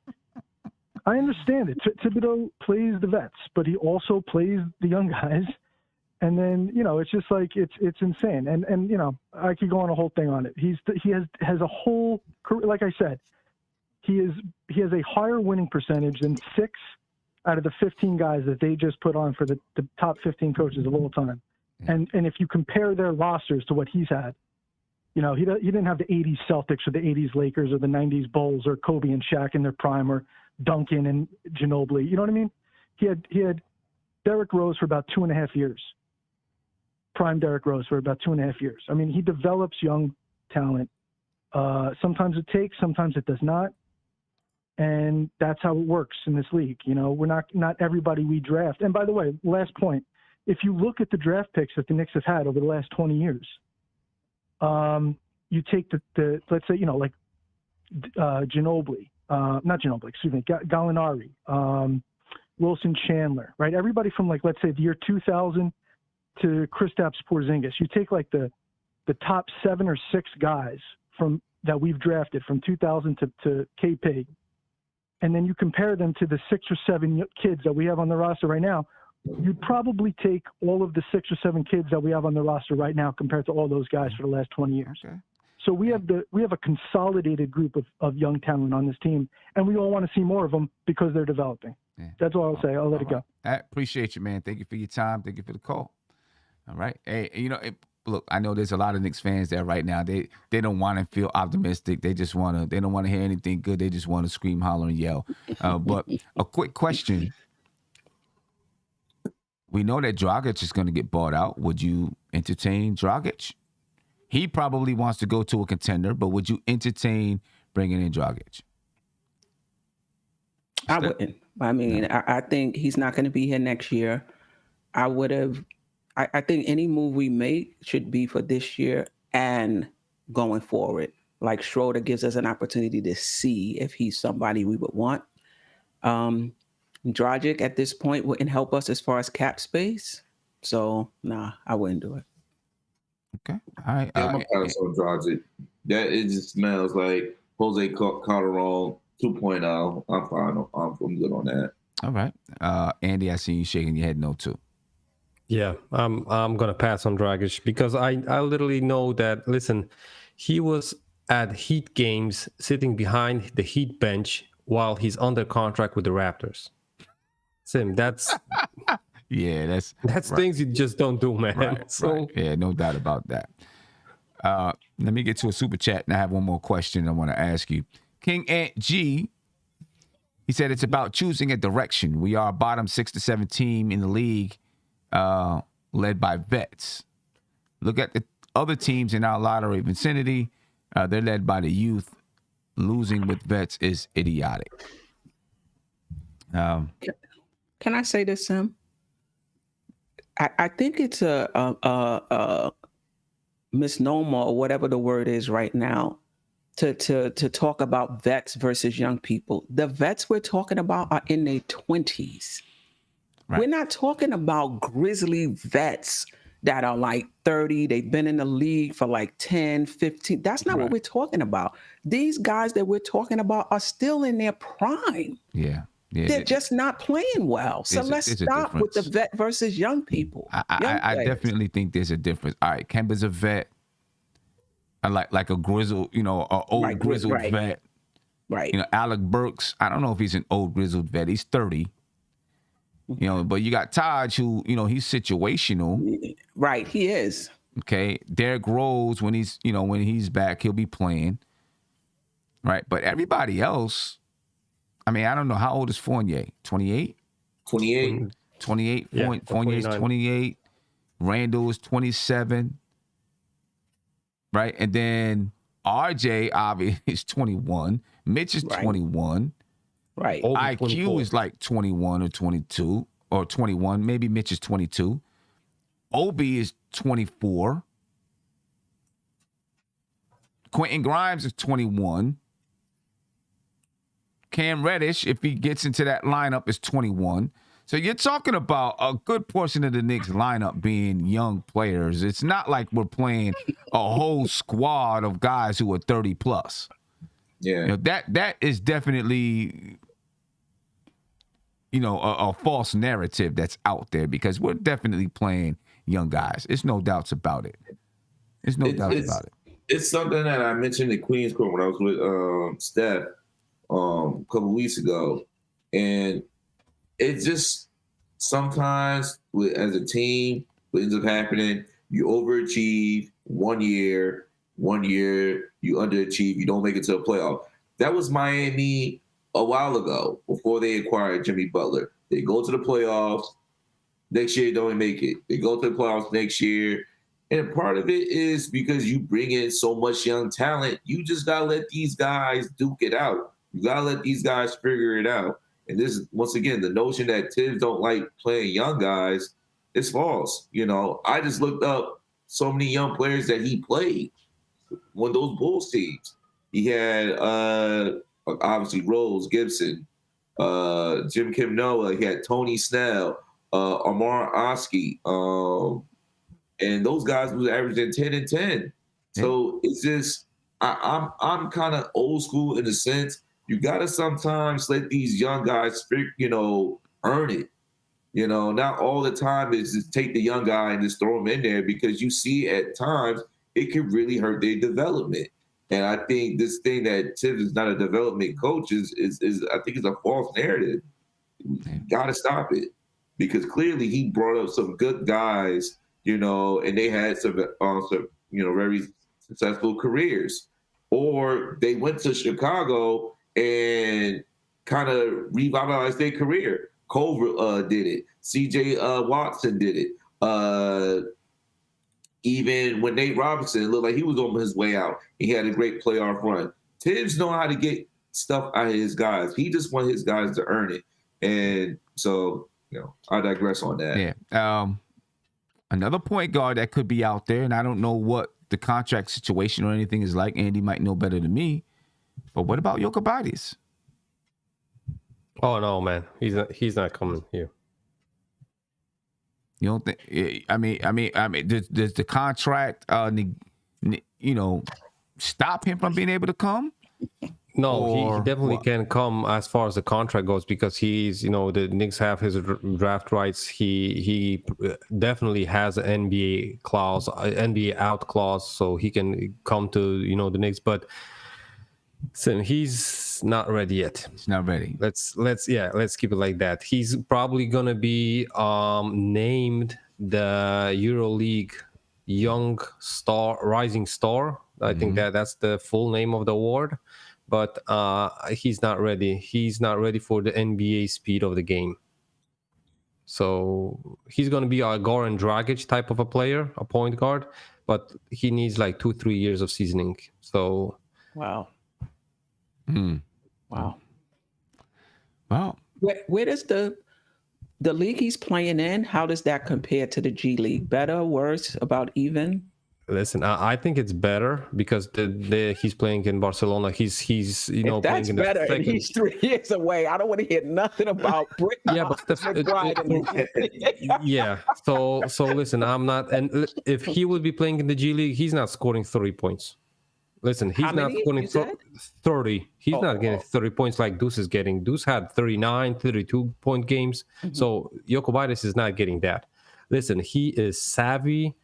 I understand it. Thibodeau plays the vets, but he also plays the young guys. And then, it's just it's insane. And I could go on a whole thing on it. He has a whole career. Like I said, he has a higher winning percentage than 6 out of the 15 guys that they just put on for the top 15 coaches of all time. And if you compare their rosters to what he's had, he didn't have the 80s Celtics or the 80s Lakers or the 90s Bulls or Kobe and Shaq in their prime or Duncan and Ginobili. You know what I mean? He had Derrick Rose for about 2.5 years. Prime Derrick Rose for about 2.5 years. I mean, he develops young talent. Sometimes it takes, sometimes it does not. And that's how it works in this league. We're not everybody we draft. And by the way, last point, if you look at the draft picks that the Knicks have had over the last 20 years, you take the let's say, Ginobili, not Ginobili, excuse me, Gallinari, Wilson Chandler, right? Everybody from let's say the year 2000 to Kristaps Porzingis. You take the top 7 or 6 guys that we've drafted from 2000 to KP, and then you compare them to the 6 or 7 kids that we have on the roster right now. You'd probably take all of the 6 or 7 kids that we have on the roster right now compared to all those guys for the last 20 years. Okay. So we have a consolidated group of young talent on this team, and we all want to see more of them because they're developing. Yeah. That's all I'll say. I'll let it go. I appreciate you, man. Thank you for your time. Thank you for the call. All right. Hey, look, I know there's a lot of Knicks fans there right now. They don't want to feel optimistic. They don't want to hear anything good. They just want to scream, holler, and yell. But a quick question. We know that Dragic is going to get bought out. Would you entertain Dragic? He probably wants to go to a contender, but would you entertain bringing in Dragic? I wouldn't. I mean, I think he's not going to be here next year. I think any move we make should be for this year and going forward. Like Schroeder gives us an opportunity to see if he's somebody we would want. Dragic at this point wouldn't help us as far as cap space. So, I wouldn't do it. Okay. All right. I'm a pass on Dragic. It just smells like Jose Calderon 2.0. I'm fine. I'm good on that. All right. Andy, I see you shaking your head no too. Yeah, I'm gonna pass on Dragic because I literally know that. Listen, he was at Heat games sitting behind the Heat bench while he's under contract with the Raptors. Sim, that's yeah, that's right. Things you just don't do, man. Right. Yeah, no doubt about that. Let me get to a super chat, and I have one more question I want to ask you. King Ant G, he said it's about choosing a direction. We are a bottom 6 to 7 team in the league. Led by vets. Look at the other teams in our lottery vicinity. They're led by the youth. Losing with vets is idiotic. Can I say this, Sam? I think it's a misnomer or whatever the word is right now to talk about vets versus young people. The vets we're talking about are in their 20s. Right. We're not talking about grizzly vets that are like 30. They've been in the league for like 10, 15. That's not what we're talking about. These guys that we're talking about are still in their prime. Yeah. They're just not playing well. So let's stop with the vet versus young people. I definitely think there's a difference. All right, Kemba's a vet. I like a grizzled, an old grizzled vet. Right. Alec Burks, I don't know if he's an old grizzled vet. He's 30. But you got Taj, who, he's situational. Right, he is. Okay. Derrick Rose, when he's back, he'll be playing. Right. But everybody else, I mean, I don't know. How old is Fournier? 28? 28. 28. Yeah, Fournier's 28. Randall is 27. Right. And then RJ, obviously, is 21. Mitch is 21. Right. IQ 24. is like 21 or 22 or 21. Maybe Mitch is 22. Obi is 24. Quentin Grimes is 21. Cam Reddish, if he gets into that lineup, is 21. So you're talking about a good portion of the Knicks lineup being young players. It's not like we're playing a whole squad of guys who are 30 plus. Yeah. That is definitely, a false narrative that's out there, because we're definitely playing young guys. It's no doubts about it. It's no doubts about it. It's something that I mentioned in Queens Court when I was with Steph a couple weeks ago, and it's just sometimes as a team, what ends up happening, you overachieve 1 year, 1 year you underachieve, you don't make it to a playoff. That was Miami a while ago before they acquired Jimmy Butler. They go to the playoffs. Next year, they don't make it. They go to the playoffs next year. And part of it is because you bring in so much young talent. You just got to let these guys duke it out. You got to let these guys figure it out. And this is, once again, the notion that Tibbs don't like playing young guys is false. I just looked up so many young players that he played on those Bulls teams. He had obviously Rose, Gibson, Jim Kim Noah. He had Tony Snell, Amar Oski, and those guys was averaging 10 and 10. So it's just I'm kind of old school in the sense you gotta sometimes let these young guys earn it. Not all the time is just take the young guy and just throw him in there, because you see at times it can really hurt their development. And I think this thing that Tibbs is not a development coach is I think it's a false narrative. Got to stop it, because clearly he brought up some good guys, and they had some very successful careers, or they went to Chicago and kind of revitalized their career. Culver did it. C.J. Watson did it. Even when Nate Robinson looked like he was on his way out, he had a great playoff run. Tibbs know how to get stuff out of his guys. He just want his guys to earn it. And so, I digress on that. Yeah. Another point guard that could be out there, and I don't know what the contract situation or anything is like. Andy might know better than me. But what about Jokubaitis? Oh no, man, he's not coming here. You don't think? I mean, does the contract, stop him from being able to come? No, he definitely can come as far as the contract goes, because he's, the Knicks have his draft rights. He definitely has an NBA clause, NBA out clause, so he can come to, the Knicks. But he's not ready yet. He's not ready. Let's keep it like that. He's probably gonna be named the EuroLeague Young Star, Rising Star. I think that's the full name of the award. But he's not ready. He's not ready for the NBA speed of the game. So he's going to be a Goran Dragic type of a player, a point guard, but he needs like 2-3 years of seasoning. So wow. Wow. Well, Where does the league he's playing in? How does that compare to the G League? Better, worse, about even? Listen, I think it's better because he's playing in Barcelona. He's If playing that's in the better, and second. he's 3 years away, I don't want to hear nothing about Brick. Yeah, but yeah. So listen, I'm not. And if he would be playing in the G League, he's not scoring 30 points. Listen, he's How not many, scoring you said? 30. He's not getting 30 points like Deuce is getting. Deuce had 39, 32-point games. So Jokubaitis is not getting that. Listen, he is savvy,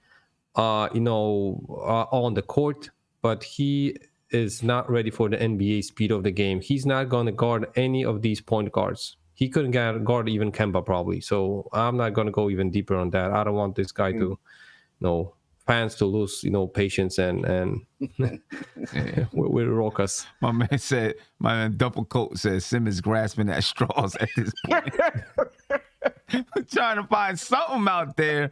on the court, but he is not ready for the NBA speed of the game. He's not going to guard any of these point guards. He couldn't guard even Kemba probably. So I'm not going to go even deeper on that. I don't want this guy to, fans to lose, patience and with Rokas. My man Double Coat says Simmons grasping at straws at this point. I'm trying to find something out there.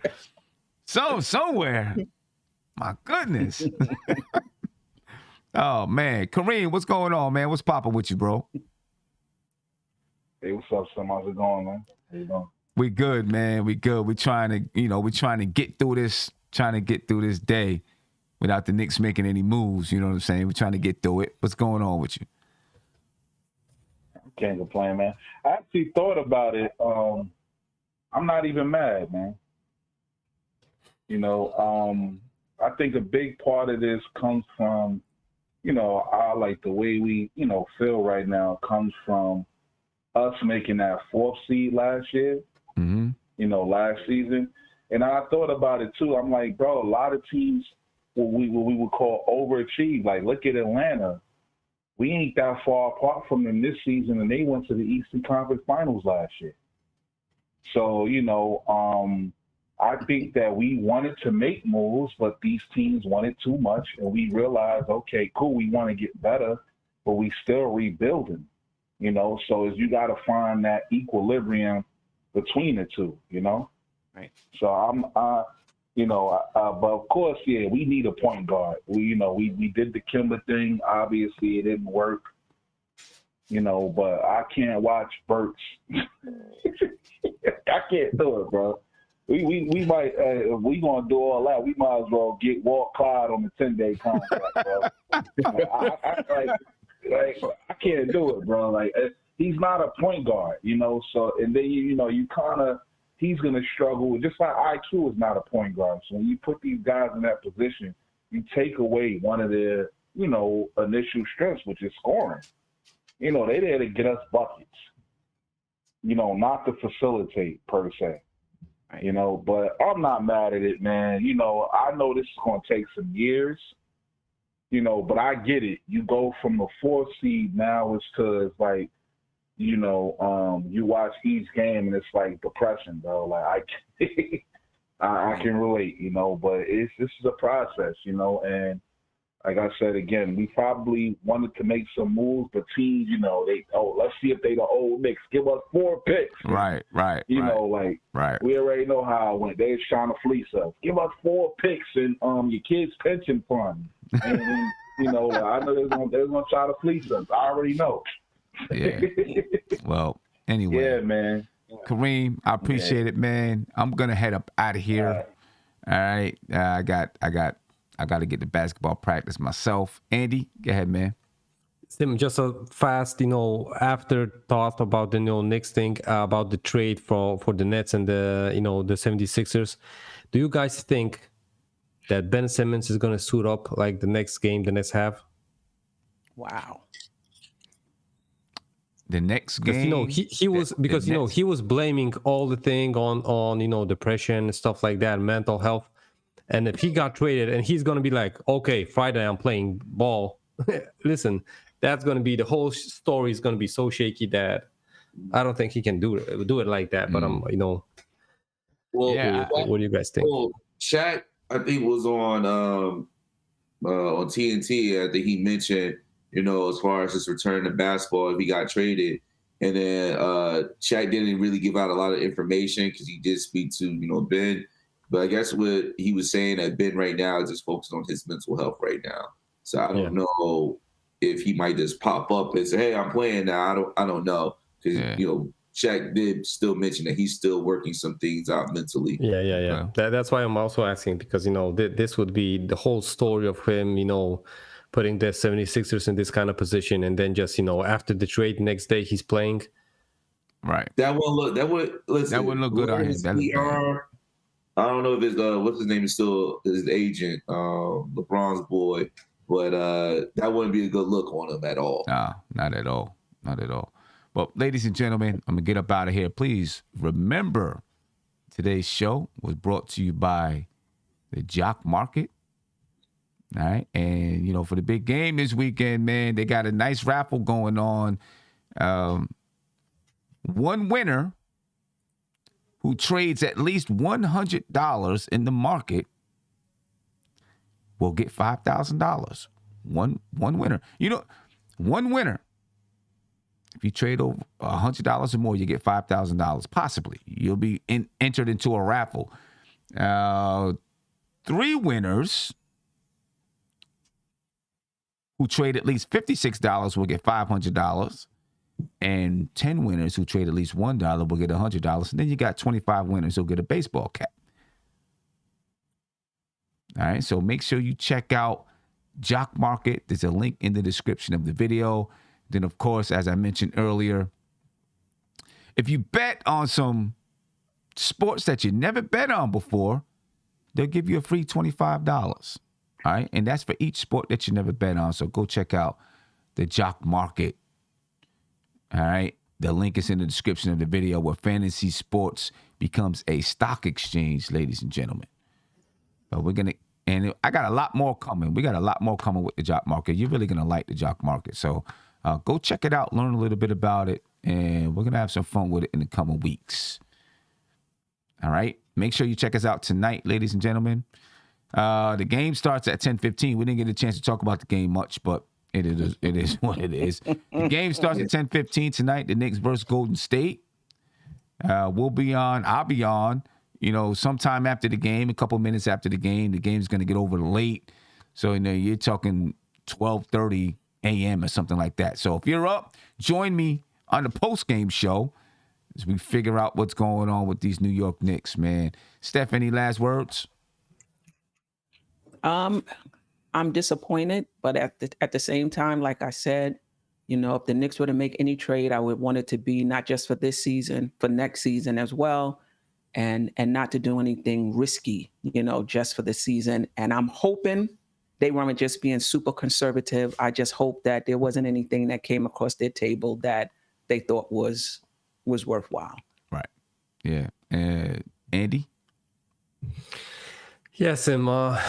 Somewhere. My goodness. Oh man. Kareem, what's going on, man? What's popping with you, bro? Hey, what's up, Sam? How's it going, man? How you doing? We good, man. We good. We trying to get through this, day without the Knicks making any moves. You know what I'm saying? We're trying to get through it. What's going on with you? Can't complain, man. I actually thought about it. I'm not even mad, man. I think a big part of this comes from, I like the way we, feel right now comes from us making that 4th seed last year, last season. And I thought about it too. I'm like, bro, a lot of teams, what we would call overachieve. Like, look at Atlanta. We ain't that far apart from them this season, and they went to the Eastern Conference Finals last year. So, I think that we wanted to make moves, but these teams wanted too much, and we realized, okay, cool, we want to get better, but we still rebuilding, So you got to find that equilibrium between the two, Right. So but of course, yeah, we need a point guard. We did the Kimba thing. Obviously, it didn't work, but I can't watch Burks. I can't do it, bro. We might if we gonna do all that, we might as well get Walt Clyde on the 10-day contract, bro. I can't do it, bro. Like, he's not a point guard, So and then you kind of he's gonna struggle. Just like IQ is not a point guard. So when you put these guys in that position, you take away one of their initial strengths, which is scoring. They're there to get us buckets. Not to facilitate per se. But I'm not mad at it, man. I know this is going to take some years, but I get it. You go from the 4th seed now it's like, you watch each game and it's like depression, bro. Like, I can relate, but this is a process, and like I said, again, we probably wanted to make some moves, but teams, let's see if they the old Knicks. Give us 4 picks. Right. Right. We already know how it went. They was trying to fleece us. Give us 4 picks and your kids' pension fund. And I know they're gonna try to fleece us. I already know. Yeah. Well, anyway. Yeah, man. Kareem, I appreciate it, man. I'm gonna head up out of here. All right. I got to get to basketball practice myself. Andy, go ahead, man. Sim, just a fast, afterthought about the Knicks thing, about the trade for the Nets and the 76ers. Do you guys think that Ben Simmons is going to suit up like the next game the Nets have? Wow. The next game, he was because he was blaming all the thing on depression, stuff like that, mental health. And if he got traded and he's going to be like, okay, Friday I'm playing ball. Listen, that's going to be the whole story is going to be so shaky that I don't think he can do it like that. But Well, what do you guys think? Well, Shaq, I think was on TNT. I think he mentioned, as far as his return to basketball, if he got traded, and then Shaq didn't really give out a lot of information because he did speak to Ben. But I guess what he was saying that Ben right now is just focused on his mental health right now. So I don't know if he might just pop up and say, "Hey, I'm playing now." I don't know because Shaq did still mention that he's still working some things out mentally. Yeah. That's why I'm also asking, because, this would be the whole story of him, putting the 76ers in this kind of position, and then just, after the trade next day he's playing. Right. That wouldn't look good on him. I don't know if it's what's his name is still his agent, LeBron's boy, but that wouldn't be a good look on him at all. Nah, not at all. Not at all. Well, ladies and gentlemen, I'm gonna get up out of here. Please remember, today's show was brought to you by the Jock Market. All right. And, for the big game this weekend, man, they got a nice raffle going on. One winner who trades at least $100 in the market will get $5,000. One winner. One winner. If you trade over $100 or more, you get $5,000. Possibly. You'll be entered into a raffle. 3 winners who trade at least $56 will get $500. And 10 winners who trade at least $1 will get $100. And then you got 25 winners who'll get a baseball cap. All right, so make sure you check out Jock Market. There's a link in the description of the video. Then, of course, as I mentioned earlier, if you bet on some sports that you never bet on before, they'll give you a free $25. All right, and that's for each sport that you never bet on. So go check out the Jock Market. All right, the link is in the description of the video, where fantasy sports becomes a stock exchange, ladies and gentlemen. But I got a lot more coming. We got a lot more coming with the Jock Market. You're really going to like the Jock Market. So go check it out, learn a little bit about it, and we're going to have some fun with it in the coming weeks. All right, make sure you check us out tonight, ladies and gentlemen. The game starts at 10:15. We didn't get a chance to talk about the game much, but it is what it is. The game starts at 10:15 tonight. The Knicks versus Golden State. We'll be on. I'll be on. Sometime after the game, a couple minutes after the game. The game's going to get over late, so you're talking 12:30 a.m. or something like that. So if you're up, join me on the post-game show as we figure out what's going on with these New York Knicks, man. Steph, any last words? I'm disappointed, but at the same time, like I said, if the Knicks were to make any trade, I would want it to be not just for this season, for next season as well, and not to do anything risky, just for the season. And I'm hoping they weren't just being super conservative. I just hope that there wasn't anything that came across their table that they thought was worthwhile. Right. Yeah. Andy? Yes, Emma.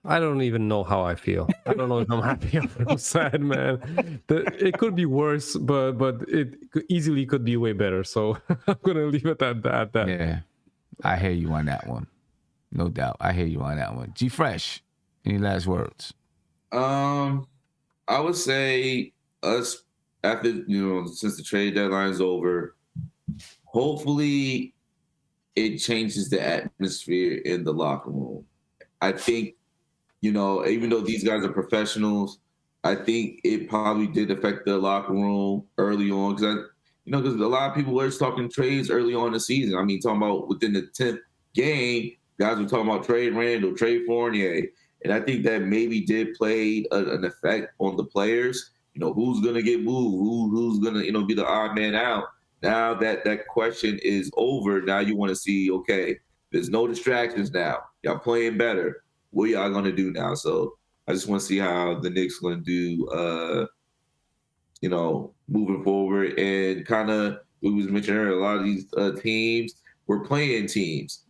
I don't even know how I feel. I don't know if I'm happy or I'm sad, man. It could be worse, but it easily could be way better. So I'm going to leave it at that. Yeah, I hear you on that one. No doubt. I hear you on that one. G Fresh, any last words? I would say us after, since the trade deadline is over, hopefully it changes the atmosphere in the locker room. I think, even though these guys are professionals, I think it probably did affect the locker room early on because a lot of people were talking trades early on in the season. I mean, talking about within the 10th game, guys were talking about trade Randall, trade Fournier. And I think that maybe did play an effect on the players. Who's going to get moved? Who's going to, be the odd man out? Now that question is over, now you want to see, okay, there's no distractions now. Y'all playing better. What y'all going to do now? So I just want to see how the Knicks going to do, moving forward. And kind of, we was mentioning earlier, a lot of these teams were playing teams.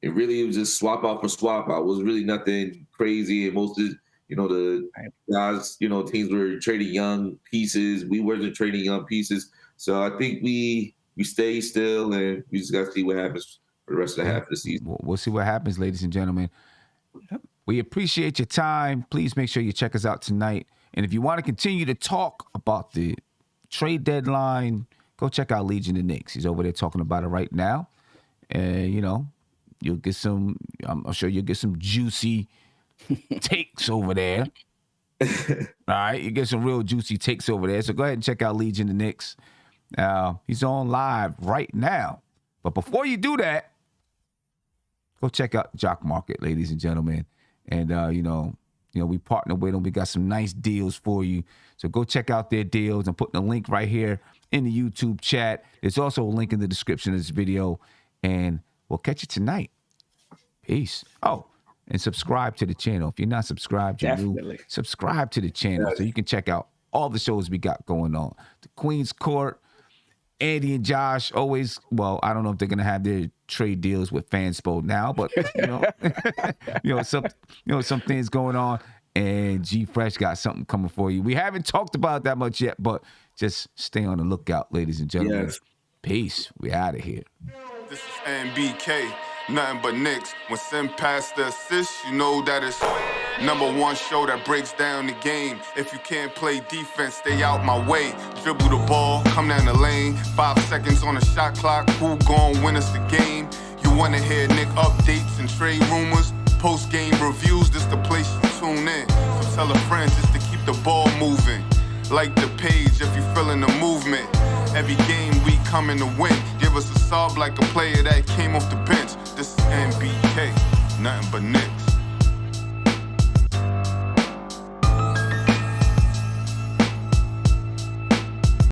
It really was just swap out for swap out. It was really nothing crazy. And most of the guys, teams were trading young pieces. We wasn't trading young pieces. So I think we stay still and we just got to see what happens for the rest of the half of the season. We'll see what happens, ladies and gentlemen. We appreciate your time. Please make sure you check us out tonight. And if you want to continue to talk about the trade deadline, go check out Legion of Knicks. He's over there talking about it right now. And, you'll get I'm sure you'll get some juicy takes over there. All right, you get some real juicy takes over there. So go ahead and check out Legion of Knicks. He's on live right now. But before you do that, go check out Jock Market, ladies and gentlemen. And, we partner with them. We got some nice deals for you. So go check out their deals. I'm putting a link right here in the YouTube chat. There's also a link in the description of this video. And we'll catch you tonight. Peace. Oh, and subscribe to the channel. If you're not subscribed, you're new. Subscribe to the channel so you can check out all the shows we got going on. The Queen's Court, Andy and Josh always, well, I don't know if they're gonna have their trade deals with Fanspo now, but some things going on. And G Fresh got something coming for you. We haven't talked about that much yet, but just stay on the lookout, ladies and gentlemen. Yes. Peace. We out of here. This is NBK, nothing but Knicks. When Sim passed the assist, you know that it's #1 show that breaks down the game. If you can't play defense, stay out my way. Dribble the ball, come down the lane. 5 seconds on the shot clock, who gon' win us the game? You wanna hear Nick updates and trade rumors? Post-game reviews, this the place to tune in. So tell a friend just to keep the ball moving. Like the page if you feeling the movement. Every game we coming to win. Give us a sub like a player that came off the bench. This is NBK, nothing but Knicks.